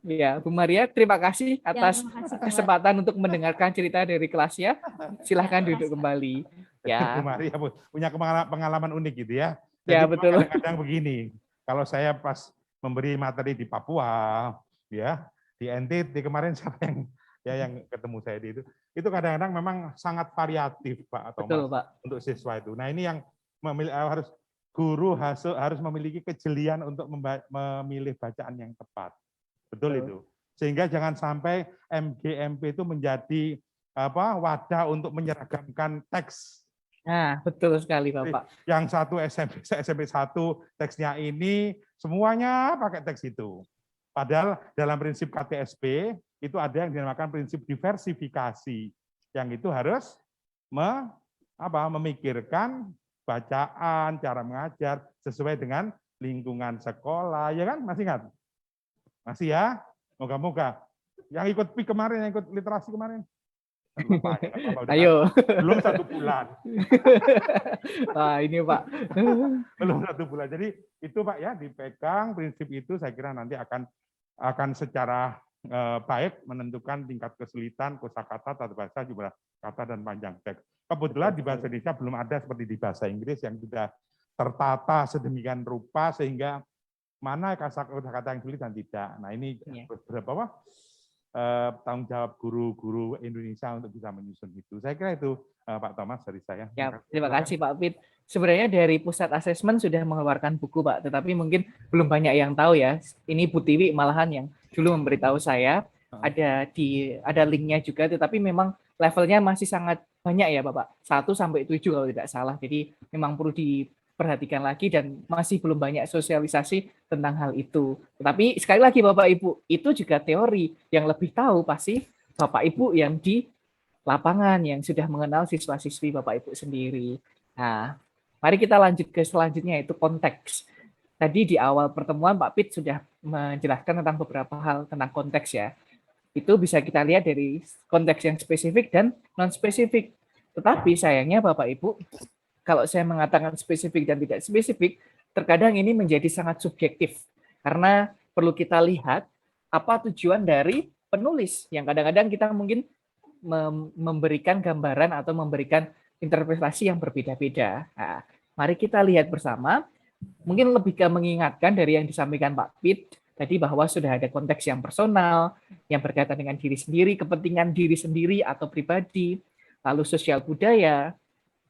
Speaker 1: Ya, Bu Maria, terima kasih atas kesempatan untuk mendengarkan cerita dari kelasnya. Silahkan duduk kembali. Ya.
Speaker 2: Bu Maria punya pengalaman unik gitu ya.
Speaker 1: Ya,
Speaker 2: Jadi
Speaker 1: betul.
Speaker 2: kadang-kadang begini, kalau saya pas memberi materi di Papua, ya di NTT kemarin siapa yang ketemu saya di itu kadang-kadang memang sangat variatif Pak Thomas.
Speaker 1: Betul, Pak.
Speaker 2: Untuk siswa itu. Nah ini yang guru harus memiliki kejelian untuk memilih bacaan yang tepat. Betul itu. Sehingga jangan sampai MGMP itu menjadi wadah untuk menyeragamkan teks.
Speaker 1: Nah, betul sekali Bapak.
Speaker 2: Yang satu SMP 1 teksnya ini semuanya pakai teks itu. Padahal dalam prinsip KTSP itu ada yang dinamakan prinsip diversifikasi, yang itu harus memikirkan bacaan, cara mengajar sesuai dengan lingkungan sekolah, ya kan? Masih ingat? Masih ya? Moga-moga. Yang ikut PIK kemarin, yang ikut literasi kemarin. Lupa, ya, apa,
Speaker 1: ayo.
Speaker 2: Belum 1 bulan.
Speaker 1: Wah, ini Pak.
Speaker 2: Belum 1 bulan. Jadi itu Pak ya, dipegang prinsip itu, saya kira nanti akan secara baik menentukan tingkat kesulitan kosakata, tata bahasa, jumlah kata, dan panjang teks. Kebetulan di bahasa Indonesia belum ada seperti di bahasa Inggris yang sudah tertata sedemikian rupa sehingga mana kata-kata yang sulit dan tidak. Nah ini beberapa tanggung jawab guru-guru Indonesia untuk bisa menyusun itu. Saya kira itu Pak Thomas dari saya.
Speaker 1: Ya, terima kasih Pak Pit. Sebenarnya dari pusat asesmen sudah mengeluarkan buku Pak, tetapi mungkin belum banyak yang tahu ya. Ini Bu Tiwi malahan yang dulu memberitahu saya, ada linknya juga, tetapi memang levelnya masih sangat banyak ya Bapak, 1 sampai 7 kalau tidak salah. Jadi memang perlu diperhatikan lagi dan masih belum banyak sosialisasi tentang hal itu. Tetapi sekali lagi Bapak Ibu, itu juga teori, yang lebih tahu pasti Bapak Ibu yang di lapangan, yang sudah mengenal siswa-siswi Bapak Ibu sendiri. Nah, mari kita lanjut ke selanjutnya, itu konteks. Tadi di awal pertemuan Pak Pit sudah menjelaskan tentang beberapa hal tentang konteks ya. Itu bisa kita lihat dari konteks yang spesifik dan non-spesifik. Tetapi sayangnya Bapak Ibu, kalau saya mengatakan spesifik dan tidak spesifik, terkadang ini menjadi sangat subjektif. Karena perlu kita lihat apa tujuan dari penulis, yang kadang-kadang kita mungkin memberikan gambaran atau memberikan interpretasi yang berbeda-beda. Nah, mari kita lihat bersama. Mungkin lebih ke mengingatkan dari yang disampaikan Pak Pit tadi, bahwa sudah ada konteks yang personal, yang berkaitan dengan diri sendiri, kepentingan diri sendiri atau pribadi, lalu sosial budaya,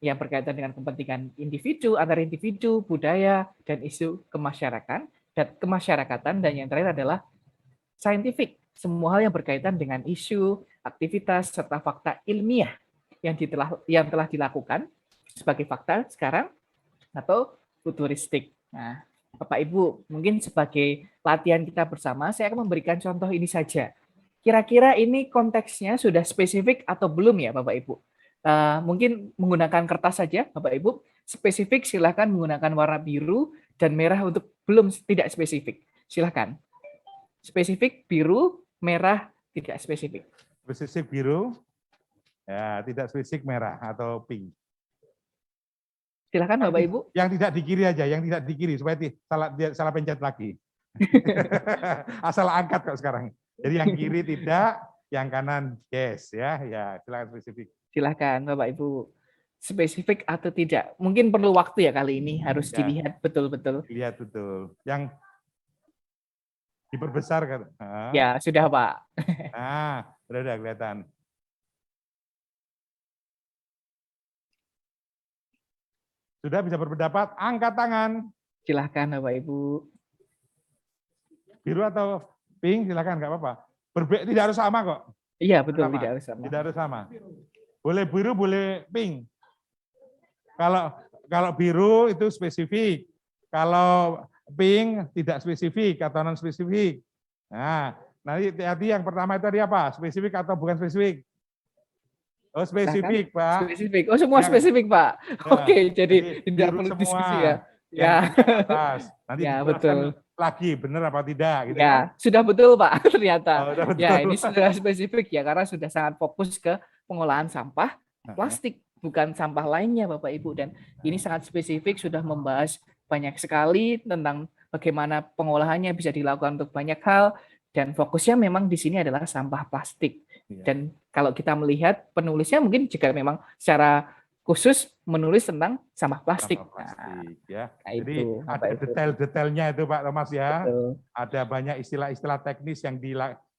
Speaker 1: yang berkaitan dengan kepentingan individu, antar individu, budaya, dan isu kemasyarakatan, dan yang terakhir adalah scientific, semua hal yang berkaitan dengan isu, aktivitas, serta fakta ilmiah yang telah dilakukan sebagai fakta sekarang atau futuristik. Nah, Bapak Ibu, mungkin sebagai latihan kita bersama, saya akan memberikan contoh ini saja. kira-kira ini konteksnya sudah spesifik atau belum ya Bapak Ibu? Mungkin menggunakan kertas saja Bapak Ibu. Spesifik silakan menggunakan warna biru dan merah untuk belum tidak spesifik. Silakan. Spesifik biru, merah tidak spesifik.
Speaker 2: Spesifik biru, ya tidak spesifik merah atau pink.
Speaker 1: Silakan Bapak Ibu.
Speaker 2: Yang tidak di kiri aja, yang tidak di kiri supaya salah pencet lagi. Asal angkat kok sekarang. Jadi yang kiri tidak, yang kanan yes ya, ya silakan spesifik.
Speaker 1: Silakan Bapak Ibu. Spesifik atau tidak? Mungkin perlu waktu ya kali ini, harus
Speaker 2: Ya.
Speaker 1: dilihat betul-betul.
Speaker 2: Lihat betul. Yang diperbesar kan?
Speaker 1: Ya, sudah Pak.
Speaker 2: Nah, udah kelihatan. Sudah bisa berpendapat? Angkat tangan.
Speaker 1: Silahkan Bapak Ibu.
Speaker 2: Biru atau pink silakan, nggak apa-apa. Tidak harus sama kok.
Speaker 1: Iya betul,
Speaker 2: Sama.
Speaker 1: tidak harus sama.
Speaker 2: Tidak harus sama. Boleh biru, boleh pink. Kalau biru itu spesifik. Kalau pink tidak spesifik atau non spesifik. Nah, nanti hati yang pertama itu tadi apa? Spesifik atau bukan spesifik? Oh, spesifik, Pak.
Speaker 1: Spesifik. Oh, semua
Speaker 2: Ya.
Speaker 1: spesifik, Pak.
Speaker 2: Ya.
Speaker 1: Oke, jadi tidak
Speaker 2: biru
Speaker 1: perlu
Speaker 2: semua.
Speaker 1: diskusi ya.
Speaker 2: Yang
Speaker 1: Ya.
Speaker 2: di atas. Nanti
Speaker 1: Ya,
Speaker 2: dijelaskan
Speaker 1: betul.
Speaker 2: lagi benar apa tidak gitu
Speaker 1: Ya,
Speaker 2: kan?
Speaker 1: sudah betul Pak ternyata.
Speaker 2: Oh, udah betul.
Speaker 1: Ya, ini sudah spesifik ya karena sudah sangat fokus ke pengolahan sampah plastik, bukan sampah lainnya Bapak Ibu, dan ini sangat spesifik, sudah membahas banyak sekali tentang bagaimana pengolahannya bisa dilakukan untuk banyak hal, dan fokusnya memang di sini adalah sampah plastik.
Speaker 2: Iya.
Speaker 1: Dan kalau kita melihat penulisnya mungkin juga memang secara khusus menulis tentang sampah plastik.
Speaker 2: Sampah plastik, ya.
Speaker 1: Nah,
Speaker 2: Jadi
Speaker 1: itu,
Speaker 2: ada
Speaker 1: Bapak Ibu.
Speaker 2: detail-detailnya itu Pak Thomas ya.
Speaker 1: Betul.
Speaker 2: Ada banyak istilah-istilah teknis yang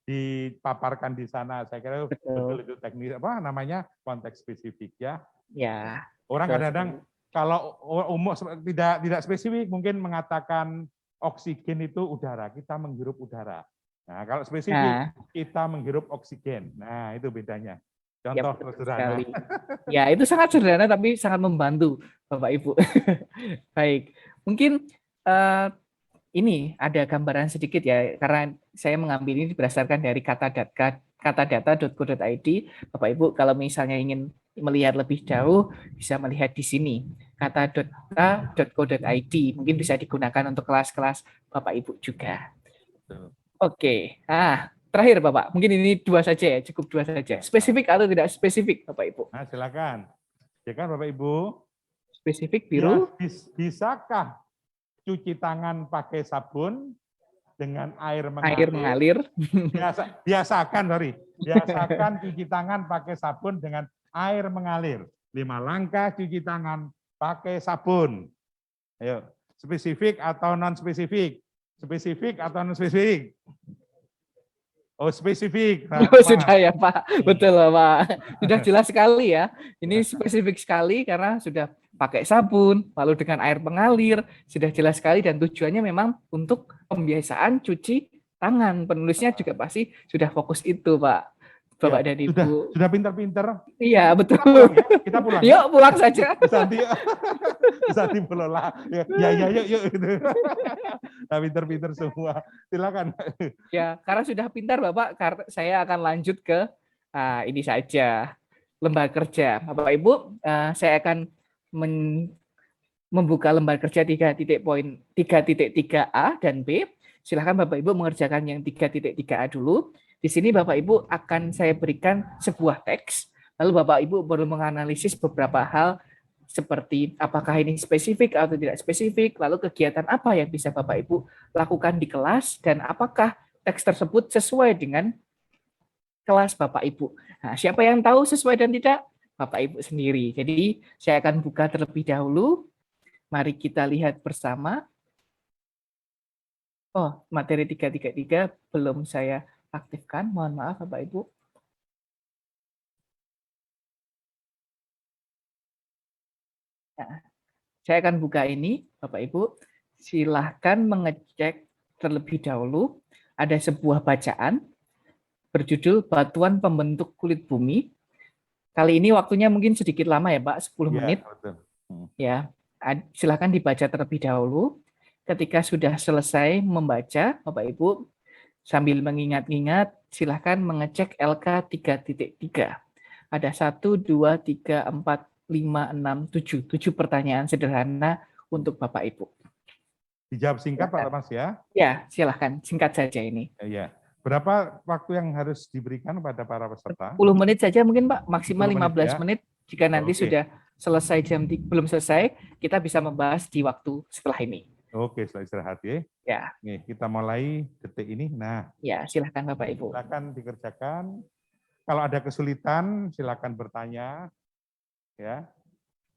Speaker 2: dipaparkan di sana. Saya kira betul itu teknis apa namanya konteks spesifik ya.
Speaker 1: Ya.
Speaker 2: Orang
Speaker 1: betul
Speaker 2: kadang-kadang kalau umum tidak spesifik mungkin mengatakan oksigen itu udara, kita menghirup udara. Nah, kalau spesifik kita menghirup oksigen. Nah, itu bedanya. Contoh
Speaker 1: betul
Speaker 2: sederhana.
Speaker 1: sekali. Ya, itu sangat sederhana tapi sangat membantu Bapak Ibu. Baik, mungkin ini ada gambaran sedikit ya, karena saya mengambil ini berdasarkan dari katadata.co.id. Bapak Ibu kalau misalnya ingin melihat lebih jauh bisa melihat di sini katadata.co.id, mungkin bisa digunakan untuk kelas-kelas Bapak Ibu juga. Oke, terakhir Bapak, mungkin ini dua saja ya, cukup dua saja. Spesifik atau tidak spesifik Bapak Ibu?
Speaker 2: Nah, silakan. Ya kan Bapak Ibu?
Speaker 1: Spesifik biru.
Speaker 2: Ya, bisakah cuci tangan pakai sabun dengan air mengalir?
Speaker 1: Air mengalir.
Speaker 2: Biasakan cuci tangan pakai sabun dengan air mengalir. 5 langkah cuci tangan pakai sabun. Ayo, spesifik atau non spesifik? Spesifik atau non spesifik? Oh, spesifik. Nah,
Speaker 1: sudah ya Pak, betul Pak. Sudah jelas sekali ya. Ini spesifik sekali karena sudah pakai sabun, lalu dengan air mengalir, sudah jelas sekali dan tujuannya memang untuk pembiasaan cuci tangan. Penulisnya juga pasti sudah fokus itu Pak. Bapak dan Ibu.
Speaker 2: Sudah pinter-pinter.
Speaker 1: Iya, betul.
Speaker 2: Kita pulang.
Speaker 1: Yuk, pulang saja.
Speaker 2: Bisa dikelola. Ya, yuk. Nah, pinter-pinter semua. Silakan.
Speaker 1: Ya, karena sudah pintar Bapak, saya akan lanjut ke ini saja. Lembar kerja. Bapak Ibu, saya akan membuka lembar kerja 3.3a dan B. Silakan Bapak Ibu mengerjakan yang 3.3a dulu. Di sini Bapak Ibu akan saya berikan sebuah teks, lalu Bapak Ibu baru menganalisis beberapa hal seperti apakah ini spesifik atau tidak spesifik, lalu kegiatan apa yang bisa Bapak Ibu lakukan di kelas, dan apakah teks tersebut sesuai dengan kelas Bapak Ibu. Nah, siapa yang tahu sesuai dan tidak? Bapak Ibu sendiri. Jadi saya akan buka terlebih dahulu. Mari kita lihat bersama. Oh, materi 3.3.3 belum saya aktifkan, mohon maaf Bapak Ibu. Nah, saya akan buka ini, Bapak Ibu. Silahkan mengecek terlebih dahulu. Ada sebuah bacaan berjudul Batuan Pembentuk Kulit Bumi. Kali ini waktunya mungkin sedikit lama ya Pak, 10 menit.
Speaker 2: Betul.
Speaker 1: Ya, silahkan dibaca terlebih dahulu. Ketika sudah selesai membaca, Bapak Ibu, sambil mengingat-ingat, silahkan mengecek LK 3.3. Ada 1, 2, 3, 4, 5, 6, 7. 7 pertanyaan sederhana untuk Bapak Ibu.
Speaker 2: Dijawab singkat Pak Thomas ya.
Speaker 1: Ya, silahkan. Singkat saja ini.
Speaker 2: Iya. Berapa waktu yang harus diberikan pada para peserta?
Speaker 1: 10 menit saja mungkin Pak, maksimal
Speaker 2: 10 menit
Speaker 1: 15
Speaker 2: ya.
Speaker 1: menit. Jika nanti
Speaker 2: Oke.
Speaker 1: sudah selesai belum selesai, kita bisa membahas di waktu setelah ini.
Speaker 2: Oke, setelah istirahat ya.
Speaker 1: Ya.
Speaker 2: Nih, kita mulai detik ini. Nah,
Speaker 1: ya silahkan Bapak Ibu.
Speaker 2: Silakan dikerjakan. Kalau ada kesulitan, silakan bertanya. Ya,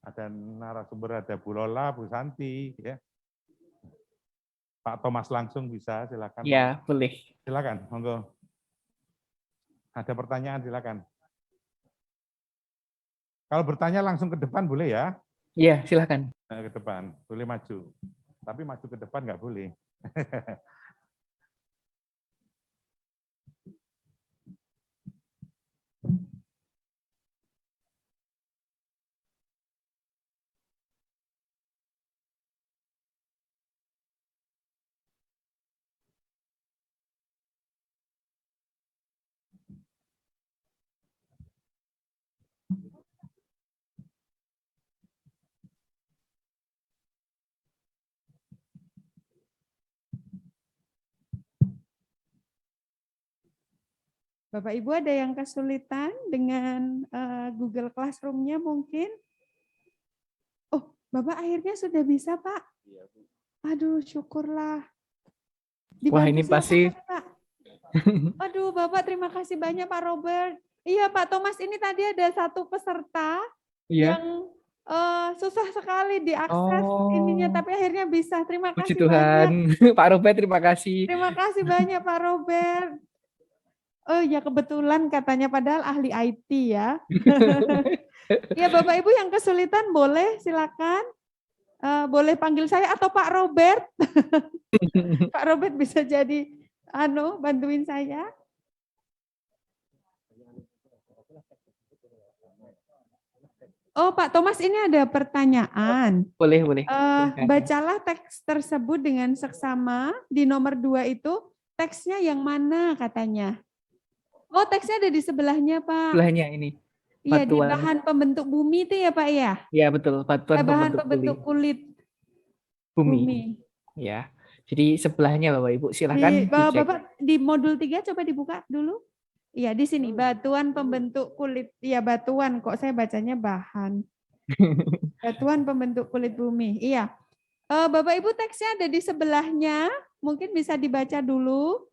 Speaker 2: ada narasumber, ada Bu Lola, Bu Santi, ya. Pak Thomas langsung bisa, silakan.
Speaker 1: Ya, boleh.
Speaker 2: Silakan, monggo. Ada pertanyaan, silakan. Kalau bertanya langsung ke depan boleh ya?
Speaker 1: Iya, silakan.
Speaker 2: Ke depan, boleh maju. Tapi maju ke depan nggak boleh.
Speaker 13: Bapak Ibu ada yang kesulitan dengan Google Classroom-nya mungkin? Oh, Bapak akhirnya sudah bisa, Pak? Aduh, syukurlah.
Speaker 1: Wah, ini pasti.
Speaker 13: Pak? Aduh, Bapak terima kasih banyak Pak Robert. Iya Pak Thomas, ini tadi ada satu peserta yang susah sekali diakses ininya, tapi akhirnya bisa. Terima kasih
Speaker 1: Puji Tuhan.
Speaker 13: banyak.
Speaker 1: Pak Robert, terima kasih.
Speaker 13: Terima kasih banyak Pak Robert. Oh ya kebetulan katanya padahal ahli IT ya. Ya Bapak Ibu yang kesulitan boleh silakan. Boleh panggil saya atau Pak Robert. Pak Robert bisa jadi bantuin saya. Oh Pak Thomas ini ada pertanyaan.
Speaker 1: Boleh, boleh.
Speaker 13: Bacalah teks tersebut dengan seksama. Di nomor 2 itu teksnya yang mana katanya? Oh teksnya ada di sebelahnya Pak.
Speaker 1: Sebelahnya ini.
Speaker 13: Iya di bahan pembentuk bumi itu ya Pak ya?
Speaker 1: Iya betul, batuan
Speaker 13: Bahan pembentuk kulit bumi.
Speaker 1: Ya, jadi sebelahnya Bapak Ibu silakan dicek.
Speaker 13: Bapak di modul 3 coba dibuka dulu. Iya di sini batuan pembentuk kulit. Iya batuan kok saya bacanya bahan. Batuan pembentuk kulit bumi. Iya. Bapak Ibu teksnya ada di sebelahnya. Mungkin bisa dibaca dulu.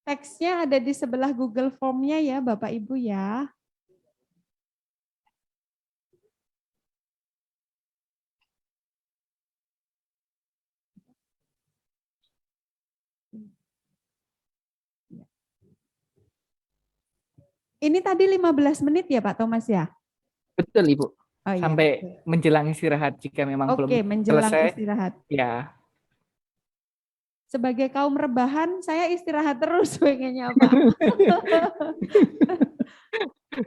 Speaker 13: Teksnya ada di sebelah Google Form-nya ya Bapak Ibu ya. Ini tadi 15 menit ya Pak Thomas ya?
Speaker 1: Betul Ibu.
Speaker 13: Oh, iya.
Speaker 1: Sampai menjelang istirahat jika memang belum
Speaker 13: menjelang
Speaker 1: selesai.
Speaker 13: Istirahat.
Speaker 1: Ya.
Speaker 13: Sebagai kaum rebahan, saya istirahat terus pengennya Pak.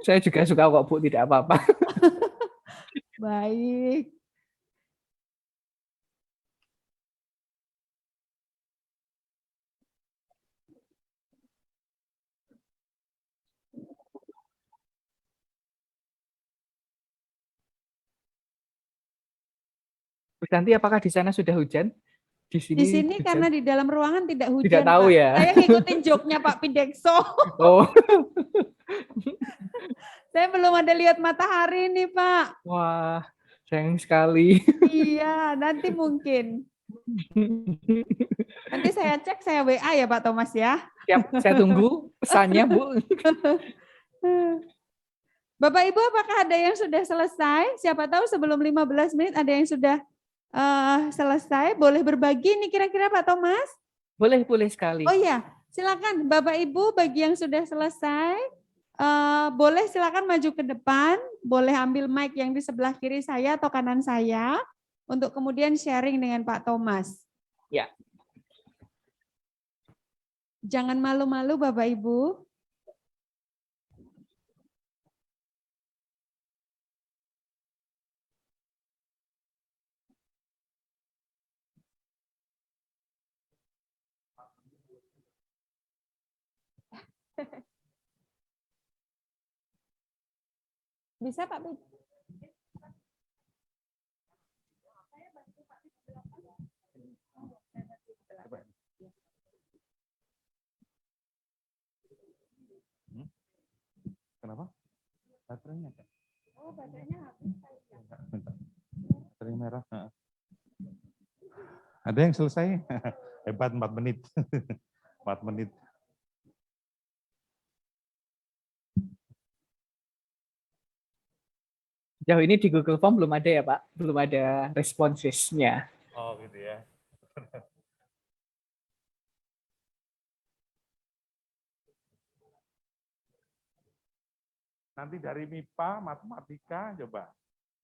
Speaker 1: Saya juga suka kok Bu, tidak apa-apa.
Speaker 13: Baik.
Speaker 1: Nanti apakah di sana sudah hujan? Di
Speaker 13: sini hujan. Karena di dalam ruangan tidak hujan.
Speaker 1: Tidak tahu
Speaker 13: Pak.
Speaker 1: ya.
Speaker 13: Saya ngikutin joknya Pak Pidekso.
Speaker 1: Oh.
Speaker 13: Saya belum ada lihat matahari nih Pak.
Speaker 1: Wah, sayang sekali.
Speaker 13: Iya, nanti mungkin. Nanti saya cek, saya WA ya Pak Thomas ya.
Speaker 1: Siap, saya tunggu pesannya Bu.
Speaker 13: Bapak Ibu apakah ada yang sudah selesai? Siapa tahu sebelum 15 menit ada yang sudah selesai. Boleh berbagi nih kira-kira Pak Thomas?
Speaker 1: Boleh sekali.
Speaker 13: Oh iya, silakan Bapak Ibu bagi yang sudah selesai. Boleh silakan maju ke depan. Boleh ambil mic yang di sebelah kiri saya atau kanan saya. Untuk kemudian sharing dengan Pak Thomas.
Speaker 1: Ya.
Speaker 13: Jangan malu-malu Bapak Ibu. Bisa Pak Pit?
Speaker 2: Kenapa? Baterainya kan?
Speaker 13: Oh, baterainya habis.
Speaker 2: Baterai merah. Ada yang selesai? Hebat, 4 menit. 4 menit.
Speaker 1: Jauh ini di Google Form belum ada ya Pak? Belum ada responsesnya.
Speaker 2: Oh gitu ya. Nanti dari MIPA, matematika, coba.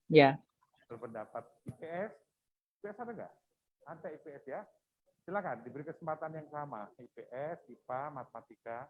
Speaker 1: Ya.
Speaker 2: Berpendapat IPS. IPS ada nggak? Ada IPS ya. Silakan diberi kesempatan yang sama. IPS, IPA, matematika.